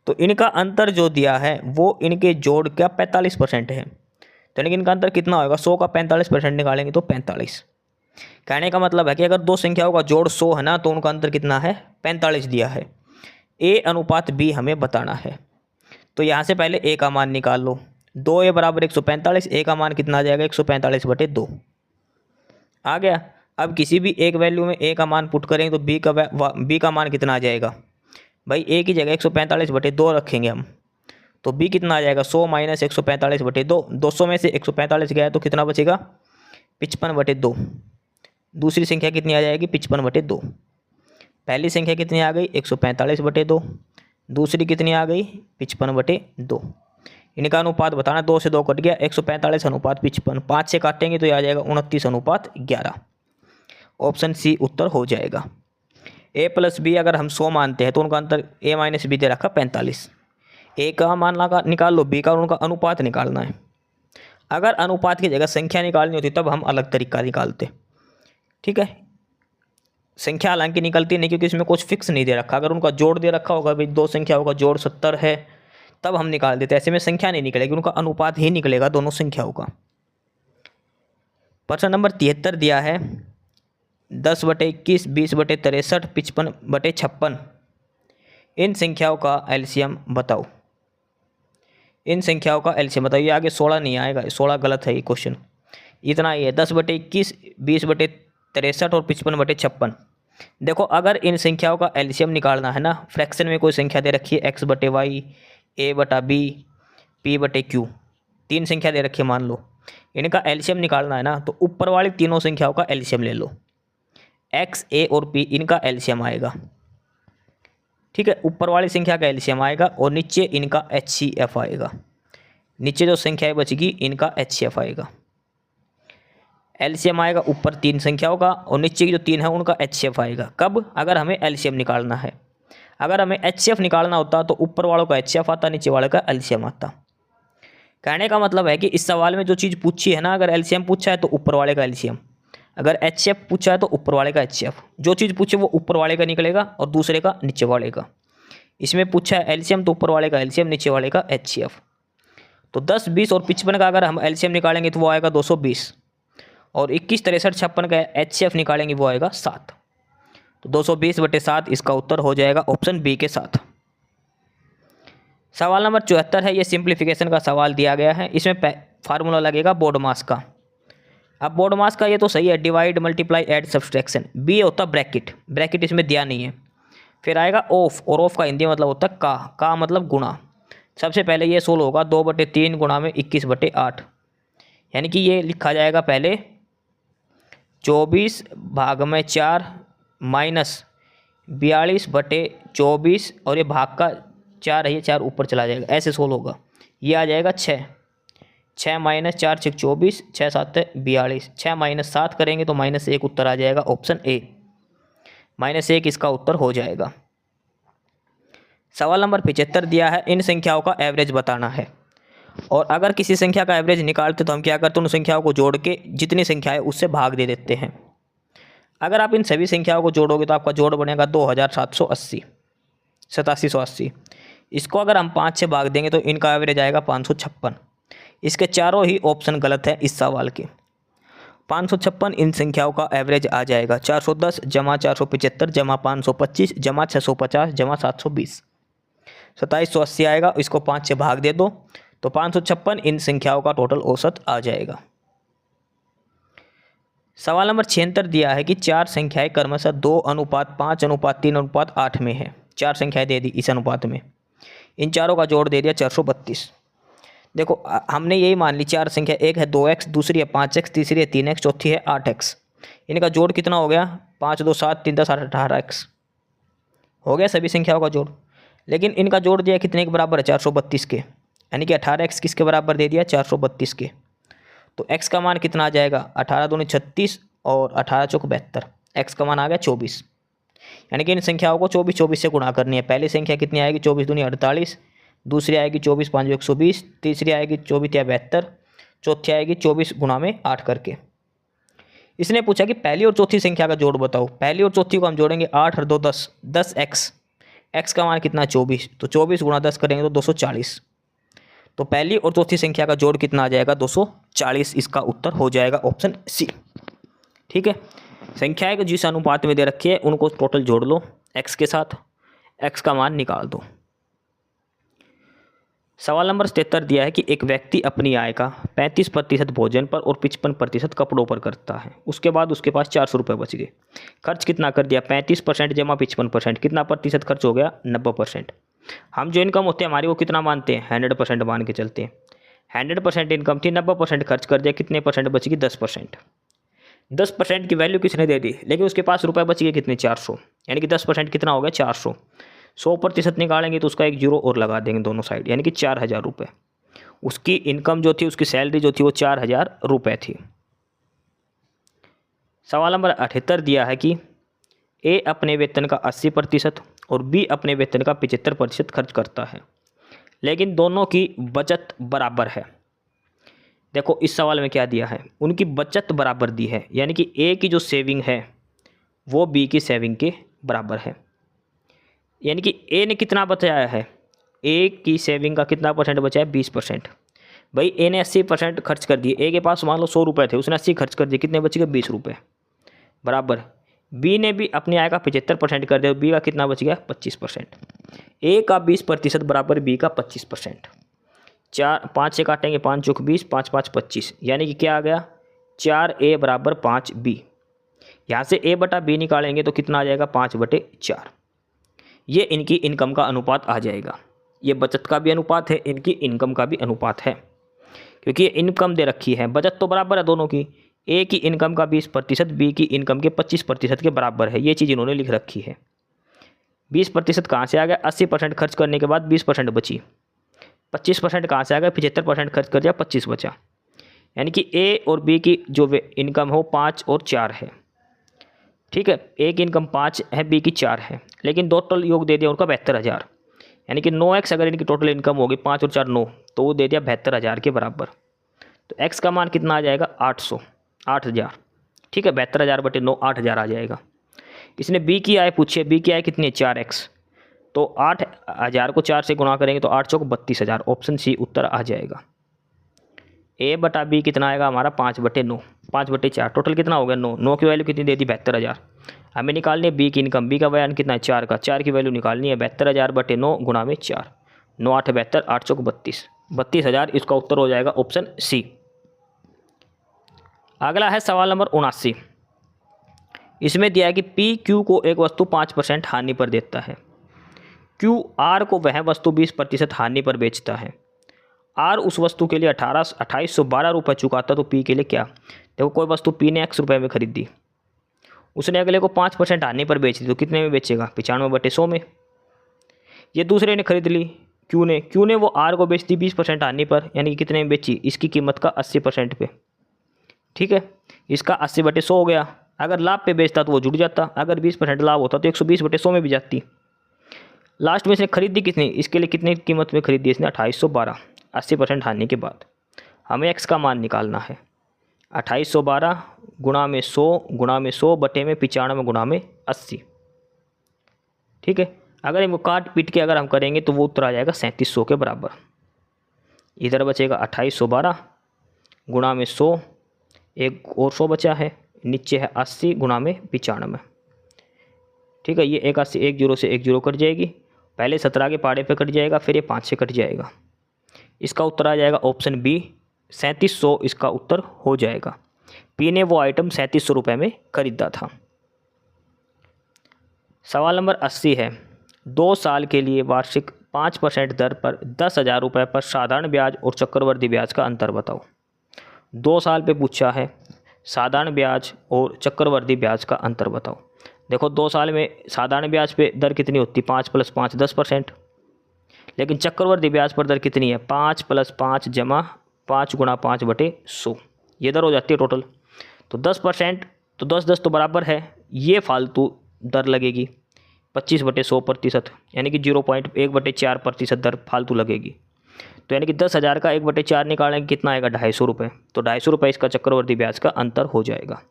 तो इनका अंतर जो दिया है वो इनके जोड़ का 45% है। तो यानी कि इनका अंतर कितना होगा, 100 का 45% निकालेंगे तो 45। कहने का मतलब है कि अगर दो संख्याओं का जोड़ 100 है ना, तो उनका अंतर कितना है, 45 दिया है। a अनुपात b हमें बताना है। तो यहाँ से पहले a का मान निकाल लो, 2a बराबर 145, a का मान कितना आ जाएगा, 145/2 आ गया। अब किसी भी एक वैल्यू में a का मान पुट करेंगे तो b का मान कितना आ जाएगा, भाई a की जगह 145/2 रखेंगे हम, तो b कितना आ जाएगा, 100 - 145/2। 200 में से 145 गया तो कितना बचेगा, 55/2। दूसरी संख्या कितनी आ जाएगी, 55/2। पहली संख्या कितनी आ गई, 145/2, दूसरी कितनी आ गई, 55/2। इनका अनुपात बताना, 2 से 2 कट गया, 145 अनुपात 55, 5 से काटेंगे तो ये आ जाएगा 29/11। ऑप्शन सी उत्तर हो जाएगा। a + b अगर हम 100 मानते हैं तो उनका अंतर a - b दे रखा 45। a का मान निकाल लो, b का और उनका अनुपात निकालना है। अगर अनुपात की जगह संख्या निकालनी होती तब हम अलग तरीका निकालते, ठीक है। संख्या हालांकि निकलती नहीं क्योंकि इसमें कुछ फिक्स नहीं दे रखा। अगर उनका जोड़ दे रखा होगा, भाई दो संख्याओं का जोड़ 70 है, तब हम निकाल देते। ऐसे में संख्या नहीं निकलेगी, उनका अनुपात ही निकलेगा दोनों संख्याओं का। प्रश्न नंबर 73 दिया है, 10/21, 20/63, 55/56 इन संख्याओं का एलसीएम बताओ। इन संख्याओं का एलसीएम बताओ। ये आगे 16 नहीं आएगा, 16 गलत है ये क्वेश्चन। इतना ही है, 10/21, 20/63 और 55/56। देखो अगर इन संख्याओं का एलसीएम निकालना है ना, फ्रैक्शन में कोई संख्या दे रखी है x/y, a/b, p/q, 3 संख्या दे रखी है मान लो, इनका एलसीएम निकालना है ना, तो ऊपर वाली तीनों संख्याओं का एलसीएम ले लो। x, a और p इनका एलसीएम आएगा, ठीक है। ऊपर वाली संख्या का एलसीएम आएगा और नीचे इनका HCF आएगा। नीचे जो संख्याएं बचेगी इनका HCF आएगा। एलसीएम आएगा ऊपर 3 संख्याओं का और नीचे की जो 3 है उनका HCF आएगा। कब, अगर हमें एलसीएम निकालना है। अगर हमें HCF निकालना होता तो ऊपर वालों का HCF आता, नीचे वाले का एलसीएम आता। कहने का मतलब है कि इस सवाल में जो चीज़ पूछी है ना, अगर एलसीएम पूछा है तो ऊपर वाले का एलसीएम, अगर HCF पूछा है तो ऊपर वाले का HCF। जो चीज़ पूछे वो ऊपर वाले का निकलेगा और दूसरे का नीचे वाले का। इसमें पूछा है एलसीएम तो ऊपर वाले का एलसीएम, नीचे वाले का HCF। तो 10, 20 और 55 का अगर हम एलसीएम निकालेंगे तो वो आएगा 220, और 21, 63, 56 का HCF निकालेंगे वो आएगा 7। तो 220/7 इसका उत्तर हो जाएगा ऑप्शन बी के साथ। सवाल नंबर 74 है, ये सिंप्लीफिकेशन का सवाल दिया गया है। इसमें फार्मूला लगेगा बोर्ड मास का। अब बोर्ड मास का ये तो सही है, divide, multiply, add, subtraction. B होता ब्रैकेट, ब्रैकेट इसमें दिया नहीं है। फिर आएगा ऑफ, और ऑफ का हिंदी मतलब होता है का मतलब गुणा। सबसे पहले ये सोल्व होगा, 2/3 गुणा में 21/8, यानी कि ये लिखा जाएगा पहले 24/4 माइनस 42/24, और ये भाग का 4 है, ये 4 ऊपर चला जाएगा, ऐसे सोल्व होगा। ये आ जाएगा 6 - 4 × 6 = 24, 6 × 7 = 42, 6 - 7 करेंगे तो -1 उत्तर आ जाएगा ऑप्शन ए। -1 इसका उत्तर हो जाएगा। सवाल नंबर 75 दिया है, इन संख्याओं का एवरेज बताना है। और अगर किसी संख्या का एवरेज निकालते तो हम क्या करते हैं, उन संख्याओं को जोड़ के जितनी संख्या है उससे भाग दे देते हैं। अगर आप इन सभी संख्याओं को जोड़ोगे तो आपका जोड़ बनेगा 2780, 8780। इसको अगर हम 5 से भाग देंगे तो इनका एवरेज आएगा 556। इसके चारों ही ऑप्शन गलत है इस सवाल के। 556 इन संख्याओं का एवरेज आ जाएगा। 410 + 475 + 525 + 650 + 720, 2780 आएगा। इसको 5 से भाग दे दो तो 556 इन संख्याओं का टोटल औसत आ जाएगा। सवाल नंबर 76 दिया है कि 4 संख्याएं क्रमशः 2:5:3:8 में है। 4 संख्याएं दे दी इस अनुपात में, इन चारों का जोड़ दे दिया 432। देखो हमने यही मान ली 4 संख्या, एक है 2x, दूसरी है 5x, तीसरी है 3x, चौथी है 8x। इनका जोड़ कितना हो गया, 5, 2, 7, 3, 10, 18x हो गया सभी संख्याओं का जोड़। लेकिन इनका जोड़ दिया कितने के बराबर है, 432 के, यानी कि 18x किसके बराबर दे दिया, 432 के। तो x का मान कितना आ जाएगा, 18 दूनी 36 और 18 चौक 72, x का मान आ गया 24। यानी कि इन संख्याओं को 24 से गुणा करनी है। पहली संख्या कितनी आएगी, 24 दूनी 48, दूसरी आएगी 24 5 120, तीसरी आएगी 24 या 72, चौथी आएगी 24 गुणा में 8 करके। इसने पूछा कि पहली और चौथी संख्या का जोड़ बताओ। पहली और चौथी को हम जोड़ेंगे 8 और 2 10, 10x, x का मान कितना 24, तो 24 गुणा 10 करेंगे तो 240। तो पहली और चौथी संख्या का जोड़ कितना आ जाएगा 240, इसका उत्तर हो जाएगा ऑप्शन सी। ठीक है, संख्याएं को जिस अनुपात में दे रखी है उनको टोटल जोड़ लो x के साथ, x का मान निकाल दो। सवाल नंबर 73 दिया है कि एक व्यक्ति अपनी आय का 35% भोजन पर और 55% कपड़ों पर करता है। उसके बाद उसके पास 400 रुपये बच गए। खर्च कितना कर दिया 35% जमा 55%, कितना प्रतिशत खर्च हो गया 90%। हम जो इनकम होती है हमारी वो कितना मानते हैं 100% मान के चलते हैं। 100% इनकम थी, 90% खर्च कर दिया, कितने परसेंट बच गई 10%। 10% की वैल्यू किसने दे दी, लेकिन उसके पास रुपए बच गए कितने 400, यानी कि 10% कितना हो गया 400। 100% निकालेंगे तो उसका एक जीरो और लगा देंगे दोनों साइड, यानी कि 4000 रुपये। उसकी इनकम जो थी, उसकी सैलरी जो थी वो 4000 रुपये थी। सवाल नंबर 78 दिया है कि ए अपने वेतन का 80% और बी अपने वेतन का 75% खर्च करता है, लेकिन दोनों की बचत बराबर है। देखो इस सवाल में क्या दिया है, उनकी बचत बराबर दी है, यानी कि ए की जो सेविंग है वो बी की सेविंग के बराबर है। यानी कि ए ने कितना बचाया है, ए की सेविंग का कितना परसेंट बचा है 20%। भाई ए ने 80% खर्च कर दिए, ए के पास मान लो 100 रुपये थे, उसने 80 खर्च कर दिए, कितने बच गए 20 रुपये। बराबर बी ने भी अपनी आय का 75% कर दिया, बी का कितना बच गया 25%। ए का 20% बराबर बी का 25%। 5 से काटेंगे 5 चौक 20, 5 5 25, यानी कि क्या आ गया 4A बराबर 5B। यहाँ से A बटा B निकालेंगे तो कितना आ जाएगा 5/4। ये इनकी इनकम का अनुपात आ जाएगा। ये बचत का भी अनुपात है, इनकी इनकम का भी अनुपात है, क्योंकि ये इनकम दे रखी है, बचत तो बराबर है दोनों की। ए की इनकम का 20%, बी की इनकम के 25% के बराबर है, ये चीज़ इन्होंने लिख रखी है। 20% कहाँ से आ गया, 80% खर्च करने के बाद 20% बची। 25% कहाँ से आ गया, 75% खर्च कर दिया, 25 बचा। यानी कि ए और बी की जो इनकम हो 5 और 4 है। ठीक है, ए की इनकम 5 है, बी की 4 है, लेकिन टोटल योग दे दिया उनका 72,000। यानी कि 9x अगर इनकी टोटल इनकम होगी 5 और 4 9, तो वो दे दिया 72,000 के बराबर। तो x का मान कितना आ जाएगा 8000। ठीक है, 72,000/9 8000 आ जाएगा। इसने बी की आय पूछी है, बी की आय कितनी है 4x, तो 8000 को 4 से गुणा करेंगे तो 8 चौक 32,000, ऑप्शन सी उत्तर आ जाएगा। ए बटा बी कितना आएगा हमारा 5/9, 5/4, टोटल कितना हो गया 9। 9 की वैल्यू कितनी दे दी 72,000। हमें निकालनी है बी की इनकम, बी का बयान कितना है 4 का, 4 की वैल्यू निकालनी है 72,000/9 गुणा में 4, 9 8 72, 8 चौक 32, 32,000 इसका उत्तर हो जाएगा ऑप्शन सी। अगला है सवाल नंबर 79। इसमें दिया है कि पी क्यू को एक वस्तु 5% हानि पर देता है, क्यू आर को वह वस्तु 20% हानि पर बेचता है। आर उस वस्तु के लिए 2812 रुपये चुकाता, तो पी के लिए क्या। देखो कोई वस्तु पी ने x रुपये में खरीदी, उसने अगले को 5% हानि पर बेच दी, तो कितने में बेचेगा 95/100 में। ये दूसरे ने खरीद ली क्यू ने वो आर को बेच दी 20% हानि पर, यानी कि कितने में बेची, इसकी कीमत का 80% पे। ठीक है, इसका 80/100 हो गया। अगर लाभ पे बेचता तो वो जुड़ जाता, अगर 20% लाभ होता तो 120/100 में भी जाती। लास्ट में इसने खरीदी कितनी, इसके लिए कितनी कीमत में खरीदी इसने 2812, 80% हानि के बाद। हमें x का मान निकालना है, 2812 गुणा में 100 बटे में 95 गुणा में 80। ठीक है, अगर इनको काट पीट के अगर हम करेंगे तो वो उत्तर आ जाएगा 3700 के बराबर। इधर बचेगा 2812 गुणा में 100, एक और 100 बचा है, नीचे है 80 गुणा में 95। ठीक है, ये 81 एक जीरो से एक जीरो कट जाएगी, पहले 17 के पहाड़े पे कट जाएगा, फिर ये 5 से कट जाएगा। इसका उत्तर आ जाएगा ऑप्शन बी, 3700 इसका उत्तर हो जाएगा। पी ने वो आइटम 3700 रुपये में खरीदा था। सवाल नंबर 80 है, 2 साल के लिए वार्षिक 5% दर पर 10,000 रुपये पर साधारण ब्याज और चक्रवृद्धि ब्याज का अंतर बताओ। 2 साल पे पूछा है, साधारण ब्याज और चक्रवृद्धि ब्याज का अंतर बताओ। देखो 2 साल में साधारण ब्याज पे दर कितनी होती है 5 + 5 10%, लेकिन चक्रवृद्धि ब्याज पर दर कितनी है 5 + 5 जमा 5 गुणा 5/100, ये दर हो जाती है टोटल। तो 10%, तो 10 तो बराबर है, ये फालतू दर लगेगी 25/100%, यानी कि 0.1/4% दर फालतू लगेगी। तो यानी कि 10,000 का 1/4 निकालेंगे कितना आएगा 250 रुपये, तो 250 रुपये इसका चक्रवृद्धि ब्याज का अंतर हो जाएगा।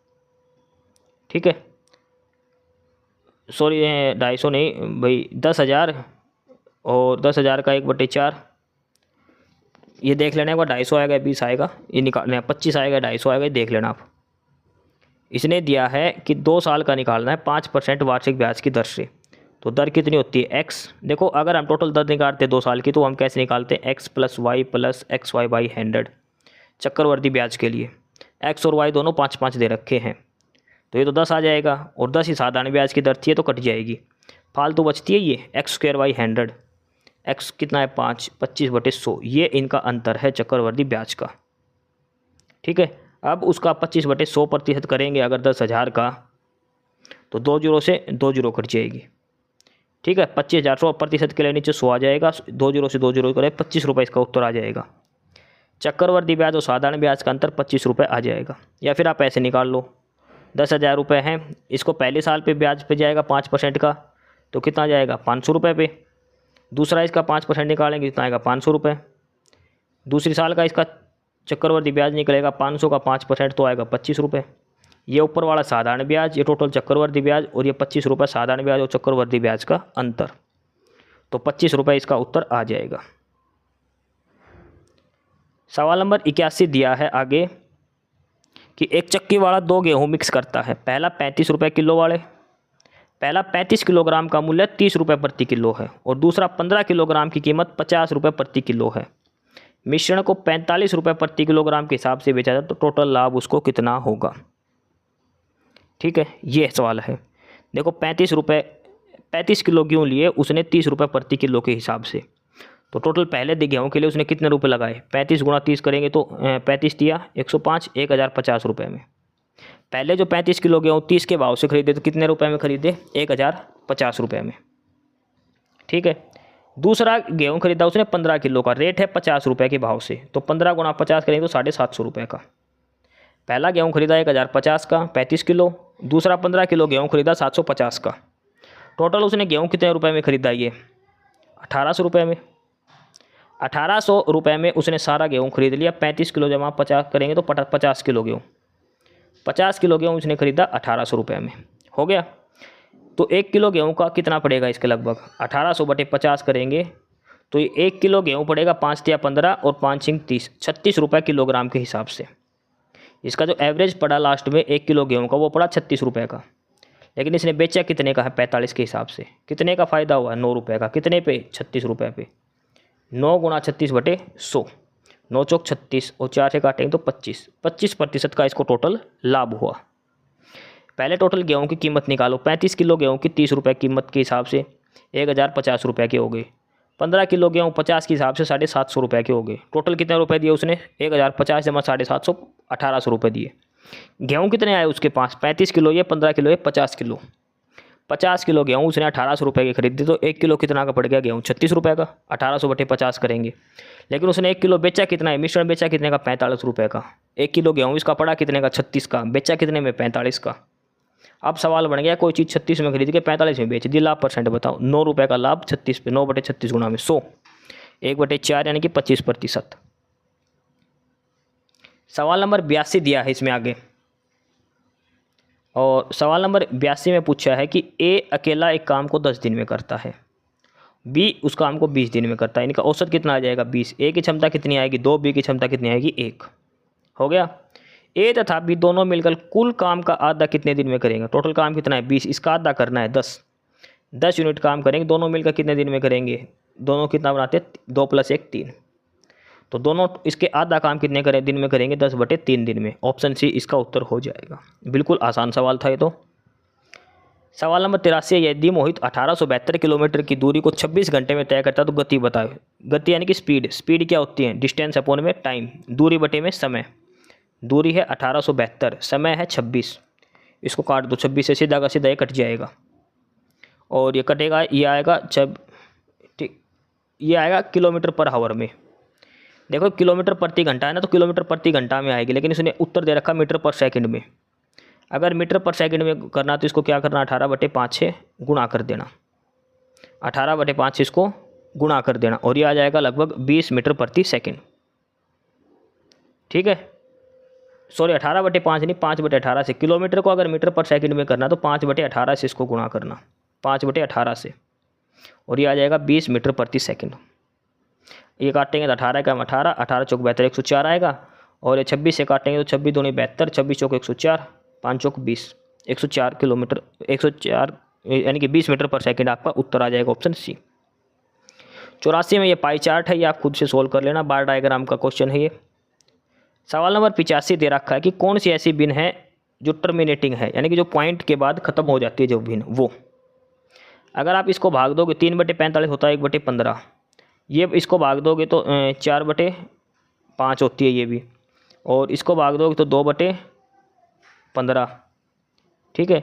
ठीक है, सॉरी 250 नहीं भाई, 10,000 और 10,000 का 1/4, ये देख लेना एक बार, 250 आएगा 20 आएगा, ये निकालना 25 आएगा 250 आएगा, ये देख लेना आप। इसने दिया है कि 2 साल का निकालना है 5% वार्षिक ब्याज की दर से। तो दर कितनी होती है x, देखो अगर हम टोटल दर निकालते हैं 2 साल की तो हम कैसे निकालते हैं x + y + xy/100 चक्रवर्ती ब्याज के लिए। x और y दोनों 5-5 दे रखे हैं, तो ये तो 10 आ जाएगा, और 10 ही साधारण ब्याज की दर थी, तो कट जाएगी, फालतू बचती है ये x²/100। x कितना है 5, 25/100, ये इनका अंतर है चक्रवर्ती ब्याज का। ठीक है, अब उसका 25/100% करेंगे अगर 10,000 का, तो 2 जीरो से 2 जीरो कट जाएगी। ठीक है, 25,000 100% के लिए नीचे 100 आ जाएगा, 2 जीरो से 2 जीरो करे 25 रुपये इसका उत्तर आ जाएगा। चक्रवर्ती ब्याज और साधारण ब्याज का अंतर 25 रुपये आ जाएगा। या फिर आप ऐसे निकाल लो, 10,000 रुपये हैं, इसको पहले साल पे ब्याज पे जाएगा 5% का, तो कितना आ जाएगा 500 रुपये पे। दूसरा इसका 5% निकालेंगे, कितना आएगा 500 रुपये। दूसरी साल का इसका चक्रवर्ती ब्याज निकलेगा 500 का 5%, तो आएगा 25 रुपये। ये ऊपर वाला साधारण ब्याज, ये टोटल चक्रवर्ती ब्याज, और ये 25 रुपये साधारण ब्याज और चक्रवर्ती ब्याज का अंतर, तो 25 रुपये इसका उत्तर आ जाएगा। सवाल नंबर 81 दिया है आगे कि एक चक्की वाला 2 गेहूँ मिक्स करता है। पहला 35 रुपये किलो वाले, पहला 35 किलोग्राम का मूल्य 30 रुपये प्रति किलो है, और दूसरा 15 किलोग्राम की कीमत 50 रुपये प्रति किलो है। मिश्रण को 45 रुपये प्रति किलोग्राम के हिसाब से बेचा जाए तो टोटल लाभ उसको कितना होगा। ठीक है, ये सवाल है। देखो 35 किलो गेहूँ लिए उसने 30 रुपये प्रति किलो के हिसाब से, तो टोटल पहले गेहूँ के लिए उसने कितने रुपए लगाए, 35 × 30 करेंगे तो 35 दिया 105, 1050 रुपये में। पहले जो 35 किलो गेहूँ 30 के भाव से खरीदे तो कितने रुपए में खरीदे, 1050 रुपये में। ठीक है, दूसरा गेहूँ खरीदा उसने 15 किलो का, रेट है 50 रुपये के भाव से, तो 15 × 50 करेंगे तो 750 रुपये का। पहला गेहूँ खरीदा 1050 का 35 किलो, दूसरा 15 किलो गेहूँ खरीदा 750 का। टोटल उसने गेहूँ कितने रुपए में खरीदा, ये 1800 रुपये में। 1800 रुपये में उसने सारा गेहूँ खरीद लिया। 35 किलो जमा 50 करेंगे तो 50 किलो गेहूँ, 50 किलो गेहूँ उसने खरीदा 1800 रुपये में, हो गया। तो 1 किलो गेहूँ का कितना पड़ेगा इसके लगभग, 1800/50 करेंगे तो ये 1 किलो गेहूँ पड़ेगा 5 × 15 और 5 × 30, 36 रुपये किलोग्राम के हिसाब से। इसका जो एवरेज पड़ा लास्ट में 1 किलो गेहूँ का वो पड़ा 36 रुपये का, लेकिन इसने बेचा कितने का है 45 के हिसाब से। कितने का फ़ायदा हुआ 9 रुपये का, कितने पे 36 रुपये पे। 9 × 36/100, 9 चौक 36 और 4 से काटेंगे तो 25% का इसको टोटल लाभ हुआ। पहले टोटल गेहूँ की कीमत निकालो, 35 किलो गेहूँ की 30 रुपये कीमत के हिसाब से 1050 रुपये के हो गए। 15 किलो गेहूँ 50 के हिसाब से 750 रुपये के हो गए। टोटल कितने रुपए दिए उसने, 1050 जमा 750, 1800 रुपये दिए। गेहूँ कितने आए उसके पास, 35 किलो ये, 15 किलो ये, 50 किलो। 50 किलो गेहूँ उसने 1800 रुपये की खरीदी, तो 1 किलो कितना का पड़ गया गेहूँ 36 रुपये का। 1800/50 करेंगे, लेकिन उसने 1 किलो बेचा कितना है, मिश्रण बेचा कितने का 45 रुपये का। 1 किलो गेहूँ इसका पड़ा कितने का 36 का, बेचा कितने में 45 का। अब सवाल बन गया कोई चीज़ 36 में खरीद के 45 में बेच दी, लाभ परसेंट बताओ। 9 रुपये का लाभ 36 पे, 9/36 गुणा में 100, 1/4 यानी कि 25%। सवाल नंबर 82 दिया है इसमें आगे, और सवाल नंबर 82 में पूछा है कि ए अकेला एक काम को 10 दिन में करता है, बी उस काम को 20 दिन में करता है। इनका औसत कितना आ जाएगा 20। ए की क्षमता कितनी आएगी 2, बी की क्षमता कितनी आएगी 1, हो गया। ए तथा बी दोनों मिलकर कुल काम का आधा कितने दिन में करेंगे। टोटल काम कितना है 20, इसका आधा करना है 10 यूनिट काम करेंगे। दोनों मिलकर कितने दिन में करेंगे, दोनों कितना बनाते हैं 2 + 1 3, तो दोनों इसके आधा काम कितने करें दिन में करेंगे 10/3 दिन में। ऑप्शन सी इसका उत्तर हो जाएगा। बिल्कुल आसान सवाल था ये तो। सवाल नंबर 83, यदि मोहित 1872 किलोमीटर की दूरी को 26 घंटे में तय करता है तो गति बताओ। गति यानी कि स्पीड, स्पीड क्या होती है, डिस्टेंस अपॉन में टाइम, दूरी बटे में समय। दूरी है 1872, समय है 26, इसको काट दो, 26 से सीधा का सीधा ये कट जाएगा, और ये कटेगा, ये आएगा ठीक, ये आएगा किलोमीटर पर आवर में। देखो किलोमीटर प्रति घंटा है ना, तो किलोमीटर प्रति घंटा में आएगी, लेकिन इसने उत्तर दे रखा मीटर पर सेकंड में। अगर मीटर पर सेकंड में करना तो इसको क्या करना, 18/5 से गुणा कर देना, 18/5 से इसको गुणा कर देना, और ये आ जाएगा लगभग 20 मीटर प्रति सेकंड। ठीक है, सॉरी 18/5 नहीं, 5/18 से। किलोमीटर को अगर मीटर पर सेकंड में करना तो 5/18 से इसको गुणा करना, 5/18 से, और ये आ जाएगा 20 मीटर प्रति सेकंड। ये काटेंगे तो 18 का 18, 18 चौक 72, 104 आएगा। और ये 26 से काटेंगे तो 26 दूनी 72, 26 चौक 104, 5 चौक 20, 104 किलोमीटर, 104 यानी कि 20 मीटर पर सेकंड आपका उत्तर आ जाएगा ऑप्शन सी। 84 में ये पाई चार्ट है, ये आप खुद से सोल्व कर लेना, बार डायग्राम का क्वेश्चन है ये। सवाल नंबर 85 दे रखा है कि कौन सी ऐसी बिन है जो टर्मिनेटिंग है, यानी कि जो पॉइंट के बाद खत्म हो जाती है जो बिन, वो अगर आप इसको भाग दोगे 3/45 होता है 1/15, ये इसको भाग दोगे तो 4/5 होती है ये भी, और इसको भाग दोगे तो 2/15, ठीक है।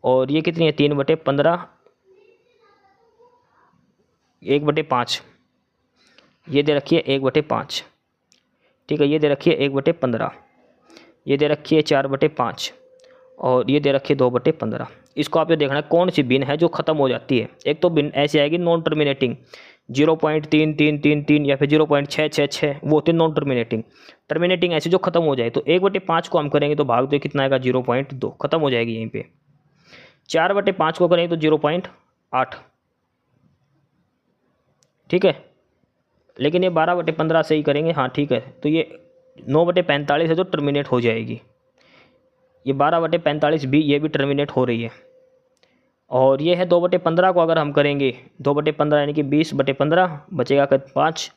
और ये कितनी है 3/15, 1/5, ये दे रखी है 1/5, ठीक है। ये दे रखी है 1/15, ये दे रखी है 4/5, और ये दे रखी है 2/15। इसको आप ये देखना है कौन सी बिन है जो ख़त्म हो जाती है। एक तो बिन ऐसी आएगी नॉन टर्मिनेटिंग, 0.3333 या फिर 0.666, वो होती है नॉन टर्मिनेटिंग। टर्मिनेटिंग ऐसी जो खत्म हो जाए, तो 1/5 को हम करेंगे तो भाग दो कितना आएगा 0.2, खत्म हो जाएगी यहीं पे। 4/5 को करेंगे तो 0.8, ठीक है। लेकिन ये 12/15 से ही करेंगे, हाँ ठीक है। तो ये 9/45 है जो टर्मिनेट हो जाएगी, ये 12/45 भी, ये भी टर्मिनेट हो रही है। और ये है 2/15 को अगर हम करेंगे 2/15 यानी कि 20/15 बचेगा 5,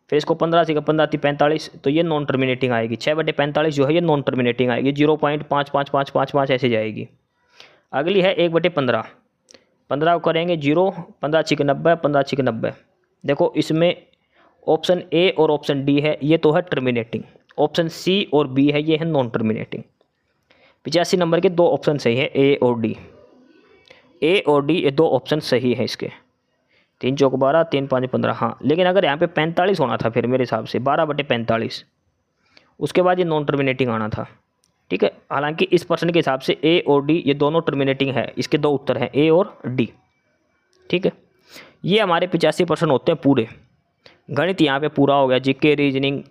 फिर इसको 15 से 15 थी 45, तो ये नॉन टर्मिनेटिंग आएगी। 6/45 जो है ये नॉन टर्मिनेटिंग आएगी, 0.55555 ऐसे जाएगी। अगली है 1/15, 15 को करेंगे 0, 15 छिक 90, 15 छिक 90। देखो इसमें ऑप्शन ए और ऑप्शन डी है, ये तो है टर्मिनेटिंग, ऑप्शन सी और बी है ये है नॉन टर्मिनेटिंग। 85 नंबर के दो ऑप्शन सही है, ए और डी। ए और डी ये दो ऑप्शन सही है इसके। 3 चौक 12, 3 5 15, हाँ। लेकिन अगर यहाँ पे 45 होना था फिर मेरे हिसाब से 12/45, उसके बाद ये नॉन टर्मिनेटिंग आना था, ठीक है। हालांकि इस प्रश्न के हिसाब से ए और डी ये दोनों टर्मिनेटिंग है, इसके दो उत्तर हैं ए और डी, ठीक है। ये हमारे 85 प्रश्न होते हैं पूरे। गणित यहाँ पे पूरा हो गया, GK, reasoning,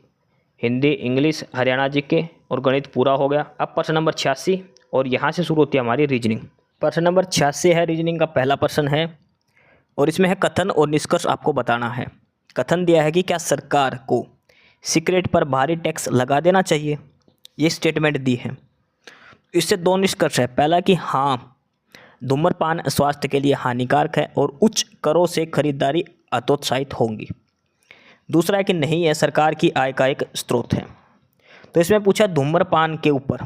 Hindi, English, Haryana GK और गणित पूरा हो गया। अब प्रश्न नंबर 86, और यहाँ से शुरू होती है हमारी रीजनिंग। प्रश्न नंबर 86 है, रीजनिंग का पहला प्रश्न है, और इसमें है कथन और निष्कर्ष आपको बताना है। कथन दिया है कि क्या सरकार को सिगरेट पर भारी टैक्स लगा देना चाहिए, ये स्टेटमेंट दी है। इससे दो निष्कर्ष है, पहला कि हाँ धूम्रपान स्वास्थ्य के लिए हानिकारक है और उच्च करों से खरीदारी हतोत्साहित होंगी। दूसरा है कि नहीं, है सरकार की आय का एक स्रोत है। तो इसमें पूछा धूम्रपान के ऊपर,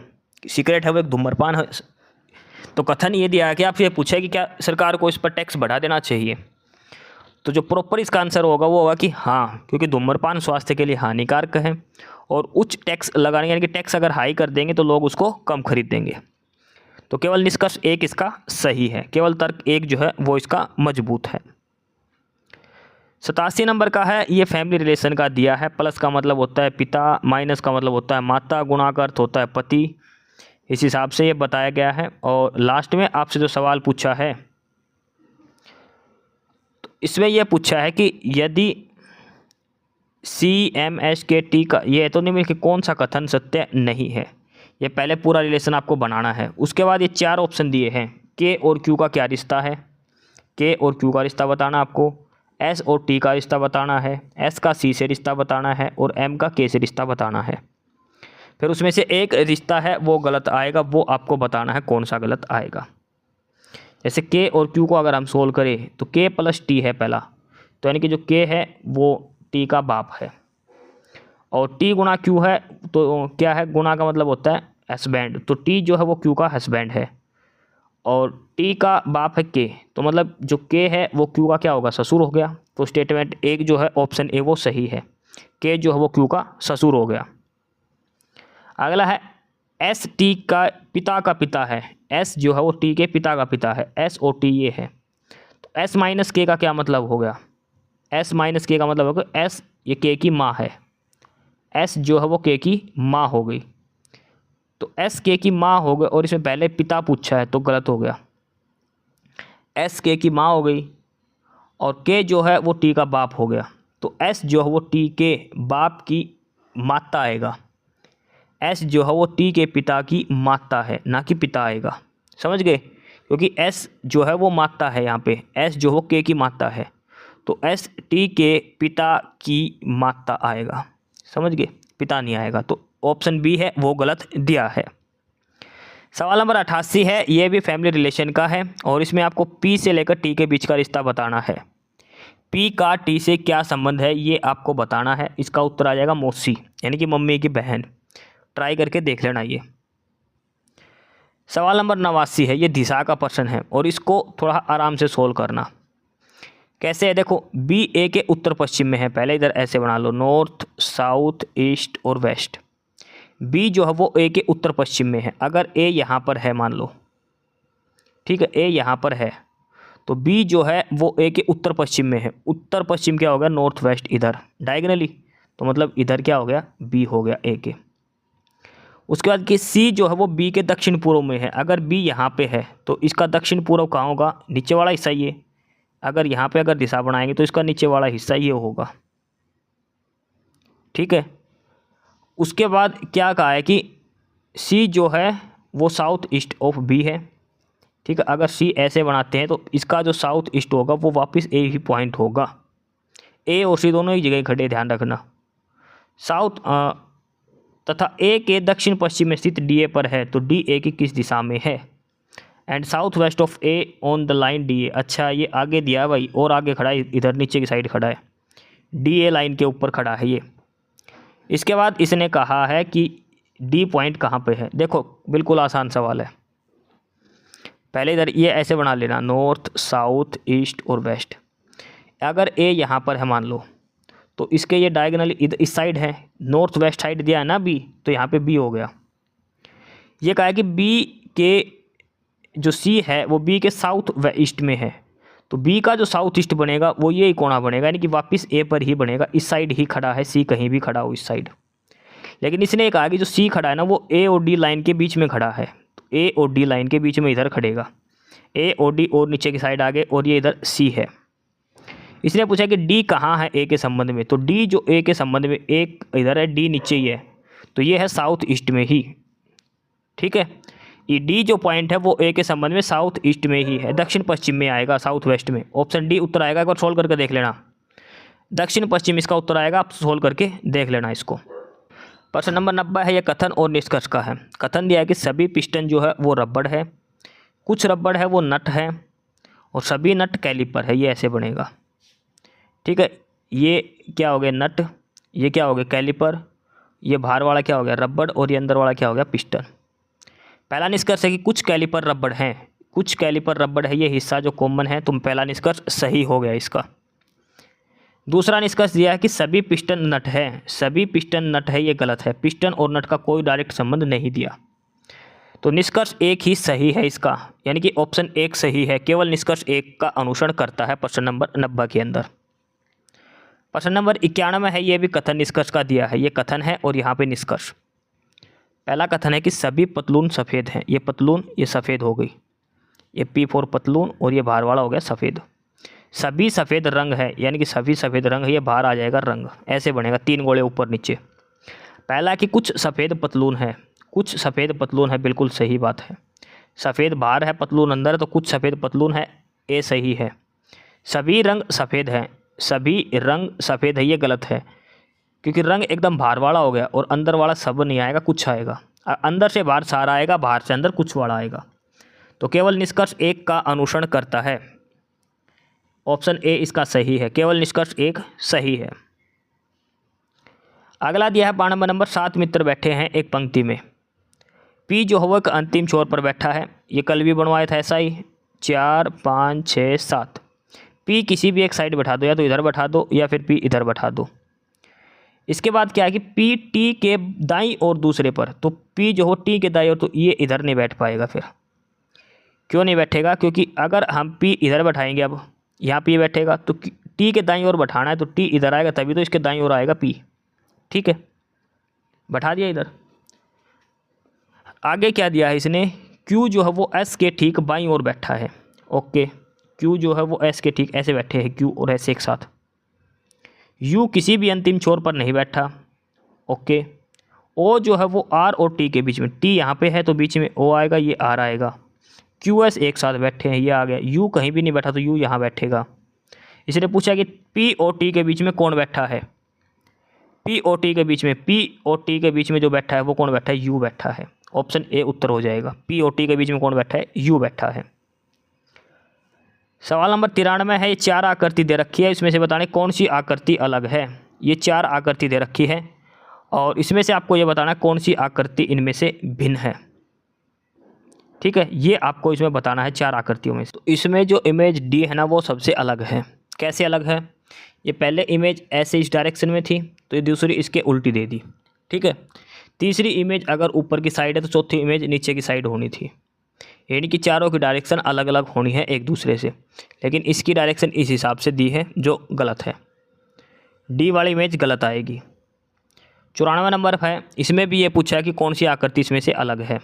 सिगरेट है वो एक धूम्रपान है, तो कथन ये दिया है कि आप ये पूछे कि क्या सरकार को इस पर टैक्स बढ़ा देना चाहिए। तो जो प्रॉपर इसका आंसर होगा वो होगा कि हाँ, क्योंकि धूम्रपान स्वास्थ्य के लिए हानिकारक है और उच्च टैक्स लगाने, यानी कि टैक्स अगर हाई कर देंगे तो लोग उसको कम खरीदेंगे। तो केवल निष्कर्ष एक इसका सही है, केवल तर्क एक जो है वो इसका मजबूत है। 87 नंबर का है, ये फैमिली रिलेशन का दिया है। प्लस का मतलब होता है पिता, माइनस का मतलब होता है माता, गुणा का अर्थ होता है पति, इस हिसाब से ये बताया गया है। और लास्ट में आपसे जो सवाल पूछा है, तो इसमें यह पूछा है कि यदि CMHKT का, ये तो नहीं मिल कि कौन सा कथन सत्य नहीं है, ये पहले पूरा रिलेशन आपको बनाना है। उसके बाद ये 4 ऑप्शन दिए हैं, के और क्यू का क्या रिश्ता है, के और क्यू का रिश्ता बताना आपको, एस और टी का रिश्ता बताना है, एस का सी से रिश्ता बताना है और एम का के से रिश्ता बताना है। फिर उसमें से एक रिश्ता है वो गलत आएगा, वो आपको बताना है कौन सा गलत आएगा। जैसे के और क्यू को अगर हम सोल्व करें तो के प्लस टी है पहला, तो यानी कि जो के है वो टी का बाप है, और टी गुणा क्यू है तो क्या है, गुणा का मतलब होता है हस्बैंड, तो टी जो है वो क्यू का हस्बैंड है। और टी का बाप है के, तो मतलब जो के है वो क्यू का क्या होगा, ससुर हो गया। तो स्टेटमेंट एक जो है ऑप्शन ए वो सही है, के जो है वो क्यू का ससुर हो गया। अगला है एस टी का पिता है, एस जो है वो टी के पिता का पिता है, एस और टी ये है। तो एस माइनस के का क्या मतलब हो गया, एस माइनस के का मतलब होगा एस ये के की माँ है, एस जो है वो के की माँ हो गई। तो एस के की माँ हो गई और इसमें पहले पिता पूछा है तो गलत हो गया, एस के की माँ हो गई और के जो है वो टी का बाप हो गया। तो एस जो है वो टी के बाप की माता आएगा, एस जो है वो टी के पिता की माता है, ना कि पिता आएगा, समझ गए, क्योंकि एस जो है वो माता है, यहाँ पे एस जो वो के की माता है, तो एस टी के पिता की माता आएगा, समझ गए, पिता नहीं आएगा। तो ऑप्शन बी है वो गलत दिया है। सवाल नंबर 88 है, ये भी फैमिली रिलेशन का है और इसमें आपको पी से लेकर टी के बीच का रिश्ता बताना है। पी का टी से क्या संबंध है ये आपको बताना है। इसका उत्तर आ जाएगा मौसी, यानी कि मम्मी की बहन। ट्राई करके देख लेना ये। सवाल नंबर 89 है, ये दिशा का प्रश्न है और इसको थोड़ा आराम से सोल्व करना। कैसे है देखो, बी ए के उत्तर पश्चिम में है, पहले इधर ऐसे बना लो, नॉर्थ साउथ ईस्ट और वेस्ट। बी जो है वो ए के उत्तर पश्चिम में है। अगर ए यहाँ पर है मान लो, ठीक है, ए यहाँ पर है, तो बी जो है वो ए के उत्तर पश्चिम में है। उत्तर पश्चिम क्या हो गया, नॉर्थ वेस्ट, इधर डायगनली, तो मतलब इधर क्या हो गया, बी हो गया ए के। उसके बाद कि सी जो है वो बी के दक्षिण पूर्व में है। अगर बी यहाँ पे है तो इसका दक्षिण पूर्व कहाँ होगा, नीचे वाला हिस्सा ये। अगर यहाँ पे अगर दिशा बनाएंगे तो इसका नीचे वाला हिस्सा ये होगा, ठीक है। उसके बाद क्या कहा है कि सी जो है वो साउथ ईस्ट ऑफ बी है, ठीक है। अगर सी ऐसे बनाते हैं तो इसका जो साउथ ईस्ट होगा वो वापस ए ही पॉइंट होगा। ए और सी दोनों ही जगह खड़े, ध्यान रखना। साउथ तथा ए के दक्षिण पश्चिम में स्थित डी ए पर है, तो डी ए की किस दिशा में है। And south west of A on the line D A. अच्छा, ये आगे दिया है भाई, और आगे खड़ा है, इधर नीचे की साइड खड़ा है, डी ए लाइन के ऊपर खड़ा है ये। इसके बाद इसने कहा है कि डी पॉइंट कहाँ पे है। देखो बिल्कुल आसान सवाल है। पहले इधर ये ऐसे बना लेना, नॉर्थ साउथ ईस्ट और वेस्ट। अगर ए यहाँ पर है मान लो, तो इसके ये डायगोनली इधर इस साइड है, नॉर्थ वेस्ट साइड दिया है ना बी, तो यहाँ पे बी हो गया। ये कहा है कि बी के जो सी है वो बी के साउथ ईस्ट में है, तो बी का जो साउथ ईस्ट बनेगा वो ये कोना बनेगा, यानी कि वापस ए पर ही बनेगा। इस साइड ही खड़ा है, सी कहीं भी खड़ा हो इस साइड। लेकिन इसने कहा कि जो सी खड़ा है ना वो ए और डी लाइन के बीच में खड़ा है, तो ए और डी लाइन के बीच में इधर खड़ेगा। ए और डी और नीचे की साइड आगे, और ये इधर सी है। इसने पूछा कि डी कहाँ है ए के संबंध में, तो डी जो ए के संबंध में, एक इधर है, डी नीचे ही है, तो ये है साउथ ईस्ट में ही, ठीक है। ये डी जो पॉइंट है वो ए के संबंध में साउथ ईस्ट में ही है, दक्षिण पश्चिम में आएगा, साउथ वेस्ट में। ऑप्शन डी उत्तर आएगा, एक बार सोल्व करके देख लेना। दक्षिण पश्चिम इसका उत्तर आएगा, आप सोल्व करके देख लेना इसको। प्रश्न नंबर 90 है, यह कथन और निष्कर्ष का है। कथन दिया है कि सभी पिस्टन जो है वो रबड़ है, कुछ रबड़ है वो नट है, और सभी नट कैलिपर है। ये ऐसे बनेगा, ठीक है। ये क्या हो गया नट, ये क्या हो गया कैलिपर, ये बाहर वाला क्या हो गया रबड़, और ये अंदर वाला क्या हो गया पिस्टन। पहला निष्कर्ष है कि कुछ कैलिपर रबड़ हैं, कुछ कैलिपर रबड़ है, ये हिस्सा जो कॉमन है, तो पहला निष्कर्ष सही हो गया इसका। दूसरा निष्कर्ष दिया है कि सभी पिस्टन नट है, सभी पिस्टन नट है, ये गलत है। पिस्टन और नट का कोई डायरेक्ट संबंध नहीं दिया, तो निष्कर्ष एक ही सही है इसका, यानी कि ऑप्शन एक सही है। केवल निष्कर्ष एक का अनुसरण करता है प्रश्न नंबर 90 के अंदर। प्रश्न नंबर 91 है, ये भी कथन निष्कर्ष का दिया है। ये कथन है और यहाँ पे निष्कर्ष। पहला कथन है कि सभी पतलून सफ़ेद हैं। ये पतलून ये सफ़ेद हो गई, ये P4 पतलून, और ये बाहर वाला हो गया सफ़ेद। सभी सफ़ेद रंग है, यानी कि सभी सफ़ेद रंग है, ये बाहर आ जाएगा रंग, ऐसे बनेगा, तीन गोले ऊपर नीचे। पहला कि कुछ सफ़ेद पतलून है, कुछ सफ़ेद पतलून है, बिल्कुल सही बात है। सफ़ेद बाहर है, पतलून अंदर है, तो कुछ सफ़ेद पतलून है, ए सही है। सभी रंग सफ़ेद हैं, सभी रंग सफ़ेद है, ये गलत है, क्योंकि रंग एकदम बाहर वाला हो गया और अंदर वाला सब नहीं आएगा, कुछ आएगा। अंदर से बाहर सारा आएगा, बाहर से अंदर कुछ वाला आएगा, तो केवल निष्कर्ष एक का अनुसरण करता है। ऑप्शन ए इसका सही है, केवल निष्कर्ष एक सही है। अगला दिया है पाठ नंबर 7, मित्र बैठे हैं एक पंक्ति में। पी जो है वो एक अंतिम छोर पर बैठा है, ये कल भी बनवाया था ऐसा ही, 4 5 6 7। पी किसी भी एक साइड बैठा दो, या तो इधर बैठा दो या फिर पी इधर बैठा दो। इसके बाद क्या है कि पी टी के दाईं और दूसरे पर, तो पी जो हो टी के दाईं और, तो ये इधर नहीं बैठ पाएगा। फिर क्यों नहीं बैठेगा, क्योंकि अगर हम पी इधर बैठाएंगे, अब यहाँ पी बैठेगा, तो टी के दाईं ओर बैठाना है, तो टी इधर आएगा, तभी तो इसके दाईं ओर आएगा पी, ठीक है। बैठा दिया इधर। आगे क्या दिया है इसने, क्यू जो है वो एस के ठीक बाईं ओर बैठा है। ओके, क्यू जो है वो एस के ठीक ऐसे बैठे हैं, क्यू और एस एक साथ। यू किसी भी अंतिम छोर पर नहीं बैठा। ओके, ओ जो है वो आर और टी के बीच में, टी यहाँ पे है तो बीच में ओ आएगा, ये आर आएगा। क्यू एस एक साथ बैठे हैं, ये आ गया। यू कहीं भी नहीं बैठा तो यू यहाँ बैठेगा। इसलिए पूछा कि पी और टी के बीच में कौन बैठा है। पी और टी के बीच में, पी और टी के बीच में जो बैठा है वो कौन बैठा है, यू बैठा है। ऑप्शन ए उत्तर हो जाएगा। पी और टी के बीच में कौन बैठा है, यू बैठा है। सवाल नंबर 93 है, ये 4 आकृति दे रखी है, इसमें से बताने कौन सी आकृति अलग है। ये 4 आकृति दे रखी है और इसमें से आपको ये बताना कौन सी आकृति इनमें से भिन्न है। ठीक है, ये आपको इसमें बताना है 4 आकृतियों में। तो इसमें जो इमेज डी है ना वो सबसे अलग है। कैसे अलग है, ये पहले इमेज ऐसे इस डायरेक्शन में थी तो ये दूसरी इसके उल्टी दे दी। ठीक है, तीसरी इमेज अगर ऊपर की साइड है तो चौथी इमेज नीचे की साइड होनी थी। यानी कि चारों की डायरेक्शन अलग अलग होनी है एक दूसरे से, लेकिन इसकी डायरेक्शन इस हिसाब से दी है जो गलत है। डी वाली इमेज गलत आएगी। 94 नंबर है, इसमें भी ये पूछा है कि कौन सी आकृति इसमें से अलग है।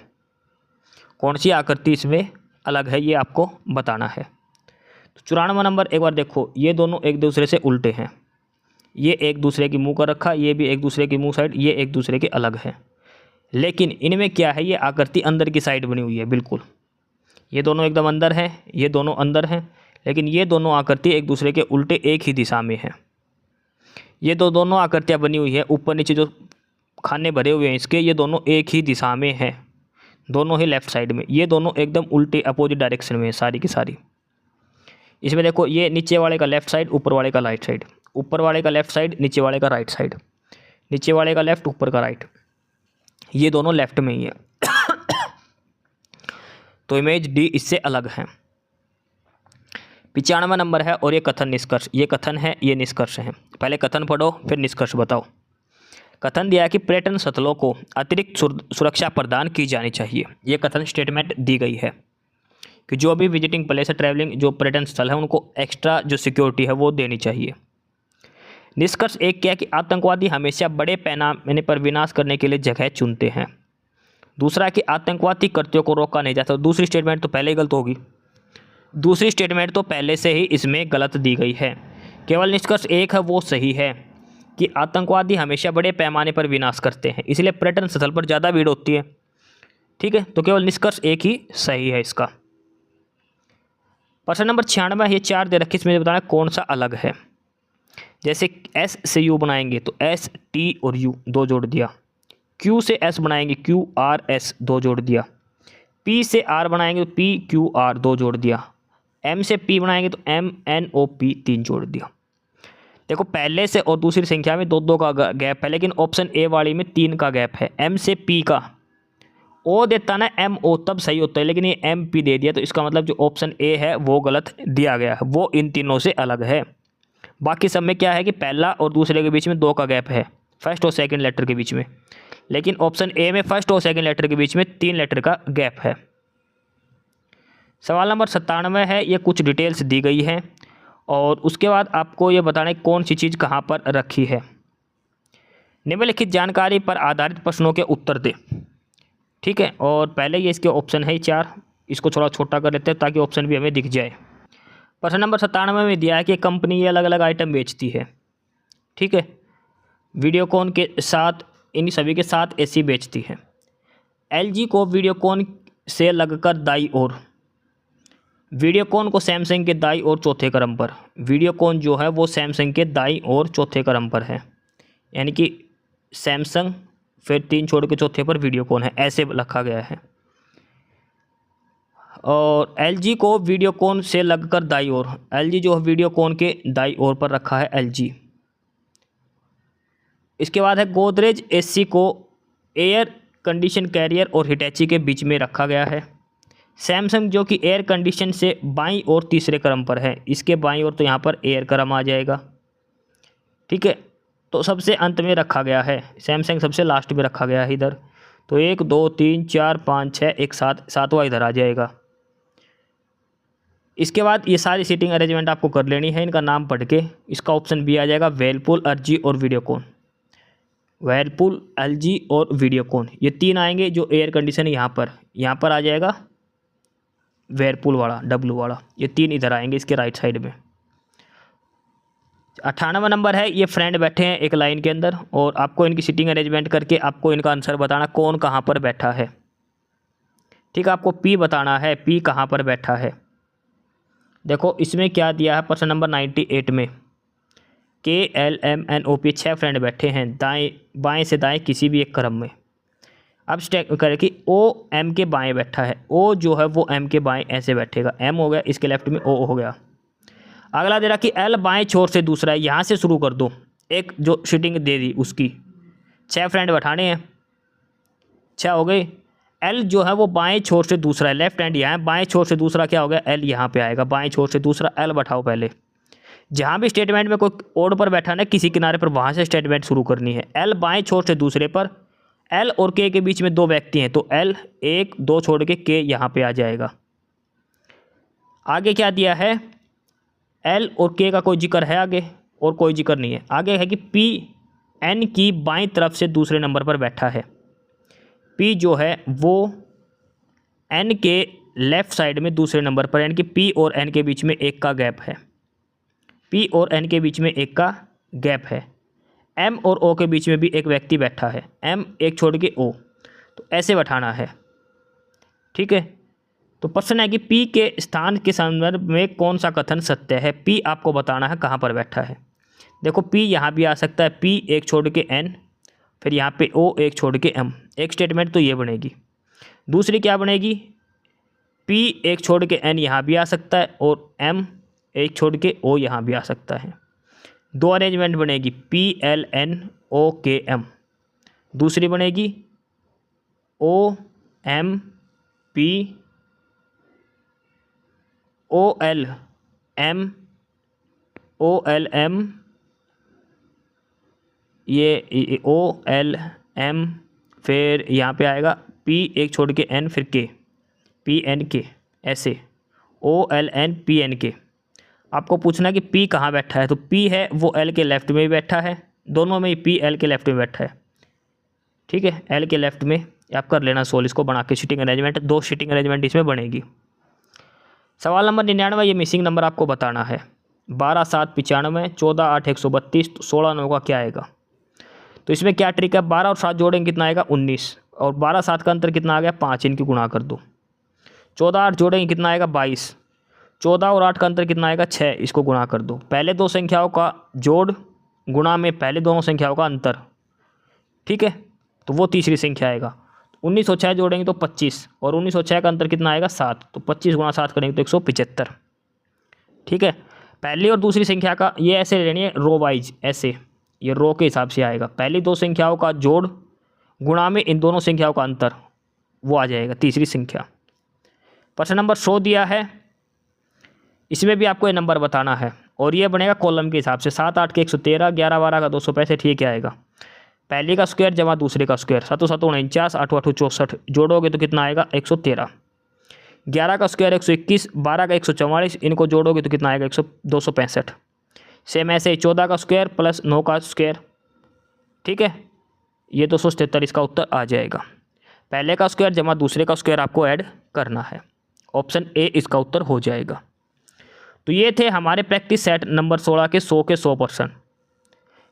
कौन सी आकृति इसमें अलग है ये आपको बताना है। तो 94 नंबर एक बार देखो, ये दोनों एक दूसरे से उल्टे हैं। ये एक दूसरे की मुंह कर रखा, ये भी एक दूसरे की मुंह साइड, ये एक दूसरे के अलग है। लेकिन इनमें क्या है, ये आकृति अंदर की साइड बनी हुई है बिल्कुल। ये दोनों एकदम अंदर हैं, ये दोनों अंदर हैं, लेकिन ये दोनों आकृति एक दूसरे के उल्टे एक ही दिशा में हैं। ये दोनों आकृतियाँ बनी हुई है, ऊपर नीचे जो खाने भरे हुए हैं इसके, ये दोनों एक ही दिशा में हैं, दोनों ही लेफ़्ट साइड में। ये दोनों एकदम उल्टे अपोजिट डायरेक्शन में है सारी की सारी। इसमें देखो, ये नीचे वाले का लेफ़्ट साइड, ऊपर वाले का राइट साइड, ऊपर वाले का लेफ़्ट साइड, नीचे वाले का राइट साइड, नीचे वाले का लेफ़्ट, ऊपर का राइट, ये दोनों लेफ़्ट में ही है। तो इमेज डी इससे अलग है। 95 नंबर है और ये कथन निष्कर्ष, ये कथन है ये निष्कर्ष है। पहले कथन पढ़ो फिर निष्कर्ष बताओ। कथन दिया कि पर्यटन स्थलों को अतिरिक्त सुरक्षा प्रदान की जानी चाहिए। ये कथन स्टेटमेंट दी गई है कि जो भी विजिटिंग प्लेस है, ट्रैवलिंग जो पर्यटन स्थल है, उनको एक्स्ट्रा जो सिक्योरिटी है वो देनी चाहिए। निष्कर्ष एक क्या कि आतंकवादी हमेशा बड़े पैमाने पर विनाश करने के लिए जगह चुनते हैं। दूसरा कि आतंकवादी कृत्यों को रोका नहीं जाता। दूसरी स्टेटमेंट तो पहले ही गलत होगी, दूसरी स्टेटमेंट तो पहले से ही इसमें गलत दी गई है। केवल निष्कर्ष एक है वो सही है कि आतंकवादी हमेशा बड़े पैमाने पर विनाश करते हैं, इसलिए पर्यटन स्थल पर ज़्यादा भीड़ होती है। ठीक है, तो केवल निष्कर्ष एक ही सही है इसका। प्रश्न नंबर 96, ये 4 दे रखे, इसमें बताना कौन सा अलग है। जैसे एस से यू बनाएंगे तो एस टी और यू 2 जोड़ दिया। क्यू से एस बनाएंगे क्यू आर एस 2 जोड़ दिया। पी से आर बनाएंगे तो पी क्यू आर 2 जोड़ दिया। एम से पी बनाएंगे तो एम एन ओ पी 3 जोड़ दिया। देखो, पहले से और दूसरी संख्या में 2-2 का गैप है, लेकिन ऑप्शन ए वाली में 3 का गैप है। एम से पी का ओ देता ना एम ओ तब सही होता है, लेकिन ये एम पी दे दिया, तो इसका मतलब जो ऑप्शन ए है वो गलत दिया गया है, वो इन तीनों से अलग है। बाकी सब में क्या है कि पहला और दूसरे के बीच में 2 का गैप है, फर्स्ट और सेकंड लेटर के बीच में, लेकिन ऑप्शन ए में फर्स्ट और सेकंड लेटर के बीच में 3 लेटर का गैप है। सवाल नंबर 97 है, ये कुछ डिटेल्स दी गई हैं और उसके बाद आपको ये बताना है कौन सी चीज़ कहाँ पर रखी है। निम्नलिखित जानकारी पर आधारित प्रश्नों के उत्तर दे। ठीक है, और पहले ये इसके ऑप्शन है 4, इसको थोड़ा छोटा कर लेते हैं ताकि ऑप्शन भी हमें दिख जाए। प्रश्न नंबर 97 में दिया है कि कंपनी ये अलग अलग आइटम बेचती है। ठीक है, वीडियोकॉन के साथ इन सभी के साथ एसी बेचती है। एलजी को वीडियोकॉन से लगकर दाई और, वीडियोकॉन को सैमसंग के दाई और चौथे क्रम पर, वीडियोकॉन जो है वो सैमसंग के दाई और चौथे क्रम पर है, यानी कि सैमसंग फिर 3 छोड़ के चौथे पर वीडियोकॉन है, ऐसे रखा गया है। और एलजी को वीडियोकॉन से लगकर दाई और, एलजी जो है वीडियोकॉन के दाई और पर रखा है एलजी। इसके बाद है गोदरेज एसी को एयर कंडीशन कैरियर और हिटैची के बीच में रखा गया है। सैमसंग जो कि एयर कंडीशन से बाईं और तीसरे क्रम पर है, इसके बाईं और तो यहाँ पर एयर क्रम आ जाएगा। ठीक है, तो सबसे अंत में रखा गया है, सैमसंग सबसे लास्ट में रखा गया है इधर। तो 1 2 3 4 5 6 एक साथ, सातवां इधर आ जाएगा। इसके बाद ये सारी सीटिंग अरेंजमेंट आपको कर लेनी है, इनका नाम पढ़ के। इसका ऑप्शन बी आ जाएगा व्हर्लपूल, एलजी और वीडियोकॉन। व्हर्लपूल, एलजी और वीडियोकॉन ये 3 आएंगे। जो एयर कंडीशन है यहाँ पर आ जाएगा व्हर्लपूल वाला, डब्लू वाला, ये 3 इधर आएंगे इसके राइट साइड में। 98वां नंबर है, ये फ्रेंड बैठे हैं एक लाइन के अंदर और आपको इनकी सीटिंग अरेंजमेंट करके आपको इनका आंसर बताना कौन कहाँ पर बैठा है। ठीक है, आपको पी बताना है, पी कहाँ पर बैठा है। देखो इसमें क्या दिया है, प्रश्न नंबर 98 में KLMNOP 6 फ्रेंड बैठे हैं दाएं बाएं से दाएं किसी भी एक क्रम में। अब स्टेप करें कि O M के बाएं बैठा है, O जो है वो M के बाएं ऐसे बैठेगा, M हो गया, इसके लेफ्ट में O हो गया। अगला दे रहा कि L बाएं छोर से दूसरा है, यहाँ से शुरू कर दो, एक जो सीटिंग दे दी उसकी 6 फ्रेंड बैठाने हैं, 6 हो गए। L जो है वो बाएं छोर से दूसरा है, लेफ्ट हैंड यहाँ है, बाएं छोर से दूसरा क्या हो गया, L यहाँ पे आएगा, बाएं छोर से दूसरा L बैठाओ। पहले जहाँ भी स्टेटमेंट में कोई ओड पर बैठा ना किसी किनारे पर, वहाँ से स्टेटमेंट शुरू करनी है। L बाएं छोर से दूसरे पर, L और K के बीच में 2 व्यक्ति हैं तो L 1 2 छोड़ के K यहाँ पे आ जाएगा। आगे क्या दिया है, L और K का कोई जिक्र है आगे, और कोई जिक्र नहीं है। आगे है कि P N की बाईं तरफ से दूसरे नंबर पर बैठा है, P जो है वो N के लेफ़्ट साइड में दूसरे नंबर पर, यानी कि P और N के बीच में 1 का गैप है, P और N के बीच में 1 का गैप है। M और O के बीच में भी एक व्यक्ति बैठा है, M 1 छोड़ के O, तो ऐसे बैठाना है। ठीक है, तो प्रश्न है कि P के स्थान के संदर्भ में कौन सा कथन सत्य है। P आपको बताना है कहाँ पर बैठा है। देखो P यहाँ भी आ सकता है, P 1 छोड़ के N, फिर यहाँ पे O 1 छोड़ के M, एक स्टेटमेंट तो ये बनेगी। दूसरी क्या बनेगी, P 1 छोड़ के N यहाँ भी आ सकता है और M 1 छोड़ के O यहाँ भी आ सकता है। 2 अरेंजमेंट बनेगी, PLNOKM। दूसरी बनेगी OMPOLM, ये OLM, फिर यहाँ पे आएगा P 1 छोड़ के N, फिर K, PNK, ऐसे OLNPNK। आपको पूछना कि P कहाँ बैठा है, तो P है वो L के लेफ्ट में ही बैठा है, दोनों में ही P L के लेफ्ट में बैठा है। ठीक है, L के लेफ्ट में आप कर लेना सोल्व इसको बना के सीटिंग अरेंजमेंट, 2 सीटिंग अरेंजमेंट इसमें बनेगी। सवाल नंबर 99, ये मिसिंग नंबर आपको बताना है। 12 7 95, 14 8 132, तो 16 9 का क्या आएगा। तो इसमें क्या ट्रिक है, 12 और 7 जोड़ेंगे कितना आएगा 19, और 12 7 का अंतर कितना आ गया 5, इनकी गुणा कर दो। 14 8 जोड़ेंगे कितना आएगा 22, 14 और 8 का अंतर कितना आएगा 6, इसको गुणा कर दो। पहले 2 संख्याओं का जोड़ गुणा में पहले दोनों संख्याओं का अंतर, ठीक है, तो वो तीसरी संख्या आएगा। 19 और 6 जोड़ेंगे तो 25, और 19 और 6 का अंतर कितना आएगा 7, तो 25 गुणा 7 करेंगे तो 175। ठीक है, पहली और दूसरी संख्या का ये ऐसे लेनी है रो वाइज, ऐसे ये रो के हिसाब से आएगा। पहली 2 संख्याओं का जोड़ गुणा में इन दोनों संख्याओं का अंतर, वो आ जाएगा तीसरी संख्या। प्रश्न नंबर 100 दिया है, इसमें भी आपको ये नंबर बताना है और ये बनेगा कॉलम के हिसाब से। 7 8 के 113, 11 12 का 265, ये क्या आएगा, पहले का स्क्वायर जमा दूसरे का स्क्वायर, 7 7 49, 8 8 64, जोड़ोगे तो कितना आएगा 113। 11 का स्क्वायर 121, 12 का 144, इनको जोड़ोगे तो कितना आएगा 265। सेम ऐसे ही 14 का स्क्वायर प्लस 9 का स्क्वायर, ठीक है, ये 277, इसका उत्तर आ जाएगा। पहले का स्क्वायर जमा दूसरे का स्क्वायर आपको ऐड करना है, ऑप्शन ए इसका उत्तर हो जाएगा। तो ये थे हमारे प्रैक्टिस सेट नंबर 16 के 100 के 100%।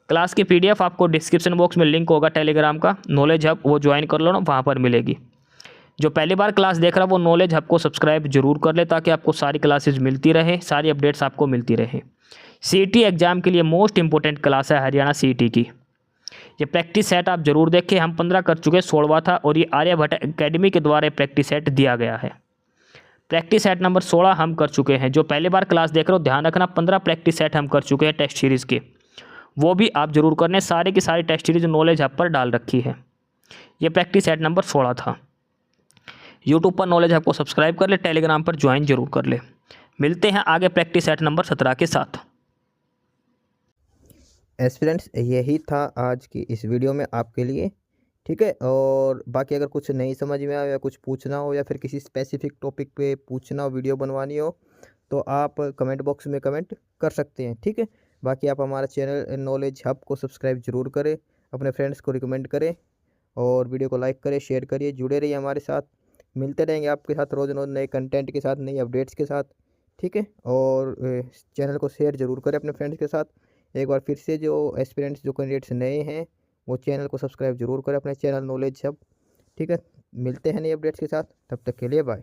क्लास की PDF आपको डिस्क्रिप्शन बॉक्स में लिंक होगा टेलीग्राम का, नॉलेज हब, वो ज्वाइन कर लो ना, वहाँ पर मिलेगी। जो पहली बार क्लास देख रहा है वो नॉलेज हब को सब्सक्राइब जरूर कर ले, ताकि आपको सारी क्लासेज मिलती रहे, सारी अपडेट्स आपको मिलती रहे। CET एग्जाम के लिए मोस्ट इंपॉर्टेंट क्लास है हरियाणा CET की। ये प्रैक्टिस सेट आप जरूर देखें, हम 15 कर चुके, 16वां था, और ये आर्यभट्ट एकेडमी के द्वारा प्रैक्टिस सेट दिया गया है। प्रैक्टिस सेट नंबर 16 हम कर चुके हैं। जो पहली बार क्लास देख रहे हो ध्यान रखना, 15 प्रैक्टिस सेट हम कर चुके हैं टेस्ट सीरीज़ के, वो भी आप जरूर करने। सारे की सारी टेस्ट सीरीज नॉलेज हब पर डाल रखी है। ये प्रैक्टिस सेट नंबर 16 था। यूट्यूब पर नॉलेज हब को सब्सक्राइब कर ले, टेलीग्राम पर ज्वाइन जरूर कर ले। मिलते हैं आगे प्रैक्टिस सेट नंबर 17 के साथ। एस्पिरेंट्स, यही था आज की इस वीडियो में आपके लिए, ठीक है। और बाकी अगर कुछ नहीं समझ में आया या कुछ पूछना हो या फिर किसी स्पेसिफिक टॉपिक पे पूछना हो, वीडियो बनवानी हो, तो आप कमेंट बॉक्स में कमेंट कर सकते हैं, ठीक है। बाकी आप हमारा चैनल नॉलेज हब को सब्सक्राइब जरूर करें, अपने फ्रेंड्स को रिकमेंड करें, और वीडियो को लाइक करें, शेयर करिए, जुड़े रहिए हमारे साथ। मिलते रहेंगे आपके साथ रोज़ रोज़ नए कंटेंट के साथ, नई अपडेट्स के साथ, ठीक है। और चैनल को शेयर ज़रूर करें अपने फ्रेंड्स के साथ। एक बार फिर से जो एस्पिरेंट्स जो कैंडिडेट्स नए हैं वो चैनल को सब्सक्राइब जरूर करें, अपने चैनल नॉलेज हब। ठीक है, मिलते हैं नए अपडेट्स के साथ, तब तक के लिए बाय।